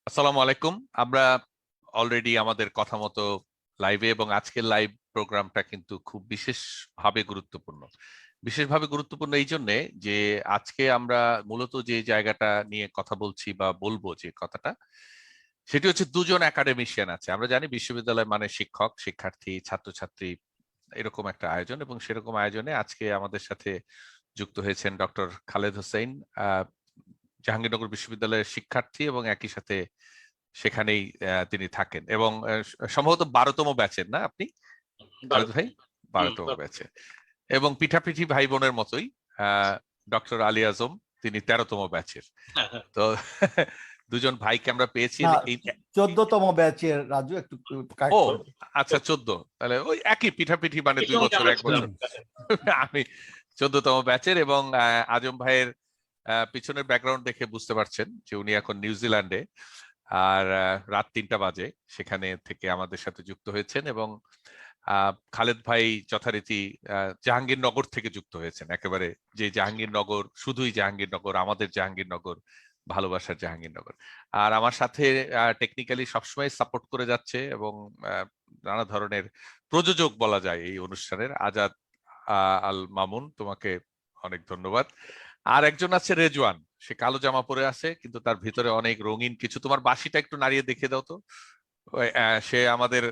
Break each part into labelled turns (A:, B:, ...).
A: আসসালামু আলাইকুম। আমরা অলরেডি আমাদের কথা মতো লাইভে, এবং আজকের লাইভ প্রোগ্রামটা কিন্তু খুব বিশেষভাবে গুরুত্বপূর্ণ। বিশেষভাবে গুরুত্বপূর্ণ এই জন্যে যে আজকে আমরা মূলত যে জায়গাটা নিয়ে কথা বলছি বা বলবো, যে কথাটা সেটি হচ্ছে দুজন একাডেমিশিয়ান আছে। আমরা জানি বিশ্ববিদ্যালয় মানে শিক্ষক, শিক্ষার্থী, ছাত্রছাত্রী, এরকম একটা আয়োজন, এবং সেরকম আয়োজনে আজকে আমাদের সাথে যুক্ত হয়েছেন ডক্টর খালেদ হোসেন, জাহাঙ্গীরনগর বিশ্ববিদ্যালয়ের শিক্ষার্থী, এবং একই সাথে সেখানেই তিনি থাকেন, এবং সম্ভবত 12তম ব্যাচের, না আপনি খালেদ ভাই? 12তম ব্যাচের, এবং পিঠাপিঠি ভাই বোনের মতোই ডক্টর আলী আজম, তিনি 13তম ব্যাচের। তো দুজন ভাইকে আমরা পেয়েছি।
B: না, 14তম ব্যাচের, রাজু একটু
A: ও আচ্ছা, 14, তাহলে ওই একই পিঠাপিঠি, মানে 2 বছর 1 বছর। আমি 14তম ব্যাচের, এবং আজম ভাইয়ের পিছনের ব্যাকগ্রাউন্ড দেখে বুঝতে পারছেন যে উনি এখন নিউজিল্যান্ডে, আর রাত 3টা বাজে সেখানে থেকে আমাদের সাথে যুক্ত হয়েছেন। এবং খালেদ ভাই যথারীতি জাহাঙ্গীরনগর থেকে যুক্ত হয়েছেন, একেবারে যে জাহাঙ্গীরনগর, শুধুই জাহাঙ্গীরনগর, আমাদের জাহাঙ্গীরনগর, ভালোবাসার জাহাঙ্গীরনগর। আর আমার সাথে টেকনিক্যালি সবসময় সাপোর্ট করে যাচ্ছে, এবং নানা ধরনের প্রযোজক বলা যায় এই অনুষ্ঠানের, আজাদ আল মামুন, তোমাকে অনেক ধন্যবাদ। আর একজন আছে রেজওয়ান, সে কালো জামা পরে আছে কিন্তু তার ভিতরে অনেক রঙিন কিছু। তোমার বাঁশিটা একটু নাড়িয়ে দেখে দাও তো। সে আমাদের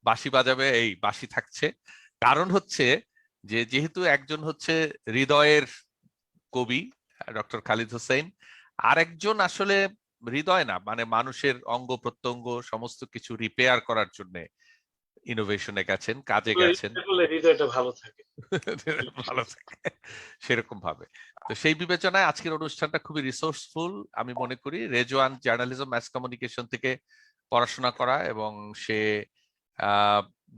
A: বাঁশি বাজাবে, এই বাঁশি থাকছে। কারণ হচ্ছে যে যেহেতু একজন হচ্ছে হৃদয়ের কবি ডক্টর খালিদ হোসেন, আর একজন আসলে হৃদয় না, মানে মানুষের অঙ্গ প্রত্যঙ্গ সমস্ত কিছু রিপেয়ার করার জন্য ইনোভেশনে গেছেন, কাজে গেছেন,
C: হৃদয়টা ভালো থাকে।
A: ভালো থাকে সেরকম ভাবে। তো সেই বিবেচনায় আজকের অনুষ্ঠানটা খুবই রিসোর্সফুল আমি মনে করি। রেজওয়ান জার্নালিজম ম্যাস কমিউনিকেশন থেকে পড়াশোনা করা, এবং সে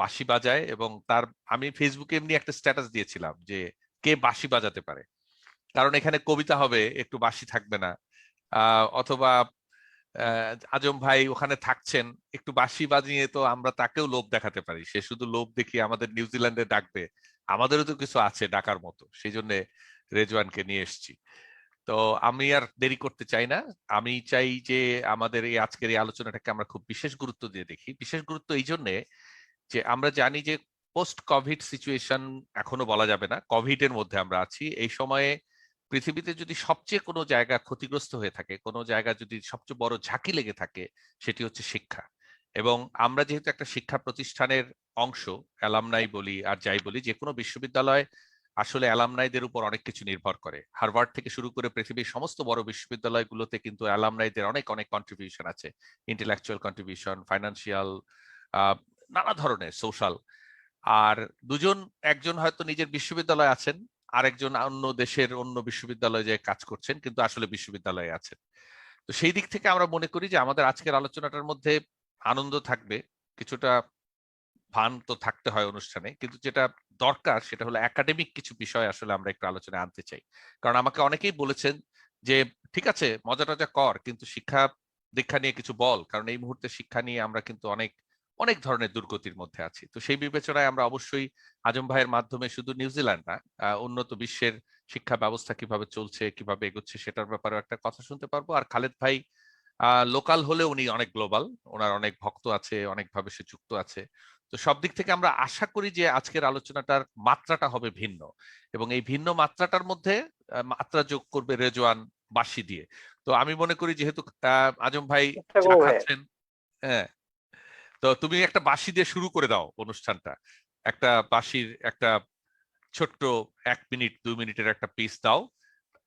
A: বাঁশি বাজায়, এবং তার আমি ফেসবুকে এমনি একটা স্ট্যাটাস দিয়েছিলাম যে কে বাঁশি বাজাতে পারে, কারণ এখানে কবিতা হবে, একটু বাঁশি থাকবে না। অথবা আজম ভাই ওখানে থাকছেন, একটু বাঁশি বাজিয়ে তো আমরা তাকেও লোভ দেখাতে পারি, সে শুধু লোভ দেখিয়ে আমাদের নিউজিল্যান্ডে ডাকবে, আমাদেরও তো কিছু আছে ডাকার মতো, সেই জন্য রেজওয়ানকে নিয়ে এসেছি। তো আমি আর দেরি করতে চাই না, আমি চাই যে আমাদের এই আজকের এই আলোচনাটাকে আমরা খুব বিশেষ গুরুত্ব দিয়ে দেখি। বিশেষ গুরুত্ব এই জন্যে যে আমরা জানি যে পোস্ট কোভিড সিচুয়েশন, এখনো বলা যাবে না, কোভিড এর মধ্যে আমরা আছি। এই সময়ে পৃথিবীতে যদি সবচেয়ে কোনো জায়গা ক্ষতিগ্রস্ত হয়ে থাকে, কোনো জায়গা যদি সবচেয়ে বড় ঝাঁকি লেগে থাকে, সেটি হচ্ছে শিক্ষা। এবং আমরা যেহেতু একটা শিক্ষা প্রতিষ্ঠানের অংশ, অ্যালামনাই বলি আর যাই বলি, যে কোনো বিশ্ববিদ্যালয় আসলে অ্যালামনাইদের উপর অনেক কিছু নির্ভর করে। হার্ভার্ড থেকে শুরু করে পৃথিবীর সমস্ত বড় বিশ্ববিদ্যালয়গুলোতে কিন্তু অ্যালামনাইদের অনেক অনেক কন্ট্রিবিউশন আছে, ইন্টেলেকচুয়াল কন্ট্রিবিউশন, ফাইন্যান্সিয়াল, নানা ধরনের সোশ্যাল। আর দুজন, একজন হয়তো নিজের বিশ্ববিদ্যালয়ে আছেন, আরেকজন অন্য দেশের অন্য বিশ্ববিদ্যালয়ে যে কাজ করছেন, কিন্তু আসলে বিশ্ববিদ্যালয়ে আছেন। তো সেই দিক থেকে আমরা মনে করি যে আমাদের আজকের আলোচনাটার মধ্যে আনন্দ থাকবে, কিছুটা ফান তো থাকতে হয় অনুষ্ঠানে, কিন্তু যেটা দরকার সেটা হলো একাডেমিক কিছু বিষয় আসলে আমরা একটু আলোচনায় আনতে চাই। কারণ আমাকে অনেকেই বলেছেন যে ঠিক আছে মজা টজা কর, কিন্তু শিক্ষা দীক্ষা নিয়ে কিছু বল, কারণ এই মুহূর্তে শিক্ষা নিয়ে আমরা কিন্তু অনেক অনেক ধরনের দুর্গতির মধ্যে আছি। তো সেই বিবেচনায় আমরা অবশ্যই আজম ভাইয়ের মাধ্যমে শুধু নিউজিল্যান্ড না, উন্নত বিশ্বের শিক্ষা ব্যবস্থা কিভাবে চলছে, কিভাবে এগোচ্ছে, সেটার ব্যাপারে একটা কথা শুনতে পারবো। আর খালেদ ভাই লোকাল হলে উনি অনেক গ্লোবাল, ওনার অনেক ভক্ত আছে, অনেকভাবে সে যুক্ত আছে। তো সব দিক থেকে আমরা আশা করি যে আজকের আলোচনাটার মাত্রাটা হবে ভিন্ন, এবং এই ভিন্ন মাত্রাটার মধ্যে মাত্রা যোগ করবে রেজওয়ান বাঁশি দিয়ে। তো আমি মনে করি যেহেতু আজম ভাই চা খাচ্ছেন, হ্যাঁ, তো তুমি একটা বাঁশি দিয়ে শুরু করে দাও অনুষ্ঠানটা। একটা বাঁশির একটা ছোট্ট 1 মিনিট 2 মিনিটের একটা পিস দাও,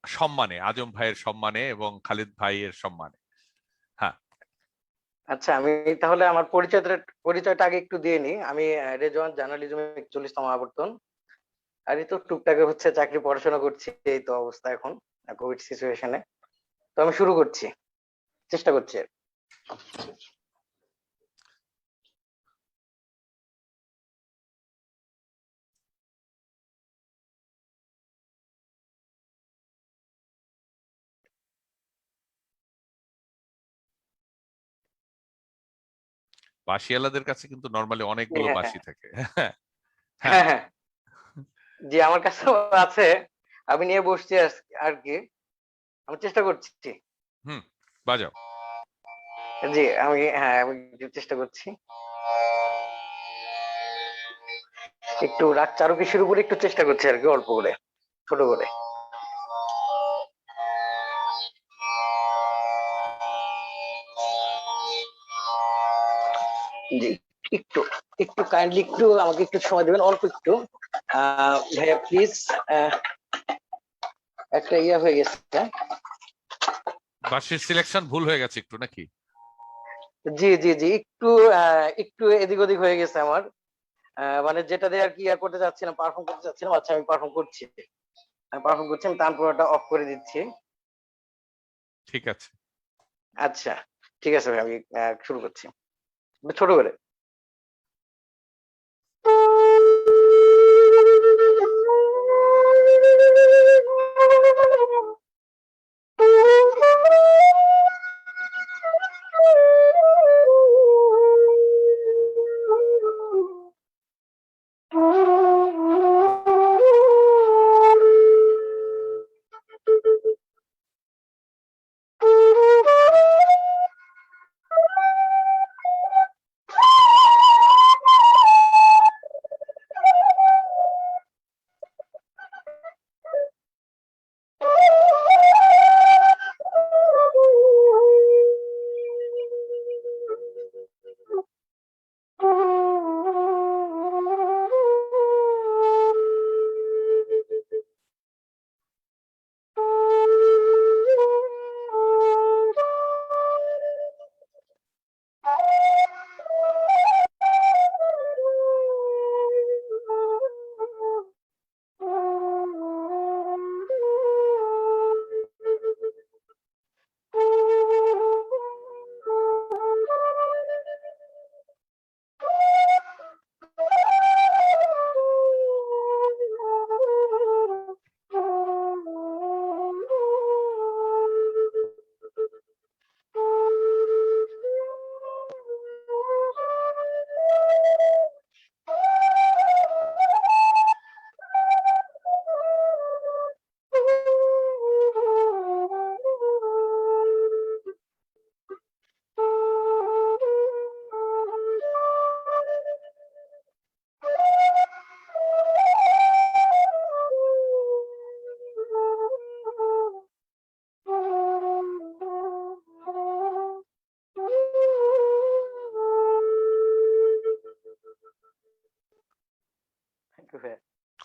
A: সম্মানে, আজম ভাইয়ের সম্মানে এবং খালিদ ভাইয়ের সম্মানে। হ্যাঁ,
C: আচ্ছা, আমি তাহলে আমার পরিচয়টা আগে একটু দিয়ে নিই। আমি রেজওয়ান, জার্নালিজমের 41তম আবর্তন। আর এই তো টুকটাকে হচ্ছে চাকরি পড়াশোনা করছি, এই তো অবস্থা এখন কোভিড সিচুয়েশনে। তো আমি শুরু করছি, চেষ্টা করছি।
A: বাঁশিওয়ালাদের কাছে কিন্তু নরমালি অনেকগুলো
C: হ্যাঁ,
A: বাঁশি থাকে। হ্যাঁ,
C: হ্যাঁ, হ্যাঁ, জি, আমার কাছে আছে, আমি নিয়ে বসছি আর কি। আমি চেষ্টা করছি।
A: হুম, বাজাও।
C: জি, আমি একটু চেষ্টা করছি। একটু রাগ চারুকীসের উপরে একটু চেষ্টা করছি আরকি, অল্প করে, ছোট করে। জি, একটু একটু কাইন্ডলি একটু আমাকে একটু সময় দিবেন, অল্প একটু। ভাইয়া প্লিজ, একটা হয়ে গেছে।
A: বাঁশির সিলেকশন ভুল হয়ে গেছে একটু নাকি?
C: জি জি জি, একটু একটু এদিক ওদিক হয়ে গেছে আমার। মানে যেটা দিয়ে আর কি করতে চাচ্ছিলাম, পারফর্ম করতে চাচ্ছিলাম। আচ্ছা, আমি পারফর্ম করছি, আমি তান পুরোটা অফ করে দিচ্ছি।
A: ঠিক আছে।
C: আচ্ছা, ঠিক আছে ভাই, আমি শুরু করছি ছোট করে।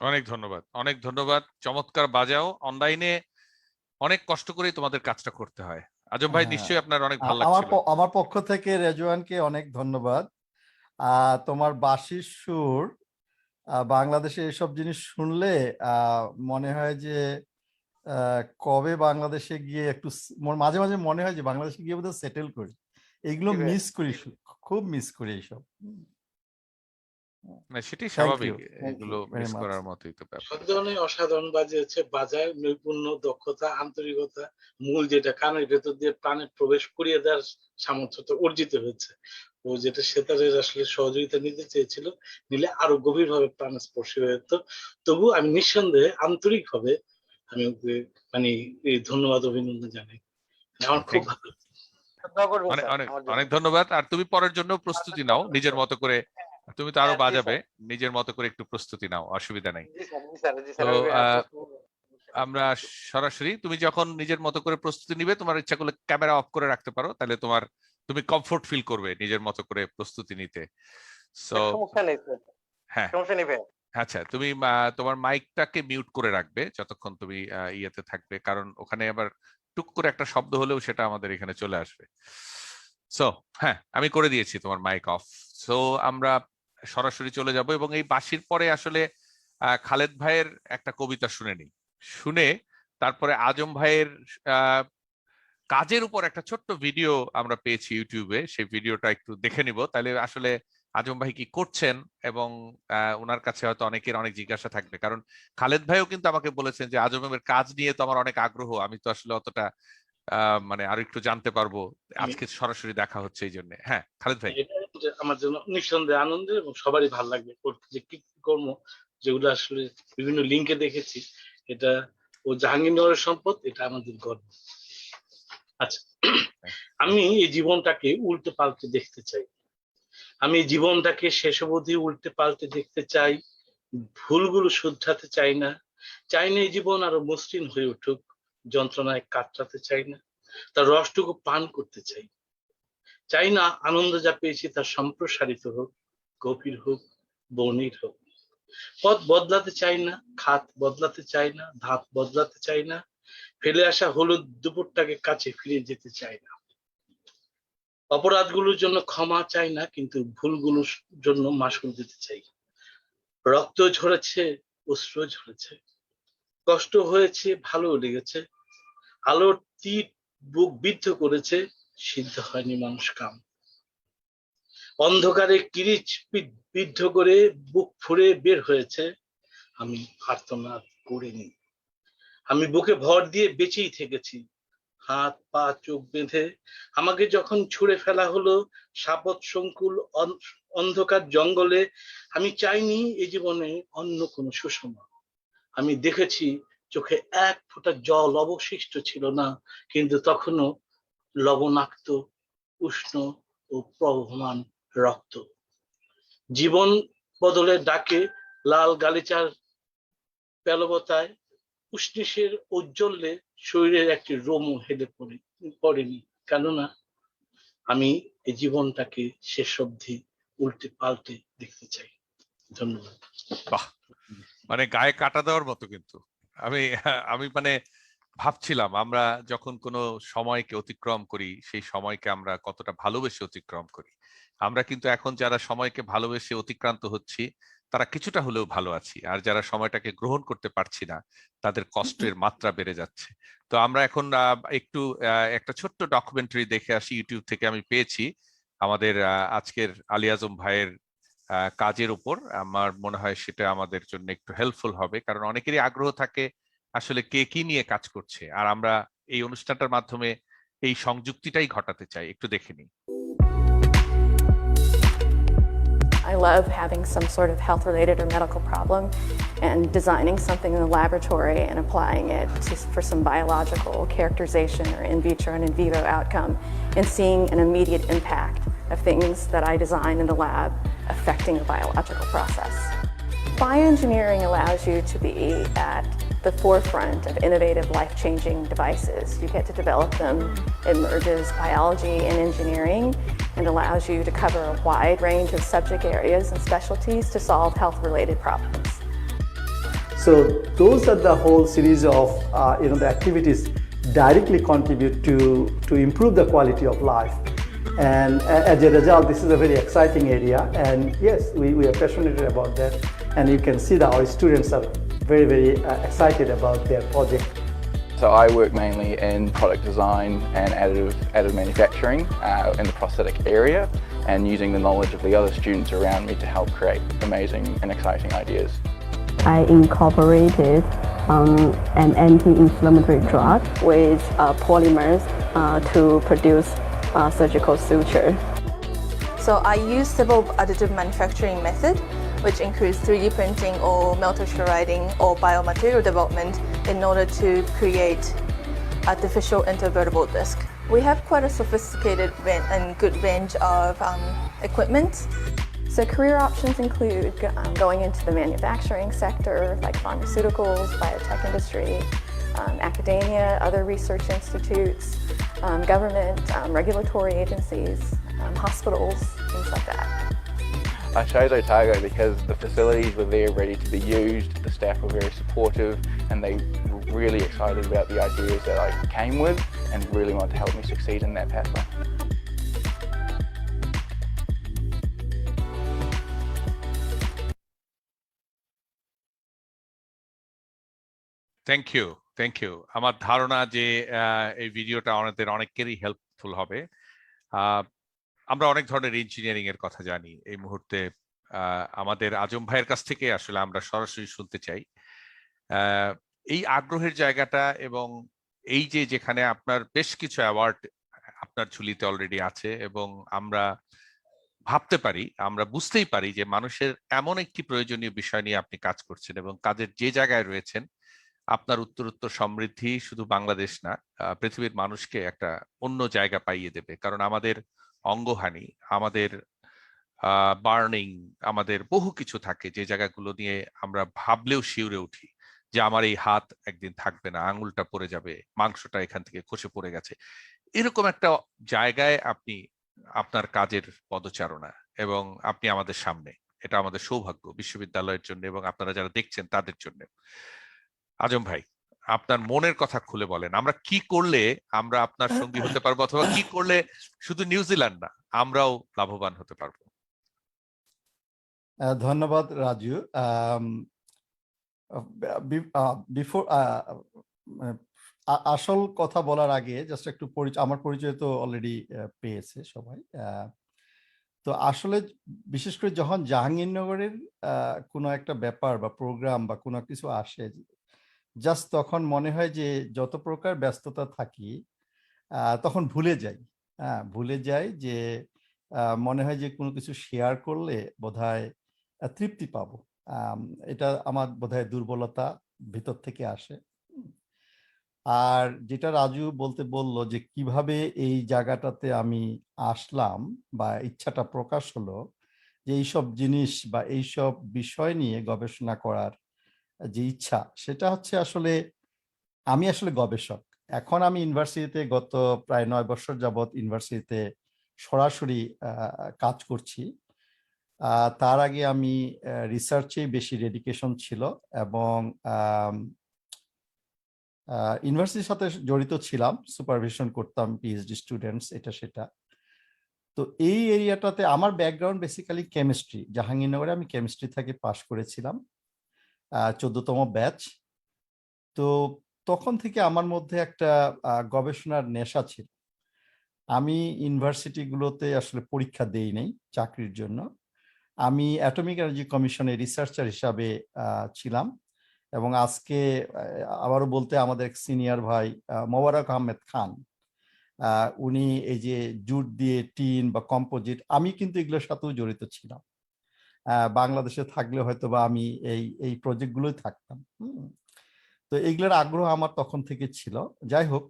A: অনেক ধন্যবাদ, অনেক ধন্যবাদ। চমৎকার বাজাও। অনলাইনে অনেক কষ্ট করেই তোমাদের কাজটা করতে হয়। আজম ভাই,
B: হ্যাঁ,
A: নিশ্চয়ই আপনার অনেক ভালো
B: আমার
A: লাগছিল।
B: আমার পক্ষ থেকে রেজওয়ানকে অনেক ধন্যবাদ। তোমার বাঁশির সুর বাংলাদেশে এসব জিনিস শুনলে মনে হয় যে কবে বাংলাদেশে গিয়ে একটু মাঝে মাঝে মনে হয় যে বাংলাদেশে গিয়ে বোধহয় সেটেল করি। এইগুলো
C: জি ভাই,
B: মিস করি, খুব মিস করি এইসব।
A: না, সেটাই
B: থ্যাংক ইউ,
A: স্বাভাবিক।
B: থ্যাংক ইউ
A: এগুলো
B: ভেরি
A: মিস
B: মাচ।
A: করার মতোই তো ব্যাপার।
D: সব অসাধারণ বাজিয়েছে, বাজায় নৈপুণ্য, দক্ষতা, আন্তরিকতা, মূল যেটা কানের ভেতর দিয়ে প্রাণে প্রবেশ করিয়ে দেওয়ার সামর্থ্যটা অর্জিত হয়েছে। ও যেটা সেতারের আসলে সহযোগিতা নিতে চেয়েছিল, নিলে আরো গভীরভাবে প্রাণস্পর্শী হয়ে যেত। তবু আমি নিঃসন্দেহে আন্তরিকভাবে আমি ওকে মানে এই ধন্যবাদ অভিনন্দন জানাই। আমার খুব
A: থ্যাংক
D: ভালো।
C: দোয়া করবেন
A: অনেক
C: স্যার
A: অনেক
C: আমার জন্য।
A: অনেক ধন্যবাদ। আর তুমি পরের জন্য প্রস্তুতি নাও নিজের মতো করে। তুমি তো আরো
C: জি
A: বাজাবে,
C: স্যার,
A: নিজের মতো করে একটু প্রস্তুতি নাও, অসুবিধা নাই।
C: জি স্যার, জি স্যার, জি
A: তো
C: স্যার, আমি
A: আমরা সরাসরি, তুমি যখন নিজের মতো করে প্রস্তুতি নিবে, তোমার ইচ্ছা করলে ক্যামেরা অফ করে রাখতে পারো, তাহলে তুমি কমফোর্ট ফিল করবে নিজের মতো করে প্রস্তুতি নিতে। সো
C: সমস্যা নেই স্যার,
A: হ্যাঁ,
C: সমস্যা নেই ভাই।
A: আচ্ছা, তুমি তোমার মাইকটাকে মিউট করে রাখবে যতক্ষণ তুমি ইয়েতে থাকবে, কারণ ওখানে আবার টুক করে একটা শব্দ হলেও সেটা আমাদের এখানে চলে আসবে। সো হ্যাঁ, আমি করে দিয়েছি তোমার মাইক অফ। সো আমরা সরাসরি চলে যাব, এবং এই বাঁশির পরে আসলে খালেদ ভাইয়ের একটা কবিতা শুনে নিই। শুনে তারপরে আজম ভাইয়ের আহ, কাজের উপর একটা ছোট্ট ভিডিও আমরা পেয়েছি ইউটিউবে, সেই ভিডিওটা একটু দেখে নিব, তাহলে আসলে আজম ভাই কি করছেন, এবং ওনার কাছে হয়তো অনেকের অনেক জিজ্ঞাসা থাকবে। কারণ খালেদ ভাইও কিন্তু আমাকে বলেছেন যে আজমের কাজ নিয়ে তো আমার অনেক আগ্রহ, আমি তো আসলে অতটা মানে আরো একটু জানতে পারবো।
D: আমি
A: আজকে সরাসরি দেখা হচ্ছে এই জন্য। হ্যাঁ খালেদ ভাই।
D: এটা আমার জন্য নিঃসন্দেহে আনন্দের, এবং সবারই ভালো লাগবে করতে যে কর্ম যেগুলো আসলে বিভিন্ন লিঙ্কে দেখেছি। এটা ও জাহাঙ্গীরনগরের সম্পদ, এটা আমাদের গর্ব। আচ্ছা, আমি এই জীবনটাকে উল্টে পাল্টে দেখতে চাই। আমি এই জীবনটাকে শেষ অবধি উল্টে পাল্টে দেখতে চাই, ভুলগুলো শুধরাতে চাই না। চাই না এই জীবন আরো মসৃণ হয়ে উঠুক, যন্ত্রণায় কাতরাতে চাই না, তার রসটুকু পান করতে চাই। চাই না আনন্দ যা পেয়েছি তা সম্প্রসারিত হোক, গভীর হোক, বর্ণির হোক। পথ বদলাতে চাই না, খাত বদলাতে চাই না, ধাপ বদলাতে চাই না, ফেলে আসা হলুদ দুপুরটাকে কাছে ফিরে যেতে চাই না। অপরাধগুলোর জন্য ক্ষমা চাই না, কিন্তু ভুলগুলোর জন্য মাসুল দিতে চাই। রক্ত ঝরেছে, অশ্রু ঝরেছে, কষ্ট হয়েছে, ভালো লেগেছে, আলোর তীর বুক বিদ্ধ করেছে, সিদ্ধ হয়নি মানুষ কাম। অন্ধকারে কিরিচ বিদ্ধ করে বুক ফুঁড়ে বের হয়েছে, আমি আর্তনাদ করিনি। আমি বুকে ভর দিয়ে বেঁচেই থেকেছি, হাত পা চোখ বেঁধে। আমাকে যখন ছুঁড়ে ফেলা হলো সাপত সংকুল অন্ধকার জঙ্গলে, আমি চাইনি এই জীবনে অন্য কোনো সুষমা। আমি দেখেছি চোখে এক ফোঁটা জল অবশিষ্ট ছিল না, কিন্তু তখনও লবণাক্ত, উষ্ণ ও প্রবহমান রক্ত। জীবন বদলের ডাকে লাল গালিচার পেলবতায় উষ্ণিসের ঔজ্জ্বল্যে শরীরের একটি রোমও হেলে পড়েনি, কেননা আমি এই জীবনটাকে শেষ অবধি উল্টে পাল্টে দেখতে চাই। ধন্যবাদ।
A: বাহ, মানে গায়ে কাটা দেওয়ার মতো। কিন্তু আমি আমি মানে ভাবছিলাম, আমরা যখন কোনো সময়কে অতিক্রম করি, সেই সময়কে আমরা কতটা ভালোবেসে অতিক্রম করি। আমরা কিন্তু এখন যারা সময়কে ভালোবেসে অতিক্রান্ত হচ্ছি, তারা কিছুটা হলেও ভালো আছি, আর যারা সময়টাকে গ্রহণ করতে পারছি না, তাদের কষ্টের মাত্রা বেড়ে যাচ্ছে। তো আমরা এখন একটু একটা ছোট্ট ডকুমেন্টারি দেখে আসি, ইউটিউব থেকে আমি পেয়েছি আমাদের আজকের আলী আজম ভাইয়ের কাজের উপর। আমার মনে হয় সেটা আমাদের জন্য একটু হেল্পফুল হবে, কারণ অনেকেরই আগ্রহ থাকে আসলে কে কি নিয়ে কাজ করছে, আর আমরা এই অনুষ্ঠানটার মাধ্যমে এই সংযুক্তিটাই ঘটাতে চাই। একটু দেখে নিই।
E: I love having some sort of health-related or medical problem and designing something in the laboratory and applying it for some biological characterization or in vitro and in vivo outcome, and seeing an immediate impact of things that I design in the lab affecting a biological process. Bioengineering allows you to be at the forefront of innovative, life-changing devices. You get to develop them. It merges biology and engineering and allows you to cover a wide range of subject areas and specialties to solve health-related problems.
F: So those are the whole series of the activities directly contribute to improve the quality of life. And as a result, this is a very exciting area. And yes, we are passionate about that. And you can see that our students are very, very excited about their project.
G: So I work mainly in product design and additive manufacturing in the prosthetic area, and using the knowledge of the other students around me to help create amazing and exciting ideas.
H: I incorporated an anti-inflammatory drug with polymers to produce surgical suture.
I: So I use civil additive manufacturing method, which includes 3D printing or melter shredding or biomaterial development in order to create artificial intervertebral disc. We have quite a sophisticated and good range of equipment.
E: So career options include going into the manufacturing sector, like pharmaceuticals, biotech industry, academia, other research institutes, government, regulatory agencies, hospitals, things like that.
G: I chose Otago because the facilities were there ready to be used, the staff were very supportive, and they were really excited about the ideas that I came with and really wanted to help me succeed in that pathway.
A: Thank you, thank you. আমার ধারণা যে এই ভিডিওটা আমাদের অনেকেরই helpful হবে। আমরা অনেক ধরনের ইঞ্জিনিয়ারিং এর কথা জানি। এই মুহূর্তে আমাদের আজম ভাইয়ের কাছ থেকে আসলে আমরা সরাসরি শুনতে চাই এই আগ্রহের জায়গাটা, এবং এই যে যেখানে আপনার বেশ কিছু অ্যাওয়ার্ড আপনার ঝুলিতে অলরেডি আছে, এবং আমরা ভাবতে পারি, আমরা বুঝতেই পারি যে মানুষের এমন একটি প্রয়োজনীয় বিষয় নিয়ে আপনি কাজ করছেন, এবং কাজের যে জায়গায় রয়েছেন আপনার উত্তরোত্তর সমৃদ্ধি শুধু বাংলাদেশ না, পৃথিবীর মানুষকে একটা অন্য জায়গা পাইয়ে দেবে। কারণ আমাদের অঙ্গহানি, আমাদের বার্নিং, আমাদের বহু কিছু থাকে যে জায়গাগুলো নিয়ে আমরা ভাবলেও শিউরে উঠি যে আমার এই হাত একদিন থাকবে না, আঙুলটা পড়ে যাবে, মাংসটা এখান থেকে খসে পড়ে গেছে। এরকম একটা জায়গায় আপনি আপনার কাজের পদচারণা, এবং আপনি আমাদের সামনে, এটা আমাদের সৌভাগ্য বিশ্ববিদ্যালয়ের জন্য এবং আপনারা যারা দেখছেন তাদের জন্য। আজম ভাই, আপনার মনের কথা খুলে বলেন, আমরা কি করলে আমরা আপনার সঙ্গী হতে পারবো, অথবা কি করলে শুধু নিউজিল্যান্ড না আমরাও লাভবান হতে পারবো?
B: ধন্যবাদ রাজু। বিফোর আসল কথা বলার আগে জাস্ট একটু আমার পরিচয় তো অলরেডি পেয়েছে সবাই। তো আসলে বিশেষ করে যখন জাহাঙ্গীরনগরের কোনো একটা ব্যাপার বা প্রোগ্রাম বা কোনো কিছু আসে, জাস্ট তখন মনে হয় যে যত প্রকার ব্যস্ততা থাকি তখন ভুলে যাই যে মনে হয় যে কোনো কিছু শেয়ার করলে বোধহয় তৃপ্তি পাবো। এটা আমার বোধহয় দুর্বলতা ভিতর থেকে আসে। আর যেটা রাজু বললো যে কিভাবে এই জায়গাটাতে আমি আসলাম বা ইচ্ছাটা প্রকাশ হলো যে এইসব জিনিস বা এইসব বিষয় নিয়ে গবেষণা করার যে ইচ্ছা, সেটা হচ্ছে আসলে আমি আসলে গবেষক। এখন আমি ইউনিভার্সিটিতে গত প্রায় 9 বছর যাবৎ ইউনিভার্সিটিতে সরাসরি কাজ করছি। তার আগে আমি রিসার্চে বেশি ডেডিকেশন ছিল এবং ইউনিভার্সিটির সাথে জড়িত ছিলাম, সুপারভিশন করতাম পিএইচডি স্টুডেন্টস, এটা সেটা। তো এই এরিয়াটাতে আমার ব্যাকগ্রাউন্ড বেসিক্যালি কেমিস্ট্রি। জাহাঙ্গীরনগরে আমি কেমিস্ট্রি থেকে পাশ করেছিলাম 14তম ব্যাচ। তো তখন থেকে আমার মধ্যে একটা গবেষণার নেশা ছিল। আমি ইউনিভার্সিটিগুলোতে আসলে পরীক্ষা দেই নাই চাকরির জন্য। আমি অ্যাটমিক এনার্জি কমিশনে রিসার্চার হিসাবে ছিলাম, এবং আজকে আবারও বলতে আমাদের সিনিয়র ভাই মোবারক আহমেদ খান, উনি এই যে জুট দিয়ে টিন বা কম্পোজিট, আমি কিন্তু এগুলোর সাথেও জড়িত ছিলাম। বাংলাদেশে থাকলে হয়তো বা আমি এই প্রজেক্টগুলোই থাকতাম। তো এইগুলোর আগ্রহ আমার তখন থেকে ছিল। যাই হোক,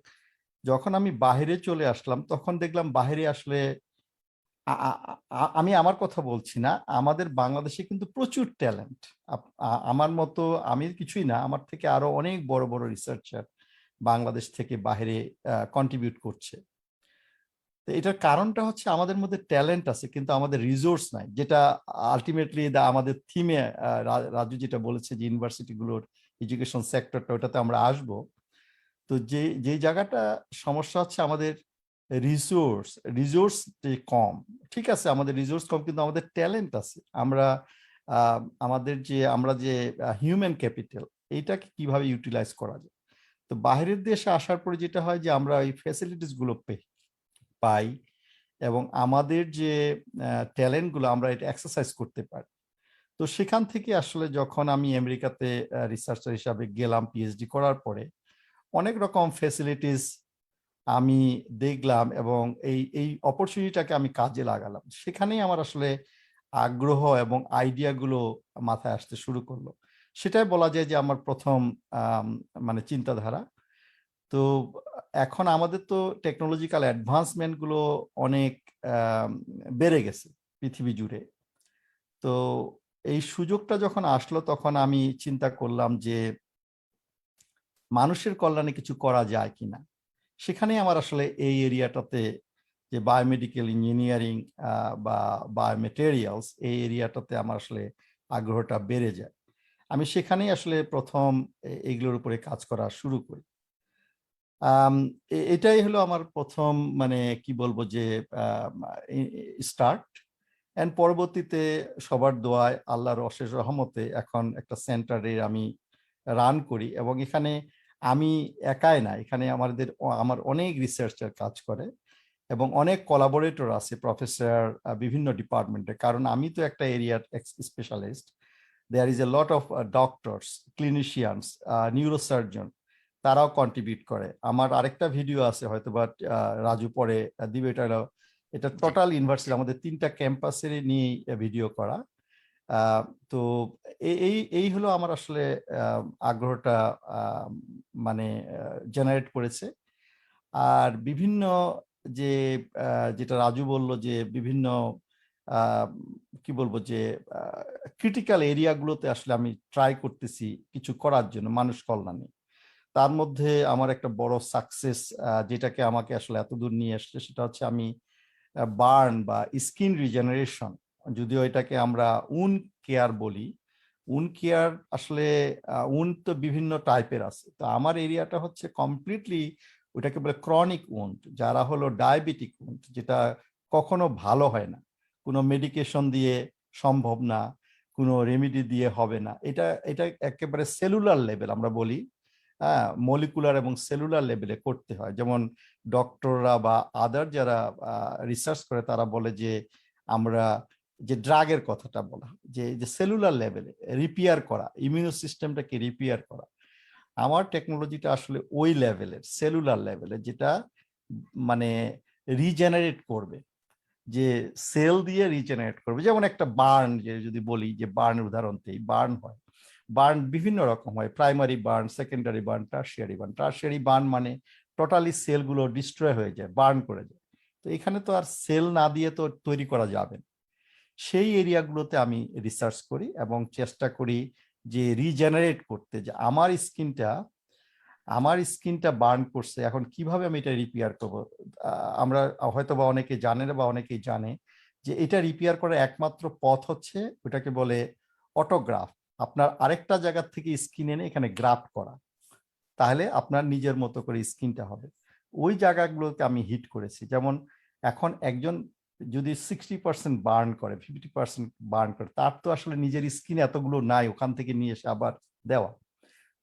B: যখন আমি বাইরে চলে আসলাম তখন দেখলাম বাইরে আসলে আমি আমার কথা বলছি না, আমাদের বাংলাদেশে কিন্তু প্রচুর ট্যালেন্ট। আমার মতো আমি কিছুই না, আমার থেকে আরো অনেক বড় বড় রিসার্চার বাংলাদেশ থেকে বাইরে কন্ট্রিবিউট করছে। তো এটার কারণটা হচ্ছে আমাদের মধ্যে ট্যালেন্ট আছে কিন্তু আমাদের রিসোর্স নাই, যেটা আলটিমেটলি আমাদের থিমে রাজু যেটা বলেছে যে ইউনিভার্সিটিগুলোর এডুকেশন সেক্টরটা, ওটাতে আমরা আসব। তো যে জায়গাটা সমস্যা হচ্ছে আমাদের রিসোর্স কম। ঠিক আছে, আমাদের রিসোর্স কম কিন্তু আমাদের ট্যালেন্ট আছে। আমরা যে হিউম্যান ক্যাপিটাল, এইটাকে কিভাবে ইউটিলাইজ করা যায়। তো বাইরের দেশে আসার পরে যেটা হয় যে আমরা এই ফ্যাসিলিটিস গুলো পাই এবং আমাদের যে ট্যালেন্ট গুলো আমরা এটা এক্সারসাইজ করতে পারি। তো সেখান থেকে আসলে যখন আমি আমেরিকাতে রিসার্চার হিসাবে গেলাম পিএইচডি করার পরে, অনেক রকম ফ্যাসিলিটিস আমি দেখলাম এবং এই অপরচুনিটিটাকে আমি কাজে লাগালাম। সেখানেই আমার আসলে আগ্রহ এবং আইডিয়াগুলো মাথায় আসতে শুরু করলো। সেটাই বলা যায় যে আমার প্রথম মানে চিন্তাধারা। তো এখন আমাদের তো টেকনোলজিক্যাল অ্যাডভান্সমেন্ট গুলো অনেক বেড়ে গেছে পৃথিবী জুড়ে। তো এই সুযোগটা যখন আসলো তখন আমি চিন্তা করলাম যে মানুষের কল্যাণে কিছু করা যায় কিনা। সেখানেই আমার আসলে এই এরিয়াটাতে যে বায়োমেডিক্যাল ইঞ্জিনিয়ারিং বা বায়োমেটেরিয়ালস, এই এরিয়াটাতে আমার আসলে আগ্রহটা বেড়ে যায়। আমি সেখানেই আসলে প্রথম এইগুলোর উপরে কাজ করা শুরু করি। এটাই হলো আমার প্রথম মানে কি বলবো যে স্টার্ট। এন্ড পরবর্তীতে সবার দোয়ায়, আল্লাহর অশেষ রহমতে এখন একটা সেন্টারে আমি রান করি, এবং এখানে আমি একাই না, এখানে আমার অনেক রিসার্চার কাজ করে এবং অনেক কোলাবোরেটর আছে প্রফেসর বিভিন্ন ডিপার্টমেন্টে। কারণ আমি তো একটা এরিয়ার specialist. There is a lot of doctors, clinicians, neurosurgeon, তারাও কন্ট্রিবিউট করে। আমার আরেকটা ভিডিও আছে, হয়তো বা রাজু পরে দিবে, এটা টোটাল ইউনিভার্সিটি আমাদের 3টা ক্যাম্পাসের নিয়ে ভিডিও করা। তো এই এই হলো আমার আসলে আগ্রহটা মানে জেনারেট করেছে। আর বিভিন্ন যে যেটা রাজু বলল যে বিভিন্ন কি বলবো যে ক্রিটিক্যাল এরিয়াগুলোতে আসলে আমি ট্রাই করতেছি কিছু করার জন্য মানুষ কল্যাণে। তার মধ্যে আমার একটা বড় সাকসেস যেটাকে আমাকে আসলে এতদূর নিয়ে আসছে সেটা হচ্ছে আমি বার্ন বা স্কিন রিজেনারেশন, যদিও এটাকে আমরা উন কেয়ার বলি। উন কেয়ার আসলে উন তো বিভিন্ন টাইপের আছে, তো আমার এরিয়াটা হচ্ছে কমপ্লিটলি ওটাকে বলে ক্রনিক উন্ড, যারা হলো ডায়াবেটিক উন্ড, যেটা কখনো ভালো হয় না, কোনো মেডিকেশন দিয়ে সম্ভব না, কোনো রেমেডি দিয়ে হবে না। এটা এটা একেবারে সেলুলার লেভেল আমরা বলি, হ্যাঁ, মলিকুলার এবং সেলুলার লেভেলে করতে হয়। যেমন ডক্টররা বা আদার যারা রিসার্চ করে তারা বলে যে আমরা যে ড্রাগের কথাটা বলা, যে সেলুলার লেভেলে রিপেয়ার করা, ইমিউনো সিস্টেমটাকে রিপেয়ার করা। আমার টেকনোলজিটা আসলে ওই লেভেলের, সেলুলার লেভেলে, যেটা মানে রিজেনারেট করবে, যে সেল দিয়ে রিজেনারেট করবে। যেমন একটা বার্ন, যে যদি বলি যে বার্নের উদাহরণতেই, বার্ন হয়, বার্ন বিভিন্ন রকম হয়, primary burn, secondary burn, tertiary burn. Tertiary burn মানে টোটালি সেলগুলো ডিস্ট্রয় হয়ে যায়, বার্ন করে যায়। তো এখানে তো আর সেল না দিয়ে তো তৈরি করা যাবে না। সেই এরিয়াগুলোতে আমি রিসার্চ করি এবং চেষ্টা করি যে রিজেনারেট করতে, যে আমার স্কিনটা বার্ন করছে, এখন কিভাবে আমি এটা রিপেয়ার করবো। আমরা হয়তো বা অনেকে জানে না বা অনেকেই জানে যে এটা রিপেয়ার করার একমাত্র পথ হচ্ছে ওটাকে বলে অটোগ্রাফ। আপনার আরেকটা জায়গা থেকে স্কিন এনে এখানে গ্রাফট করা, তাহলে আপনার নিজের মতো করে স্কিনটা হবে। ওই জায়গাগুলোকে আমি হিট করেছি। যেমন এখন একজন যদি 60% বার্ন করে, 50% বার্ন করে, তার তো আসলে নিজের স্কিন এতগুলো নাই ওখান থেকে নিয়ে এসে আবার দেওয়া।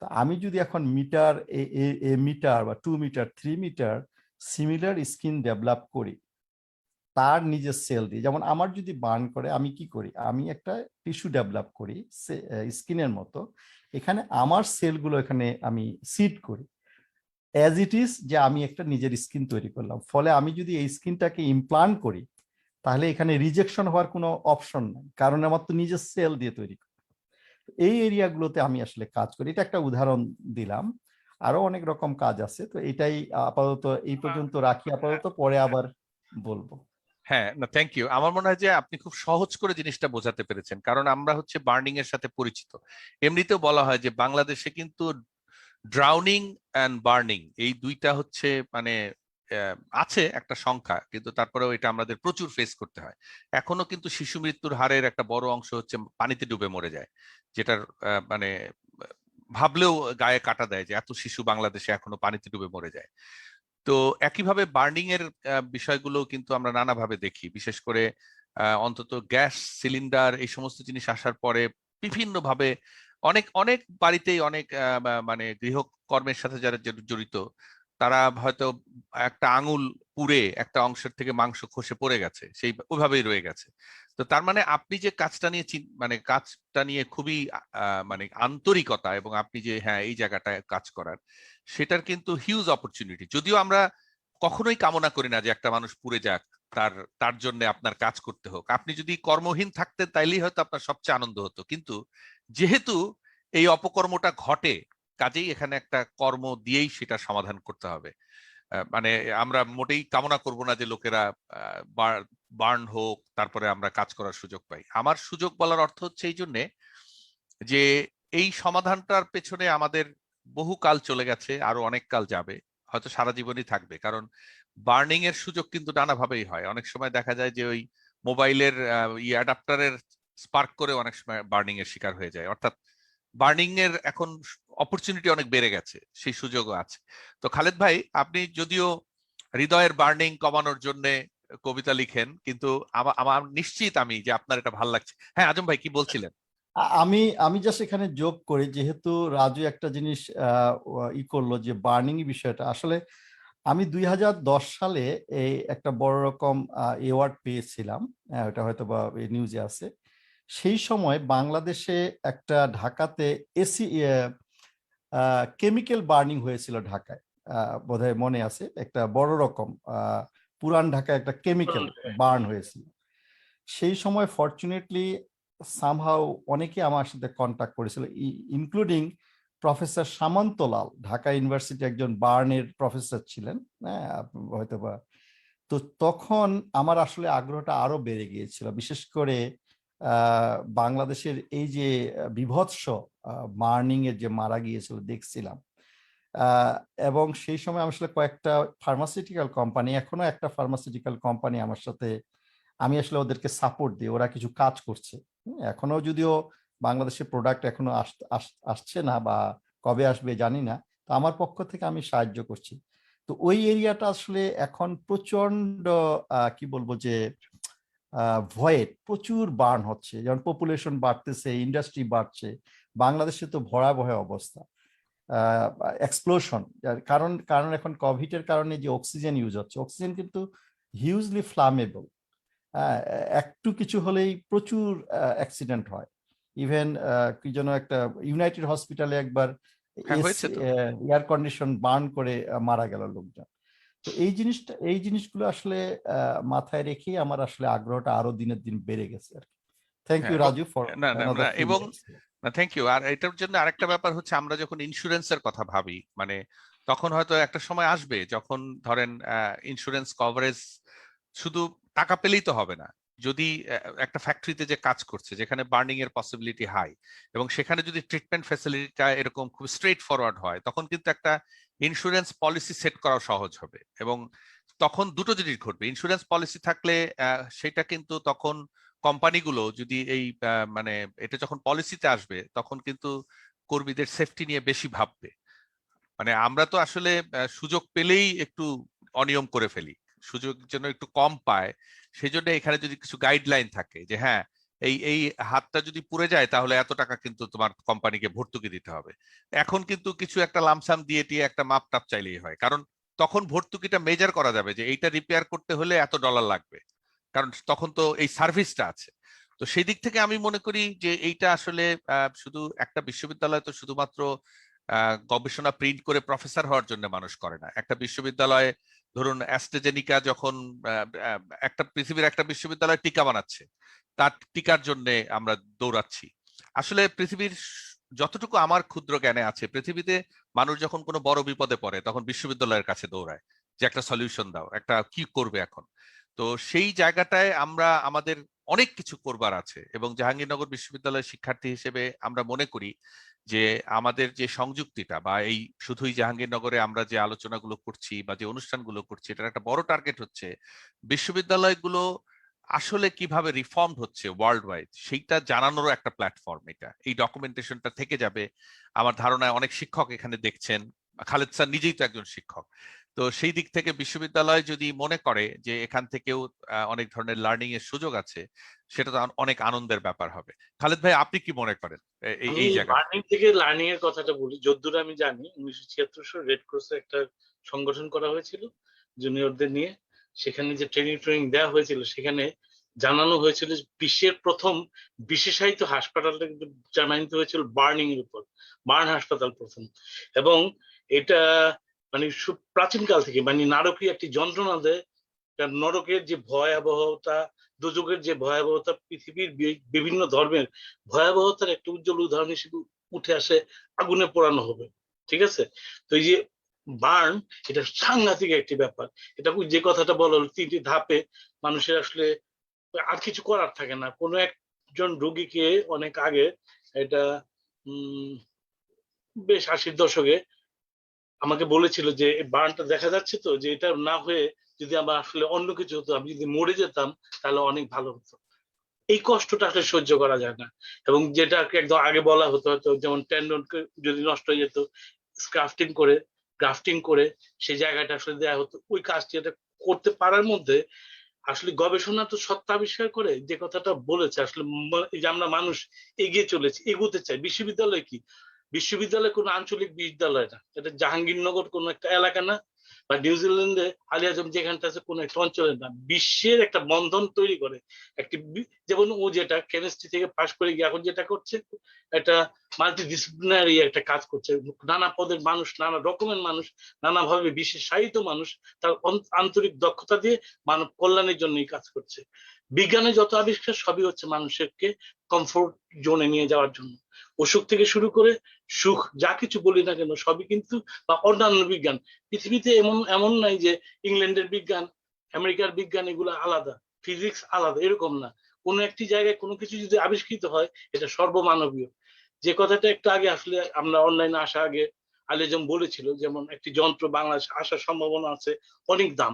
B: তো আমি যদি এখন মিটার মিটার বা 2 meter 3 meter similar skin develop করি তার নিজের সেল দিয়ে, যেমন আমার যদি বার্ন করে আমি কি করি, আমি একটা টিস্যু ডেভেলপ করি স্কিনের মতো, এখানে আমার সেলগুলো এখানে আমি সিড করি অ্যাজ ইট ইজ, যে আমি একটা নিজের স্কিন তৈরি করলাম। ফলে আমি যদি এই স্কিনটাকে ইমপ্লান্ট করি তাহলে এখানে রিজেকশন হওয়ার কোনো অপশন নাই, কারণ আমার তো নিজের সেল দিয়ে তৈরি করি। এই এরিয়াগুলোতে আমি আসলে কাজ করি। এটা একটা উদাহরণ দিলাম, আরো অনেক রকম কাজ আছে। তো এটাই আপাতত এই পর্যন্ত রাখি, আপাতত, পরে আবার বলবো।
A: হ্যাঁ, না থ্যাংক ইউ। আমার মনে হয় যে আপনি খুব সহজ করে জিনিসটা বোঝাতে পেরেছেন, কারণ আমরা হচ্ছে বার্নিং এর সাথে পরিচিত। এমনিতেও বলা হয় যে বাংলাদেশে কিন্তু ড্রাউনিং অ্যান্ড বার্নিং এই দুইটা হচ্ছে মানে আছে একটা সংখ্যা, কিন্তু তারপরেও এটা আমাদের প্রচুর ফেস করতে হয়। এখনো কিন্তু শিশু মৃত্যুর হারের একটা বড় অংশ হচ্ছে পানিতে ডুবে মরে যায়, যেটার মানে ভাবলেও গায়ে কাটা দেয় যে এত শিশু বাংলাদেশে এখনো পানিতে ডুবে মরে যায়। তো একইভাবে বার্নিং এর বিষয়গুলো কিন্তু আমরা নানাভাবে দেখি, বিশেষ করে অন্তত গ্যাস সিলিন্ডার এই সমস্ত জিনিস আসার পরে বিভিন্ন ভাবে অনেক অনেক বাড়িতেই অনেক মানে গৃহকর্মের সাথে যারা জড়িত তারা হয়তো একটা আঙুল পুড়ে একটা অংশের থেকে মাংস খসে পড়ে গেছে, সেই ওইভাবেই রয়ে গেছে। তো তার মানে আপনি যে কাজটা নিয়ে মানে কাজটা নিয়ে খুবই মানে আন্তরিকতা, এবং আপনি যে হ্যাঁ এই জায়গাটায় কাজ করার, সেটার কিন্তু হিউজ অপরচুনিটি। যদিও আমরা কখনোই কামনা করি না যে একটা মানুষ পুড়ে যাক, তার জন্য আপনার কাজ করতে হোক। আপনি যদি কর্মহীন থাকতেন তাইলেই হয়তো আপনার সবচেয়ে আনন্দ হতো, কিন্তু যেহেতু এই অপকর্মটা ঘটে, কাজেই এখানে একটা কর্ম দিয়েই সেটা সমাধান করতে হবে। মানে আমরা মোটেই কামনা করব না যে লোকেরা বার্ন হোক তারপরে আমরা কাজ করার সুযোগ পাই। আমার সুযোগ বলার অর্থ হচ্ছে এই জন্যে যে এই সমাধানটার পেছনে আমাদের বহু কাল চলে গেছে, আরো অনেক কাল যাবে, হয়তো সারা জীবনই থাকবে। কারণ বার্নিং এর সুযোগ কিন্তু নানাভাবেই হয়। অনেক সময় দেখা যায় যে ওই মোবাইলের অ্যাডাপ্টারের স্পার্ক করে অনেক সময় বার্নিং এর শিকার হয়ে যায়। অর্থাৎ বার্নিং এর এখন অপরচুনিটি অনেক বেড়ে গেছে, সেই সুযোগও আছে। তো খালেদ ভাই, আপনি যদিও হৃদয়ের বার্নিং কমানোর জন্য কবিতা লিখেন, কিন্তু আমার নিশ্চিত আমি যে আপনার এটা ভালো লাগছে। হ্যাঁ আজম ভাই কি বলছিলেন?
B: আমি জাস্ট এখানে যোগ করি, যেহেতু রাজু একটা জিনিস করলো যে বার্নিং বিষয়টা, আসলে আমি 2010 সালে এই একটা বড় রকম অ্যাওয়ার্ড পেয়েছিলাম, ওটা হয়তো বা নিউজে আছে। সেই সময় বাংলাদেশে একটা ঢাকাতে এসি কেমিক্যাল বার্নিং হয়েছিল ঢাকায়, বোধহয় মনে আছে, একটা বড় রকম পুরান ঢাকায় একটা কেমিক্যাল বার্ন হয়েছিল। সেই সময় ফরচুনেটলি সামহাউ অনেকে আমার সাথে কন্ট্যাক্ট করেছিল, including professor Samanta Lal, Dhaka university একজন বার্নের প্রফেসর ছিলেন, হ্যাঁ হয়তো বা। তো তখন আমার আসলে আগ্রহটা আরো বেড়ে গিয়েছিল, বিশেষ করে বাংলাদেশের এই যে বিভৎস বার্নিং এর যে মারা গিয়েছিল দেখছিলাম। এবং সেই সময় আমি আসলে কয়েকটা ফার্মাসিউটিক্যাল কোম্পানি, এখনো একটা ফার্মাসিউটিক্যাল কোম্পানি আমার সাথে, আমি আসলে ওদেরকে সাপোর্ট দিই, ওরা কিছু কাজ করছে। এখনো যদিও বাংলাদেশের প্রোডাক্ট এখনো আসছে না বা কবে আসবে জানি না, তো আমার পক্ষ থেকে আমি সাহায্য করছি। তো ওই এরিয়াটা আসলে এখন প্রচন্ড কি বলবো যে ভয়েড, প্রচুর বার্ন হচ্ছে, যেমন পপুলেশন বাড়তেছে, ইন্ডাস্ট্রি বাড়ছে, বাংলাদেশে তো ভয়াবহ অবস্থা, এক্সপ্লোশন। কারণ এখন কোভিডের কারণে যে অক্সিজেন ইউজ হচ্ছে, অক্সিজেন কিন্তু হিউজলি ফ্লামেবল, একটু কিছু হলেই প্রচুর অ্যাক্সিডেন্ট হয়। ইভেন কি যেন একটা ইউনাইটেড হসপিটালে একবার এয়ার কন্ডিশন বার্ন করে মারা গেল লোকজন। তো এই জিনিসগুলো আসলে মাথায় রেখেই আমার আসলে আগ্রহটা আরো দিনের দিন বেড়ে গেছে আর কি। থ্যাংক ইউ রাজু ফর
A: এবং থ্যাংক ইউ। আর এটার জন্য আরেকটা ব্যাপার হচ্ছে, আমরা যখন ইন্স্যুরেন্সের কথা ভাবি, মানে তখন হয়তো একটা সময় আসবে যখন ধরেন ইন্স্যুরেন্স কভারেজ শুধু টাকা পেলেই তো হবে না। যদি একটা ফ্যাক্টরিতে যে কাজ করছে যেখানে বার্নিং এর পসিবিলিটি হাই, এবং সেখানে যদি ট্রিটমেন্ট ফ্যাসিলিটিটা এরকম খুব স্ট্রেট ফরওয়ার্ড হয়, তখন কিন্তু একটা ইন্স্যুরেন্স পলিসি সেট করা সহজ হবে। এবং তখন দুটো জিনিস ঘটবে, ইন্স্যুরেন্স পলিসি থাকলে সেটা কিন্তু তখন কোম্পানিগুলো যদি এই মানে এটা যখন পলিসিতে আসবে, তখন কিন্তু কর্মীদের সেফটি নিয়ে বেশি ভাববে। মানে আমরা তো আসলে সুযোগ পেলেই একটু অনিয়ম করে ফেলি, সুযোগ যেন একটু কম পায়, সেই জন্য এখানে যদি কিছু গাইডলাইন থাকে যে হ্যাঁ এই হাতটা যদি পুড়ে যায় তাহলে এত টাকা কিন্তু তোমার কোম্পানিকে ভর্তুকি দিতে হবে। এখন কিন্তু কিছু একটা লামসাম দিয়ে টিয়ে একটা মাপ টাপ চাইলেই হয়, কারণ তখন ভর্তুকিটা মেজার করা যাবে যে এইটা রিপেয়ার করতে হলে এত ডলার লাগবে, কারণ তখন তো এই সার্ভিসটা আছে। তো সেই দিক থেকে আমি মনে করি যে এইটা আসলে শুধু একটা বিশ্ববিদ্যালয় তো শুধুমাত্র গবেষণা প্রিন্ট করে প্রফেসর হওয়ার জন্য মানুষ করে না। একটা বিশ্ববিদ্যালয়ে ধরুন অ্যাস্ট্রাজেনিকা যখন একটা পৃথিবীর একটা বিশ্ববিদ্যালয় টিকা বানাচ্ছে, তার টিকার জন্য আমরা দৌড়াচ্ছি। আসলে পৃথিবীর যতটুকু আমার ক্ষুদ্র জ্ঞানে আছে, পৃথিবীতে মানুষ যখন কোনো বড় বিপদে পড়ে তখন বিশ্ববিদ্যালয়ের কাছে দৌড়ায় যে একটা সলিউশন দাও, একটা কি করবে এখন। তো সেই জায়গাটায় আমরা আমাদের অনেক কিছু করবার আছে, এবং জাহাঙ্গীরনগর বিশ্ববিদ্যালয়ের শিক্ষার্থী হিসেবে আমরা মনে করি যে আমাদের যে সংযুক্তিটা বা এই শুধুই জাহাঙ্গীরনগরে আমরা যে আলোচনাগুলো করছি বা যে অনুষ্ঠানগুলো করছি, এটার একটা বড় টার্গেট হচ্ছে বিশ্ববিদ্যালয়গুলো আসলে কিভাবে রিফর্মড হচ্ছে ওয়ার্ল্ড ওয়াইড, সেইটা জানানোরও একটা প্ল্যাটফর্ম। এটা এই ডকুমেন্টেশনটা থেকে যাবে। আমার ধারণায় অনেক শিক্ষক এখানে দেখছেন, খালেদ স্যার নিজেই তো একজন শিক্ষক। তো সেই দিক থেকে বিশ্ববিদ্যালয় যদি মনে করে যে এখান থেকেও অনেক ধরনের লার্নিং এর সুযোগ আছে, সেটা তো অনেক আনন্দের ব্যাপার হবে। খালেদ ভাই, আপনি কি মনে করেন এই জায়গায়?
D: লার্নিং থেকে লার্নিং এর কথাটা বলি, যদ্দূর আমি জানি 1976 সালে রেড ক্রসের একটা সংগঠন করা হয়েছিল জুনিয়রদের নিয়ে। সেখানে যে ট্রেনিং দেওয়া হয়েছিল, সেখানে জানানো হয়েছিল বিশ্বের প্রথম বিশেষায়িত হাসপাতালটা কিন্তু জার্মানিতে হয়েছিল বার্নিং এর উপর, বার্ন হাসপাতাল প্রথম। এবং এটা মানে প্রাচীনকাল থেকে মানে নারকীয় একটি যন্ত্রণা দেয়, নরকের যে ভয়াবহতা, দুর্যোগের যে ভয়াবহতা, পৃথিবীর বিভিন্ন ধর্মের ভয়াবহতার একটা উজ্জ্বল উদাহরণ হিসেবে উঠে আসে আগুনে পোড়ানো হবে। ঠিক আছে? তো এই যে বার্ন, এটা সাংঘাতিক একটি ব্যাপার। এটা যে কথাটা বলা হলো 3টি ধাপে মানুষের আসলে আর কিছু করার থাকে না। কোনো একজন রোগীকে অনেক আগে, এটা বেশ 80-র দশকে আমাকে বলেছিল যে বার্নটা দেখা যাচ্ছে তো, যে এটা না হয়ে যদি আমার আসলে অন্য কিছু হতো, আমি যদি মরে যেতাম তাহলে অনেক ভালো হতো। এই কষ্টটা আসলে সহ্য করা যায় না। এবং যেটা একদম আগে বলা হতো, হয়তো যেমন টেন্ডন যদি নষ্ট হয়ে যেত, গ্রাফটিং করে সেই জায়গাটা আসলে দেওয়া হতো। ওই কাজটি এটা করতে পারার মধ্যে আসলে গবেষণা তো সত্য আবিষ্কার করে, যে কথাটা বলেছে আসলে যে আমরা মানুষ এগিয়ে চলেছি, এগোতে চাই। বিশ্ববিদ্যালয় কি? বিশ্ববিদ্যালয় কোনো আঞ্চলিক বিশ্ববিদ্যালয় না, এটা জাহাঙ্গীরনগর কোনো একটা এলাকা না, বা নিউজিল্যান্ডে আলী আজম যেখানটা আছে কোনো একটা অঞ্চলের না। বিশ্বের একটা বন্ধন তৈরি করে একটি, যেমন ও যেটা কেমিস্ট্রি থেকে পাশ করে গিয়ে এখন যেটা করছে, একটা মাল্টিডিসিপ্লিনারি একটা কাজ করছে। নানা পদের মানুষ, নানা রকমের মানুষ, নানাভাবে বিশেষায়িত মানুষ তার আন্তরিক দক্ষতা দিয়ে মানব কল্যাণের জন্যই কাজ করছে। বিজ্ঞানে যত আবিষ্কার সবই হচ্ছে মানুষকে কমফোর্ট জোনে নিয়ে যাওয়ার জন্য। অসুখ থেকে শুরু করে সুখ, যা কিছু বলি না কেন সবই কিন্তু, বা অন্যান্য বিজ্ঞান, পৃথিবীতে এমন নাই যে ইংল্যান্ডের বিজ্ঞান, আমেরিকার বিজ্ঞান এগুলো আলাদা, ফিজিক্স আলাদা, এরকম না। কোনো একটি জায়গায় কোনো কিছু যদি আবিষ্কৃত হয় এটা সর্বমানবীয়। যে কথাটা একটু আগে আসলে আমরা অনলাইনে আসা আগে আলেজম বলেছিল, যেমন একটি যন্ত্র বাংলাদেশে আসার সম্ভাবনা আছে, অনেক দাম,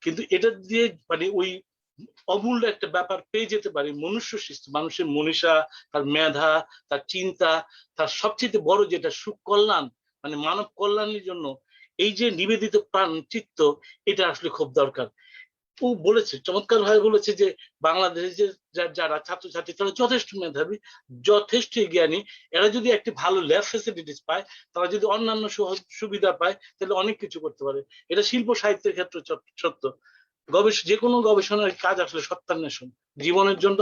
D: কিন্তু এটা দিয়ে মানে ওই অমূল্য একটা ব্যাপার পেয়ে যেতে পারি, মনুষ্য সৃষ্টি, মানুষের মনীষা, তার মেধা, তার চিন্তা, তার সবচেয়ে বড় যেটা সুখ কল্যাণ, মানে মানব কল্যাণের জন্য এই যে নিবেদিত প্রাণ চিত্ত, এটা আসলে খুব দরকার। ও বলেছে, চমৎকার ভাবে বলেছে যে বাংলাদেশে যারা ছাত্রছাত্রী তারা যথেষ্ট মেধাবী, যথেষ্ট জ্ঞানী, এরা যদি একটি ভালো ল্যাব ফ্যাসিলিটিস পায়, তারা যদি অন্যান্য সুবিধা পায়, তাহলে অনেক কিছু করতে পারে। এটা শিল্প সাহিত্যের ক্ষেত্রে সত্য। যে কোনো গবেষণার কাজ আসলে সত্যান্বেষণ, জীবনের জন্য,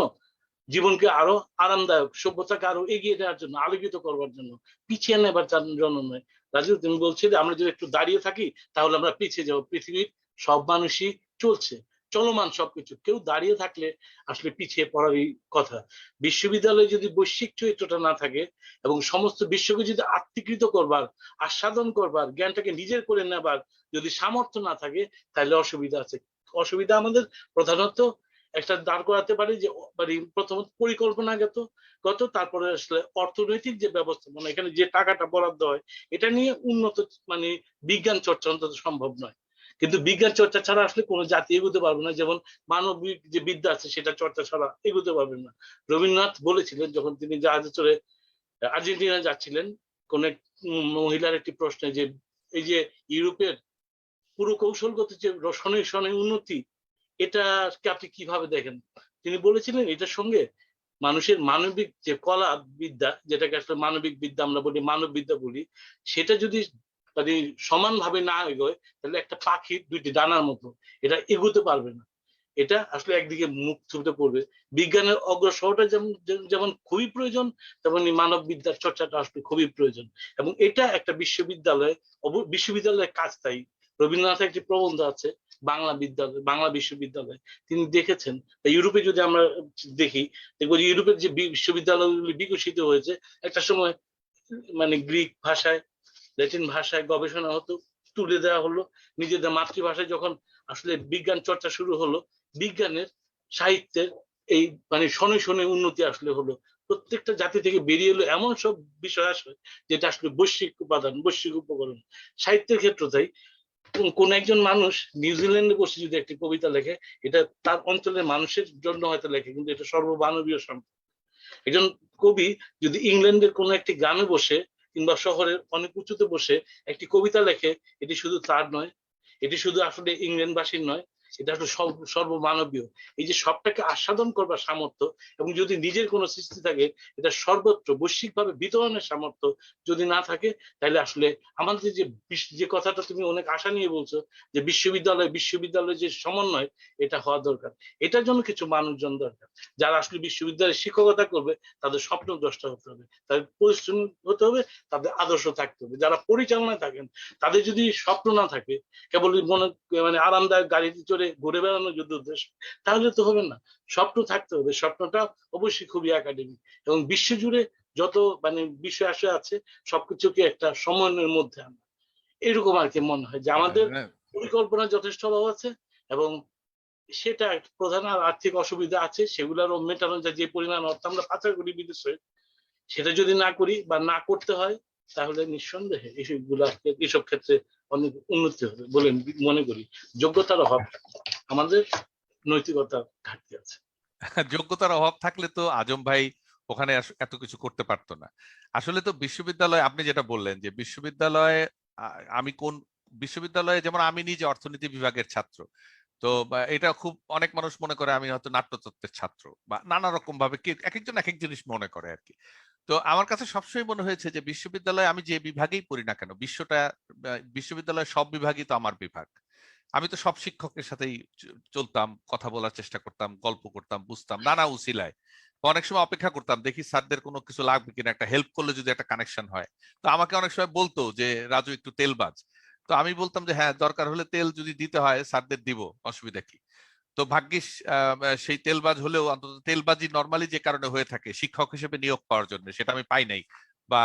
D: জীবনকে আরো আরামদায়ক, সভ্যতাকে আরো এগিয়ে নেওয়ার জন্য, আলোকিত করবার জন্য, পিছিয়ে নেবার জন্য নয়। রাজু, তুমি বলছিলে আমরা যদি একটু দাঁড়িয়ে থাকি তাহলে আমরা পিছিয়ে যাবো। পৃথিবীর সব মানুষই চলছে, চলমান সবকিছু, কেউ দাঁড়িয়ে থাকলে আসলে পিছিয়ে পড়ারই কথা। বিশ্ববিদ্যালয়ে যদি বৈশ্বিক চরিত্রটা না থাকে এবং সমস্ত বিশ্বকে যদি আত্মীকৃত করবার, আস্বাদন করবার, জ্ঞানটাকে নিজের করে নেবার যদি সামর্থ্য না থাকে, তাহলে অসুবিধা আছে। অসুবিধা আমাদের প্রধানত একটা দাঁড় করাতে পারি যে প্রথমত পরিকল্পনাগত, তারপরে আসলে অর্থনৈতিক যে ব্যবস্থা, মানে এখানে যে টাকাটা বরাদ্দ হয়, এটা নিয়ে উন্নত মানে বিজ্ঞান চর্চা অন্তত সম্ভব নয়। কিন্তু বিজ্ঞান চর্চা ছাড়া আসলে কোনো জাতি এগোতে পারবে না, যেমন মানবিক যে বিদ্যা আছে সেটা চর্চা ছাড়া এগোতে পারবে না। রবীন্দ্রনাথ বলেছিলেন যখন তিনি জাহাজে চড়ে আর্জেন্টিনা যাচ্ছিলেন, কোন এক মহিলার একটি প্রশ্নে, যে এই যে ইউরোপের পুরো কৌশলগত যে শনে উন্নতি, এটাকে আপনি কিভাবে দেখেন? তিনি বলেছিলেন এটার সঙ্গে মানুষের মানবিক যে কলা বিদ্যা, যেটাকে আসলে মানবিক বিদ্যা আমরা বলি, মানব বিদ্যা বলি, সেটা যদি মানে সমানভাবে না এগোয়, তাহলে একটা পাখির দুইটি ডানার মতো, এটা এগোতে পারবে না। এটা আসলে একদিকে মুখ থুবড়ে পড়বে। বিজ্ঞানের অগ্রসরটা যেমন খুবই প্রয়োজন, তেমনি মানব বিদ্যার চর্চাটা আসলে খুবই প্রয়োজন। এবং এটা একটা বিশ্ববিদ্যালয়ের কাজ। তাই রবীন্দ্রনাথের একটি প্রবন্ধ আছে, বাংলা বিশ্ববিদ্যালয়, তিনি দেখেছেন, ইউরোপে যদি আমরা দেখি, দেখবো ইউরোপের যে বিশ্ববিদ্যালয়গুলি বিকশিত হয়েছে, একটা সময় মানে গ্রিক ভাষায়, ল্যাটিন ভাষায় গবেষণা হতো, তুলে দেওয়া হলো, নিজেদের মাতৃভাষায় যখন আসলে বিজ্ঞান চর্চা শুরু হলো, বিজ্ঞানের সাহিত্যের এই মানে শনে শনে উন্নতি আসলে হলো। প্রত্যেকটা জাতি থেকে বেরিয়ে এলো এমন সব বিষয় আসলে যেটা আসলে বৈশ্বিক উপাদান, বৈশ্বিক উপকরণ। সাহিত্যের ক্ষেত্রে তাই কোন একজন মানুষ নিউজিল্যান্ডে বসে যদি একটি কবিতা লেখে, এটা তার অঞ্চলের মানুষের জন্য হয়তো লেখে, কিন্তু এটা সর্বমানবীয় সম্পদ। একজন কবি যদি ইংল্যান্ডের কোন একটি গ্রামে বসে কিংবা শহরের অনেক উঁচুতে বসে একটি কবিতা লেখে, এটি শুধু তার নয়, এটি শুধু আসলে ইংল্যান্ডবাসীর নয়, এটা আসলে সর্বমানবীয়। এই যে সবটাকে আস্বাদন করবার সামর্থ্য, এবং যদি নিজের কোনো সৃষ্টি থাকে, এটা সর্বত্র বৈশ্বিকভাবে বিতরণের সামর্থ্য যদি না থাকে, তাহলে আসলে আমাদের যে কথাটা তুমি অনেক আশা নিয়ে বলছো, যে বিশ্ববিদ্যালয় যে সমন্বয়, এটা হওয়া দরকার। এটার জন্য কিছু মানুষজন দরকার, যারা আসলে বিশ্ববিদ্যালয়ে শিক্ষকতা করবে, তাদের স্বপ্ন দ্রষ্টা হতে হবে, তাদের পরিশ্রম হতে হবে, তাদের আদর্শ থাকতে হবে। যারা পরিচালনায় থাকেন, তাদের যদি স্বপ্ন না থাকে, কেবল মানে আরামদায়ক গাড়িতে চড়ে ঘুরে বেড়ানো যদি উদ্দেশ্য, তাহলে তো হবে না। স্বপ্ন থাকতে হবে, স্বপ্নটা অবশ্যই খুবই একাডেমিক, এবং বিশ্বজুড়ে যত মানে বিষয় আছে সবকিছুকে একটা সমন্বয়ের মধ্যে আনা, এরকম আর কি মনে হয় যে আমাদের পরিকল্পনা যথেষ্ট অভাব আছে, এবং সেটা প্রধান আর্থিক অসুবিধা আছে, সেগুলোরও মেটানো যায়। যে পরিমাণ অর্থ আমরা পাচার করি বিদেশে, সেটা যদি না করি বা না করতে হয়, তাহলে নিঃসন্দেহে এইসব ক্ষেত্রে অনেক উন্নতি হবে বলে মনে করি। যোগ্যতার অভাব, আমাদের নৈতিকতার ঘাটতি আছে।
A: যোগ্যতার অভাব থাকলে তো আজম ভাই ওখানে এত কিছু করতে পারতো না। আসলে তো বিশ্ববিদ্যালয়, আপনি যেটা বললেন যে বিশ্ববিদ্যালয়ে, আমি কোন বিশ্ববিদ্যালয়ে, যেমন আমি নিজে অর্থনীতি বিভাগের ছাত্র, তো এটা খুব অনেক মানুষ মনে করে আমি হয়তো নাট্যতত্ত্বের ছাত্র, বা নানা রকম ভাবে এক একজন এক এক জিনিস মনে করে আর কি। তো আমার কাছে সবসময় মনে হয়েছে যে বিশ্ববিদ্যালয়ে আমি যে বিভাগেই পড়ি না কেন, বিশ্ববিদ্যালয়ের সব বিভাগই তো আমার বিভাগ। আমি তো সব শিক্ষকের সাথেই চলতাম, কথা বলার চেষ্টা করতাম, গল্প করতাম, বুঝতাম নানা উসিলায়। অনেক সময় অপেক্ষা করতাম দেখি স্যারদের কোনো কিছু লাগবে কিনা, একটা হেল্প করলে যদি একটা কানেকশন হয়। তো আমাকে অনেক সময় বলতো যে রাজু একটু তেলবাজ, তো আমি বলতাম যে হ্যাঁ, দরকার হলে তেল যদি দিতে হয় স্যারদের দিব, অসুবিধা কি। তো ভাগ্যিস সেই তেলবাজ হলেও অন্তত তেলবাজি নর্মালি যে কারণে হয়ে থাকে শিক্ষক হিসেবে নিয়োগ পাওয়ার জন্য, সেটা আমি পাই নাই, বা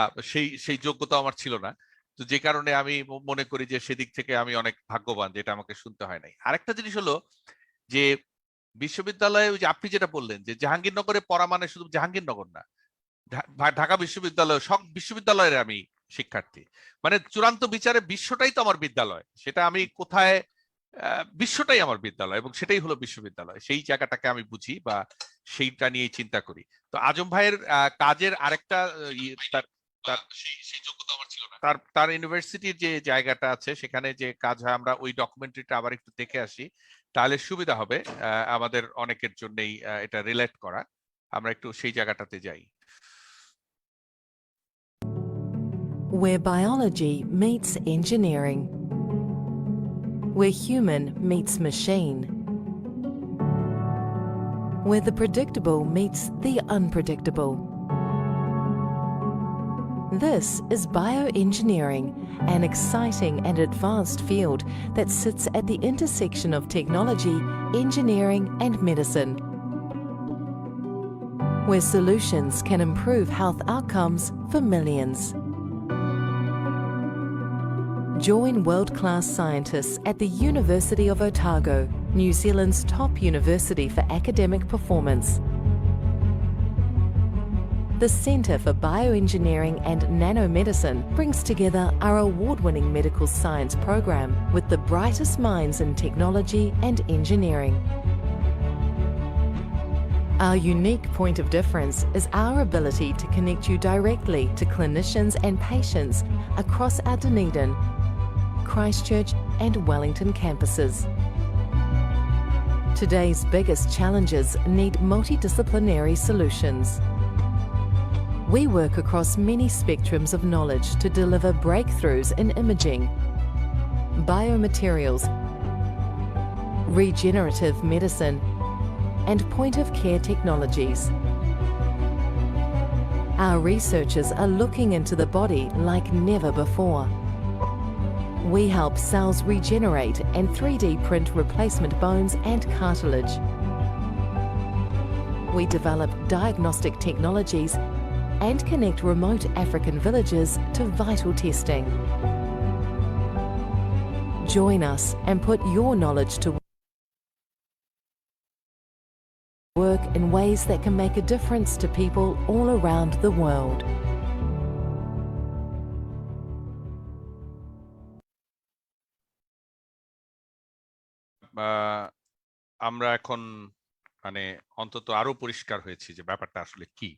A: সেই যোগ্যতা আমার ছিল না। তো যে কারণে আমি মনে করি যে সেদিক থেকে আমি অনেক ভাগ্যবান, যেটা আমাকে শুনতে হয় নাই। আরেকটা জিনিস হলো যে বিশ্ববিদ্যালয়ে ওই যে আপনি যেটা বললেন যে জাহাঙ্গীরনগরে পড়া মানে শুধু জাহাঙ্গীরনগর না, ঢাকা বিশ্ববিদ্যালয়, সব বিশ্ববিদ্যালয়ের আমি শিক্ষার্থী। মানে চূড়ান্ত বিচারে বিশ্বটাই তো আমার বিদ্যালয়, সেটা আমি কোথায়, বিশ্বটাই আমার বিদ্যালয় এবং সেটাই হলো বিশ্ববিদ্যালয়। সেই জায়গাটাকে আমি বুঝি বা সেইটা নিয়েই চিন্তা করি। তো আজম ভাইয়ের কাজের আরেকটা সেই যোগ্যতা আমার ছিল না। তার ইউনিভার্সিটির যে জায়গাটা আছে সেখানে যে কাজ হয়, আমরা ওই ডকুমেন্টারিটা আবার একটু দেখে আসি, তাহলে সুবিধা হবে আমাদের অনেকের জন্যই এটা রিলেট করা। আমরা একটু সেই জায়গাটাতে যাই।
J: Where biology meets engineering, where human meets machine, where the predictable meets the unpredictable. This is bioengineering, an exciting and advanced field that sits at the intersection of technology, engineering and medicine, where solutions can improve health outcomes for millions. Join world-class scientists at the University of Otago, New Zealand's top university for academic performance. The Centre for Bioengineering and Nanomedicine brings together our award-winning medical science program with the brightest minds in technology and engineering. Our unique point of difference is our ability to connect you directly to clinicians and patients across our Dunedin, Christchurch and Wellington campuses. Today's biggest challenges need multidisciplinary solutions. We work across many spectrums of knowledge to deliver breakthroughs in imaging, biomaterials, regenerative medicine, and point-of-care technologies. Our researchers are looking into the body like never before. We help cells regenerate and 3D print replacement bones and cartilage. We develop diagnostic technologies and connect remote African villages to vital testing. Join us and put your knowledge to work in ways that can make a difference to people all around the world.
A: আমরা এখন মানে অন্তত আরো পরিষ্কার হয়েছি যে ব্যাপারটা আসলে কি।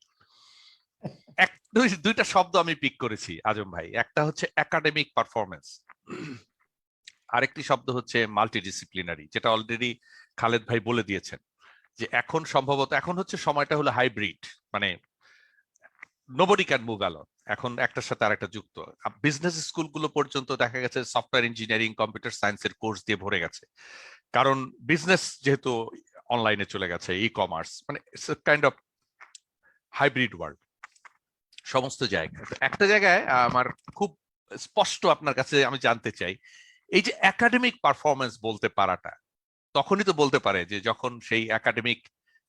A: দুইটা শব্দ আমি পিক করেছি আজম ভাই, একটা হচ্ছে একাডেমিক পারফরমেন্স, আরেকটি শব্দ হচ্ছে মাল্টিডিসিপ্লিনারি, যেটা অলরেডি খালেদ ভাই বলে দিয়েছেন যে এখন সম্ভবত এখন হচ্ছে সময়টা হলো হাইব্রিড, মানে নোবডি ক্যান মুভ অ্যালন, এখন একটার সাথে আরেকটা যুক্ত। বিজনেস স্কুলগুলো পর্যন্ত দেখা গেছে সফটওয়্যার ইঞ্জিনিয়ারিং, কম্পিউটার সায়েন্সের কোর্স দিয়ে ভরে গেছে, কারণ বিজনেস যেহেতু অনলাইনে চলে গেছে, ই কমার্স, মানে it's a kind of hybrid world সমস্ত জায়গায়। একটা জায়গায় আমার খুব স্পষ্ট আপনার কাছে আমি জানতে চাই, এই যে একাডেমিক পারফরমেন্স বলতে পারাটা তখনই তো বলতে পারে যে যখন সেই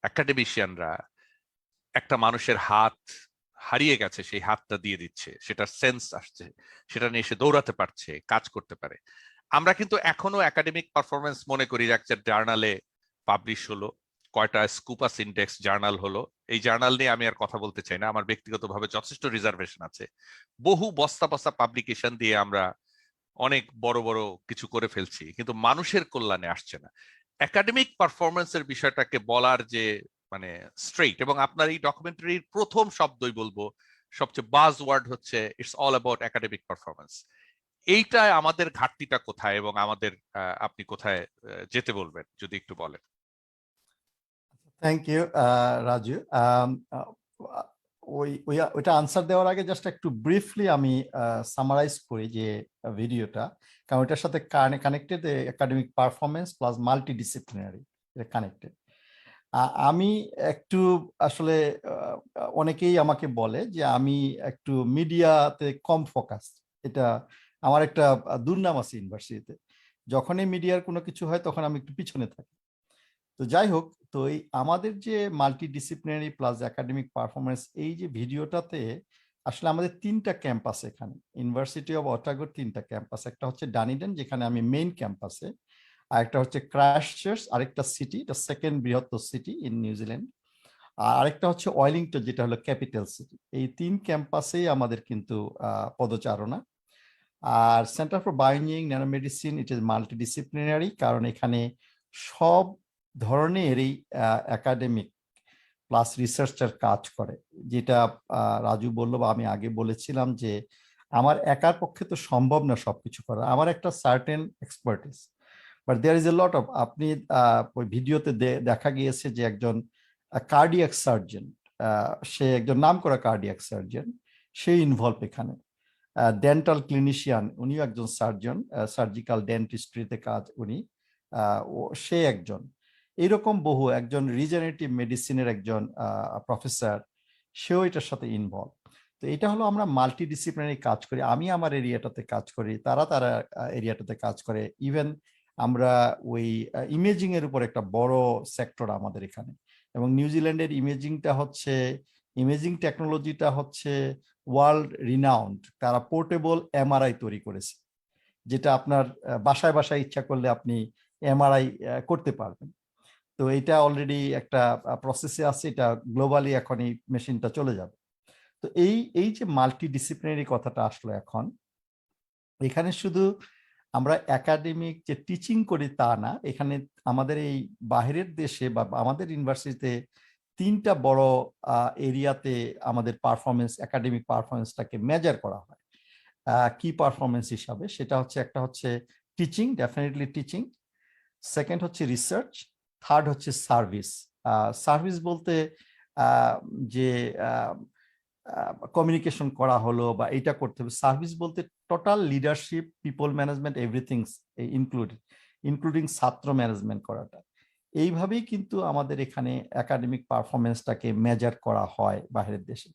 A: একাডেমিশিয়ানরা একটা মানুষের হাত হারিয়ে গেছে, সেই হাতটা দিয়ে দিচ্ছে, সেটার সেন্স আসছে, সেটা নিয়ে সে দৌড়াতে পারছে, কাজ করতে পারে। আমরা কিন্তু এখনো একাডেমিক পারফরমেন্স মনে করি একটা জার্নালে পাবলিশ হলো, কয়টা স্কুপাস ইন্ডেক্স জার্নাল হলো। এই জার্নাল নিয়ে আমি আর কথা বলতে চাই না, আমার ব্যক্তিগতভাবে যথেষ্ট রিজার্ভেশন আছে। বহু বস্তা বস্তা পাবলিকেশন দিয়ে আমরা অনেক বড় বড় কিছু করে ফেলছি, কিন্তু মানুষের কল্যাণে আসছে না। একাডেমিক পারফরমেন্সের বিষয়টাকে বলার যে মানে স্ট্রেইট, এবং আপনার এই ডকুমেন্টারির প্রথম শব্দই বলবো, সবচেয়ে বাজ ওয়ার্ড হচ্ছে it's all about academic performance. এইটা আমাদের ঘাটতিটা কোথায় এবং আমাদের আপনি কোথায় যেতে বলবেন যদি একটু বলেন।
B: Thank you Raju. ওইটা আনসার দেওয়ার আগে জাস্ট একটু ব্রিফলি আমি সামারাইজ করি যে ভিডিওটা, কারণ ওইটার সাথে connected, academic performance plus multidisciplinary connected. আমি একটু আসলে অনেকেই আমাকে বলে যে আমি একটু মিডিয়াতে কম ফোকাস, এটা আমার একটা দুর্নাম আছে ইউনিভার্সিটিতে। যখনই মিডিয়ার কোনো কিছু হয় তখন আমি একটু পিছনে থাকি। তো তো যাই হোক, তো এই আমাদের যে মাল্টিডিসিপ্লিনারি প্লাস একাডেমিক পারফরমেন্স, এই যে ভিডিওটাতে আসলে আমাদের 3টা ক্যাম্পাস, এখানে ইউনিভার্সিটি অফ অটাগোর 3টা ক্যাম্পাস, একটা হচ্ছে ডানিডেন যেখানে আমি মেইন ক্যাম্পাসে, আরেকটা হচ্ছে ক্রাইস্টচার্চ, আরেকটা সিটি, এটা সেকেন্ড বৃহত্তর সিটি ইন নিউজিল্যান্ড, আর আরেকটা হচ্ছে ওয়েলিংটন যেটা হলো ক্যাপিটাল সিটি। এই 3 ক্যাম্পাসেই আমাদের কিন্তু পদচারণা। আর centre for bioengineering nanomedicine it is multidisciplinary, কারণ এখানে সব ধরনেরই একাডেমিক প্লাস রিসার্চার কাজ করে। যেটা রাজু বললো বা আমি আগে বলেছিলাম যে আমার একার পক্ষে তো সম্ভব না সবকিছু করা, আমার একটা certain expertise, but there is a lot of, আপনি ওই ভিডিওতে দেখা গিয়েছে যে একজন কার্ডিয়াক সার্জন, সে একজন নামকরা কার্ডিয়াক সার্জন, সে ইনভলভ এখানে। ডেন্টাল ক্লিনিশিয়ান, উনিও একজন সার্জন, সার্জিক্যাল ডেন্টিস্ট্রিতে কাজ উনি, সে একজন। এইরকম বহু, একজন রিজেনারেটিভ মেডিসিনের একজন প্রফেসর, সেও এটার সাথে ইনভলভ। তো এটা হলো আমরা মাল্টিডিসিপ্লিনারি কাজ করি, আমি আমার এরিয়াটাতে কাজ করি, তারা এরিয়াটাতে কাজ করে। ইভেন আমরা ওই ইমেজিং এর উপর একটা বড় সেক্টর আমাদের এখানে, এবং নিউজিল্যান্ডের ইমেজিং টেকনোলজিটা হচ্ছে ওয়ার্ল্ড রিনাউন্ড। তারা পোর্টেবল এমআরআই তৈরি করেছে, যেটা আপনার বাসায় বাসায় ইচ্ছা করলে আপনি এমআরআই করতে পারবেন। তো এটা অলরেডি একটা প্রসেসে আছে, এটা গ্লোবালি এখন এই মেশিনটা চলে যাবে। তো এই যে মাল্টিডিসিপ্লিনারি কথাটা আসলো এখন, এখানে শুধু আমরা একাডেমিক যে টিচিং করি তা না, এখানে আমাদের এই বাহিরের দেশে বা আমাদের ইউনিভার্সিটিতে 3টা বড় এরিয়াতে আমাদের পারফরমেন্স, একাডেমিক পারফরমেন্সটাকে মেজার করা হয় কি পারফরমেন্স হিসাবে। সেটা হচ্ছে, একটা হচ্ছে টিচিং, ডেফিনেটলি টিচিং, সেকেন্ড হচ্ছে রিসার্চ, থার্ড হচ্ছে সার্ভিস। সার্ভিস বলতে যে কমিউনিকেশন করা হলো বা এটা করতে হবে, সার্ভিস বলতে total leadership, people management, everything including ছাত্র ম্যানেজমেন্ট করাটা। এইভাবেই কিন্তু আমাদের এখানে একাডেমিক পারফরমেন্সটাকে মেজার করা হয় বাইরের দেশে।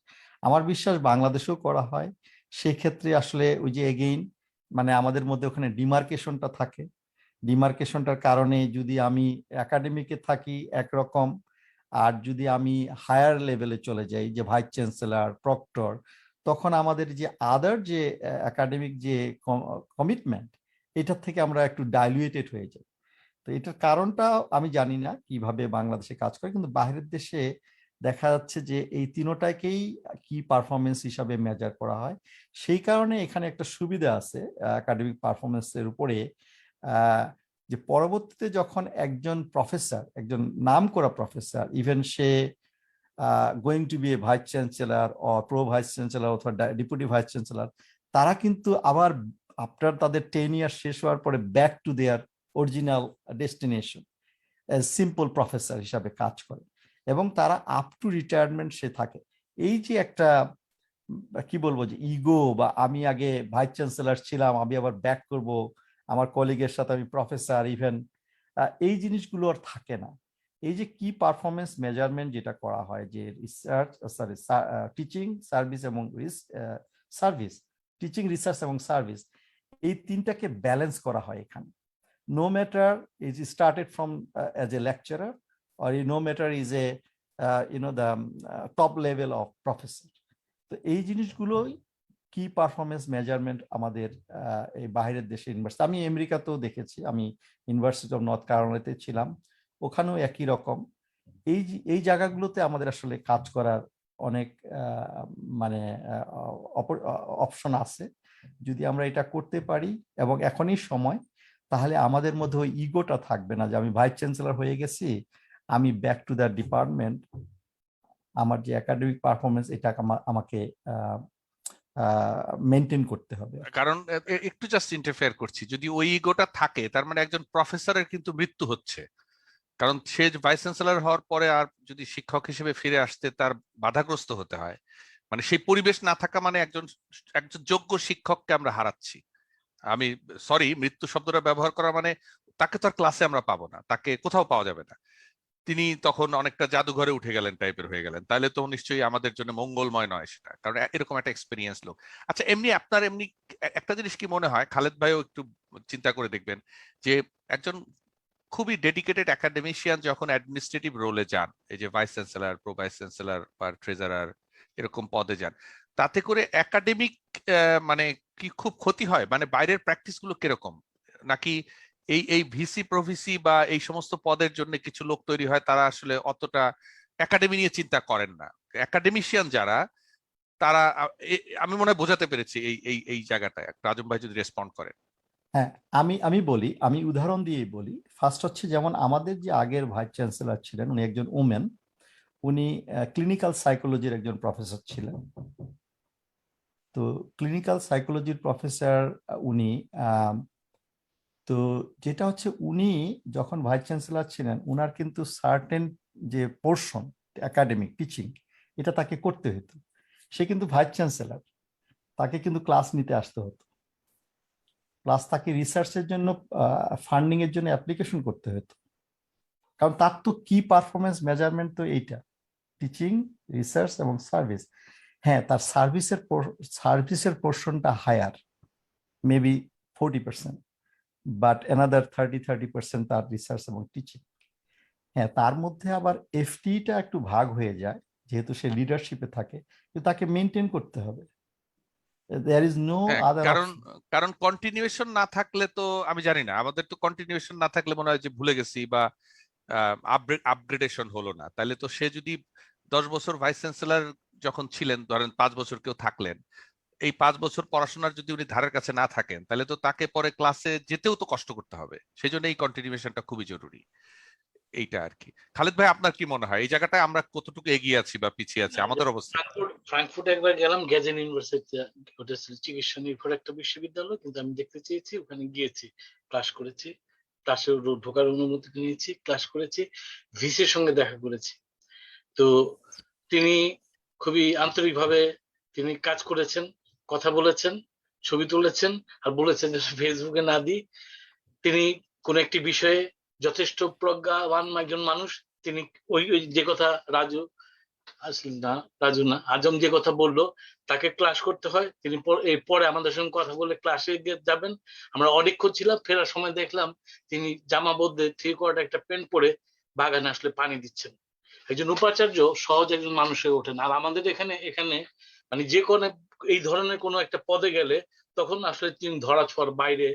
B: আমার বিশ্বাস বাংলাদেশেও করা হয়। সেক্ষেত্রে আসলে ওই যে এগেইন মানে আমাদের মধ্যে ওখানে ডিমার্কেশনটা থাকে, ডিমার্কেশনটার কারণে যদি আমি একাডেমিকে থাকি একরকম, আর যদি আমি হায়ার লেভেলে চলে যাই যে ভাইস চ্যান্সেলর, প্রক্টর, তখন আমাদের যে আদার যে একাডেমিক যে কমিটমেন্ট, এটার থেকে আমরা একটু ডাইলুয়েটেড হয়ে যাই। তো এটার কারণটা আমি জানি না কিভাবে বাংলাদেশে কাজ করে, কিন্তু বাইরের দেশে দেখা যাচ্ছে যে এই তিনটাকেই কি পারফরমেন্স হিসাবে মেজার করা হয়। সেই কারণে এখানে একটা সুবিধা আছে একাডেমিক পারফরমেন্সের উপরে, যে পরবর্তীতে যখন একজন প্রফেসর, একজন নামকরা প্রফেসর, ইভেন সে going to be a vice chancellor ও প্রো ভাইস চ্যান্সেলর অথবা ডেপুটি ভাইস চ্যান্সেলর, তারা কিন্তু আবার আফটার তাদের 10 ইয়ার শেষ হওয়ার পরে back to their original destination simple professor হিসাবে কাজ করে, এবং তারা আপ টু রিটায়ারমেন্ট সে থাকে। এই যে একটা কি বলবো যে ইগো, বা আমি আগে ভাইস চ্যান্সেলর ছিলাম, আমি আবার ব্যাক করব আমার কলিগের সাথে, আমি প্রফেসর, ইভেন এই জিনিসগুলো আর থাকে না। এই যে কি পারফরমেন্স মেজারমেন্ট যেটা করা হয়, যে রিসার্চ টিচিং, সার্ভিস এবং সার্ভিস, টিচিং, রিসার্চ এবং সার্ভিস, এই তিনটাকে ব্যালেন্স করা হয় এখানে। No matter is started from as a lecturer or no matter is a the top level of professor. তো এই জিনিসগুলোই কি পারফরমেন্স মেজারমেন্ট আমাদের এই বাইরের দেশে ইউনিভার্সিটি, আমি আমেরিকাতেও দেখেছি, আমি ইউনিভার্সিটি অফ নর্থ ক্যারোলাইনাতে ছিলাম, ওখানেও একই রকম। এই জায়গাগুলোতে আমাদের আসলে কাজ করার অনেক মানে অপশন আছে। যদি আমরা এটা করতে পারি এবং এখনই সময়, তাহলে আমাদের মধ্যে ওই ইগোটা থাকবে না যে আমি ভাইস চ্যান্সেলর হয়ে গেছি, আমি ব্যাক টু দ্য ডিপার্টমেন্ট, আমার যে একাডেমিক পারফরমেন্স এটা আমাকে মেনটেন করতে হবে।
A: কারণ একটু জাস্ট ইন্টারফেয়ার করছি, যদি ওই ইগোটা থাকে তার মানে একজন প্রফেসরের কিন্তু মৃত্যু হচ্ছে, কারণ সে ভাইস চ্যান্সেলর হওয়ার পরে আর যদি শিক্ষক হিসেবে ফিরে আসতে তার বাধাগ্রস্ত হতে হয়, মানে সেই পরিবেশ না থাকা মানে একজন যোগ্য শিক্ষককে আমরা হারাচ্ছি। আমি সরি মৃত্যু শব্দটা ব্যবহার করা মানে তাকে তো আর ক্লাসে আমরা পাবো না, তাকে কোথাও পাওয়া যাবে না, তিনি তখন অনেকটা জাদুঘরে উঠে গেলেন টাইপের হয়ে গেলেন, তাহলে তো নিশ্চয়ই আমাদের জন্য মঙ্গলময় নয় সেটা, কারণ এরকম একটা এক্সপিরিয়েন্স লোক। আচ্ছা, আপনার এমনি একটা জিনিস কি মনে হয়, খালেদ ভাইও একটু চিন্তা করে দেখবেন, যে একজন খুবই ডেডিকেটেড একাডেমিশিয়ান যখন অ্যাডমিনিস্ট্রেটিভ রোলে যান, এই যে vice chancellor, pro vice chancellor বা ট্রেজারার এরকম পদে যান, তাতে করে একাডেমিক মানে কি খুব ক্ষতি হয়? মানে বাইরের প্র্যাকটিস গুলো কিরকম? নাকি এই এই ভিসি প্রভিসি বা এই সমস্ত পদের জন্য কিছু লোক তৈরি হয়, তারা আসলে অতটা একাডেমি নিয়ে চিন্তা করেন না? একাডেমিশিয়ান যারা, তারা আমি মনে হয় বোঝাতে পেরেছি এই এই এই জায়গাটায়। রাজম ভাই যদি রেসপন্ড করেন।
B: হ্যাঁ, আমি বলি, আমি উদাহরণ দিয়েই বলি। ফার্স্ট হচ্ছে, যেমন আমাদের যে আগের ভাইস চ্যান্সেলর ছিলেন, উনি একজন ওমেন, উনি ক্লিনিক্যাল সাইকোলজির একজন প্রফেসর ছিলেন। তো ক্লিনিক্যাল সাইকোলজির প্রফেসর উনি, তো যেটা হচ্ছে, উনি যখন ভাইস চ্যান্সেলর ছিলেন, উনার কিন্তু সার্টেন যে পোর্শন একাডেমিক টিচিং, এটা তাকে করতে হতো। সে কিন্তু ভাইস চ্যান্সেলর, তাকে কিন্তু ক্লাস নিতে আসতে হতো, প্লাস তাকে রিসার্চের জন্য ফান্ডিং এর জন্য অ্যাপ্লিকেশন করতে হতো। কারণ তার তো কি পারফরমেন্স মেজারমেন্ট তো এইটা, টিচিং, রিসার্চ এবং সার্ভিস। হ্যাঁ, তার সার্ভিসের পোর্শনটা হায়ার, মেবি 40%, বাট অ্যানাদার 30% তার রিসার্চ এবং টিচিং। হ্যাঁ, তার মধ্যে আবার এফটিটা একটু ভাগ হয়ে যায়, যেহেতু সে লিডারশিপে থাকে, কিন্তু তাকে মেনটেন করতে হবে। দেয়ার ইজ নো আদার
A: কারণ
B: অপশন।
A: কারণ কন্টিনিউয়েশন না থাকলে তো, আমি জানি না, আমাদের তো কন্টিনিউয়েশন না থাকলে মনে হয় যে ভুলে গেছি বা আপগ্রেডেশন হলো না। তাহলে তো সে যদি 10 বছর ভাইস চ্যান্সেলর যখন ছিলেন, ধরেন 5 বছর কেউ থাকলেন, এই 5 বছর পড়াশোনার যদি উনি ধারের কাছে না থাকেন, তাহলে তো তাকে পরে ক্লাসে যেতেও তো কষ্ট করতে হবে। সেই জন্য এই কন্টিনিউয়েশনটা খুবই জরুরি। এইটা আর কি। খালেদ ভাই, আপনার কি মনে হয় এই জায়গাটায় আমরা কতটুকু এগিয়ে আছি বা পিছিয়ে আছি আমাদের অবস্থা?
D: ফ্রাঙ্কফুর্টে একবার গেলাম, গেজেন ইউনিভার্সিটিতে, ওটা ছিল চিকিৎসা নির্ভর একটা বিশ্ববিদ্যালয়, কিন্তু আমি দেখতে চেয়েছি, ওখানে গিয়েছি, ক্লাস করেছি, ক্লাসে ঢোকার অনুমতি নিয়েছি, ক্লাস করেছি, ভিসির সঙ্গে দেখা করেছি। তো তিনি খুবই আন্তরিকভাবে তিনি কাজ করেছেন, কথা বলেছেন, ছবি তুলেছেন, আর বলেছেন যে ফেসবুকে না দিই। তিনি কোন একটি বিষয়ে যথেষ্ট প্রজ্ঞাবান একজন মানুষ। তিনি ওই যে কথা আজম যে কথা বললো, তাকে ক্লাস করতে হয়, তিনি পরে আমাদের সঙ্গে কথা বলে ক্লাসে যাবেন। আমরা অনেকক্ষণ ছিলাম, ফেরার সময় দেখলাম তিনি জামা বদলে 3/4 একটা প্যান্ট পরে বাগানে আসলে পানি দিচ্ছেন। একজন উপাচার্য সহজ একজন মানুষ হয়ে ওঠেন। আর আমাদের এখানে মানে যে কোনো এই ধরনের কোনো একটা পদে গেলে তখন আসলে তিনি ধরা ছোঁয়ার বাইরে,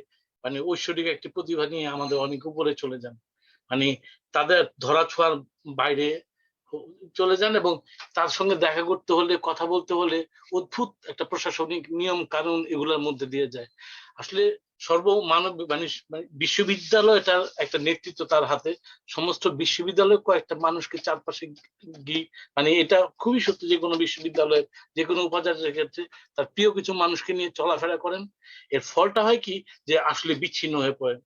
D: মানে ঐশ্বরিক একটি প্রতিভা নিয়ে আমাদের অনেক উপরে চলে যান, মানে তাদের ধরা ছোঁয়ার বাইরে চলে যান। এবং তার সঙ্গে দেখা করতে হলে, কথা বলতে হলে অদ্ভুত একটা প্রশাসনিক নিয়ম কানুন এগুলোর মধ্যে দিয়ে যায়। আসলে সর্বমানব মানে বিশ্ববিদ্যালয়টার একটা নেতৃত্ব তার হাতে, সমস্ত বিশ্ববিদ্যালয় কয়েকটা মানুষকে চারপাশে গিয়ে, মানে এটা খুবই সত্য, যে কোনো বিশ্ববিদ্যালয়ের যে কোনো উপাচার্যের ক্ষেত্রে তার প্রিয় কিছু মানুষকে নিয়ে চলাফেরা করেন। এর ফলটা হয় কি, যে আসলে বিচ্ছিন্ন হয়ে পড়েন।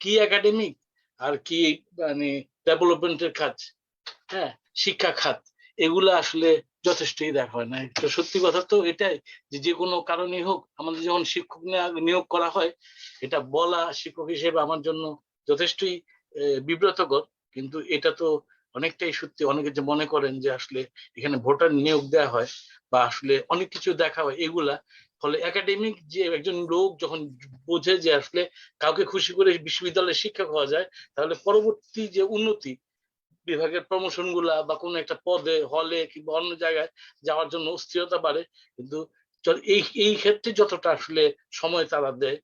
D: কি একাডেমিক আর কি মানে ডেভেলপমেন্টের কাজ, হ্যাঁ, শিক্ষা খাত, এগুলা আসলে যথেষ্টই দেখা হয় না। তো সত্যি কথা তো এটাই, যে কোনো কারণেই হোক, আমাদের যখন শিক্ষক নিয়োগ করা হয়, এটা বলা শিক্ষক হিসেবে আমার জন্য যথেষ্টই বিব্রতকর। কিন্তু এটা তো অনেকটাই সত্যি। অনেকে যে মনে করেন যে আসলে এখানে ভোটার নিয়োগ দেওয়া হয় বা আসলে অনেক কিছু দেখা হয়, এগুলা ফলে একাডেমিক যে একজন লোক যখন বোঝে যে আসলে কাউকে খুশি করে বিশ্ববিদ্যালয়ের শিক্ষক হওয়া যায়, তাহলে পরবর্তী যে উন্নতি, বিভাগের প্রমোশন গুলা বা কোনো একটা পদে, হলে কিংবা অন্য জায়গায় যাওয়ার জন্য অস্থিরতা বাড়ে। কিন্তু এই ক্ষেত্রে যতটা আসলে সময় তারা দেয়,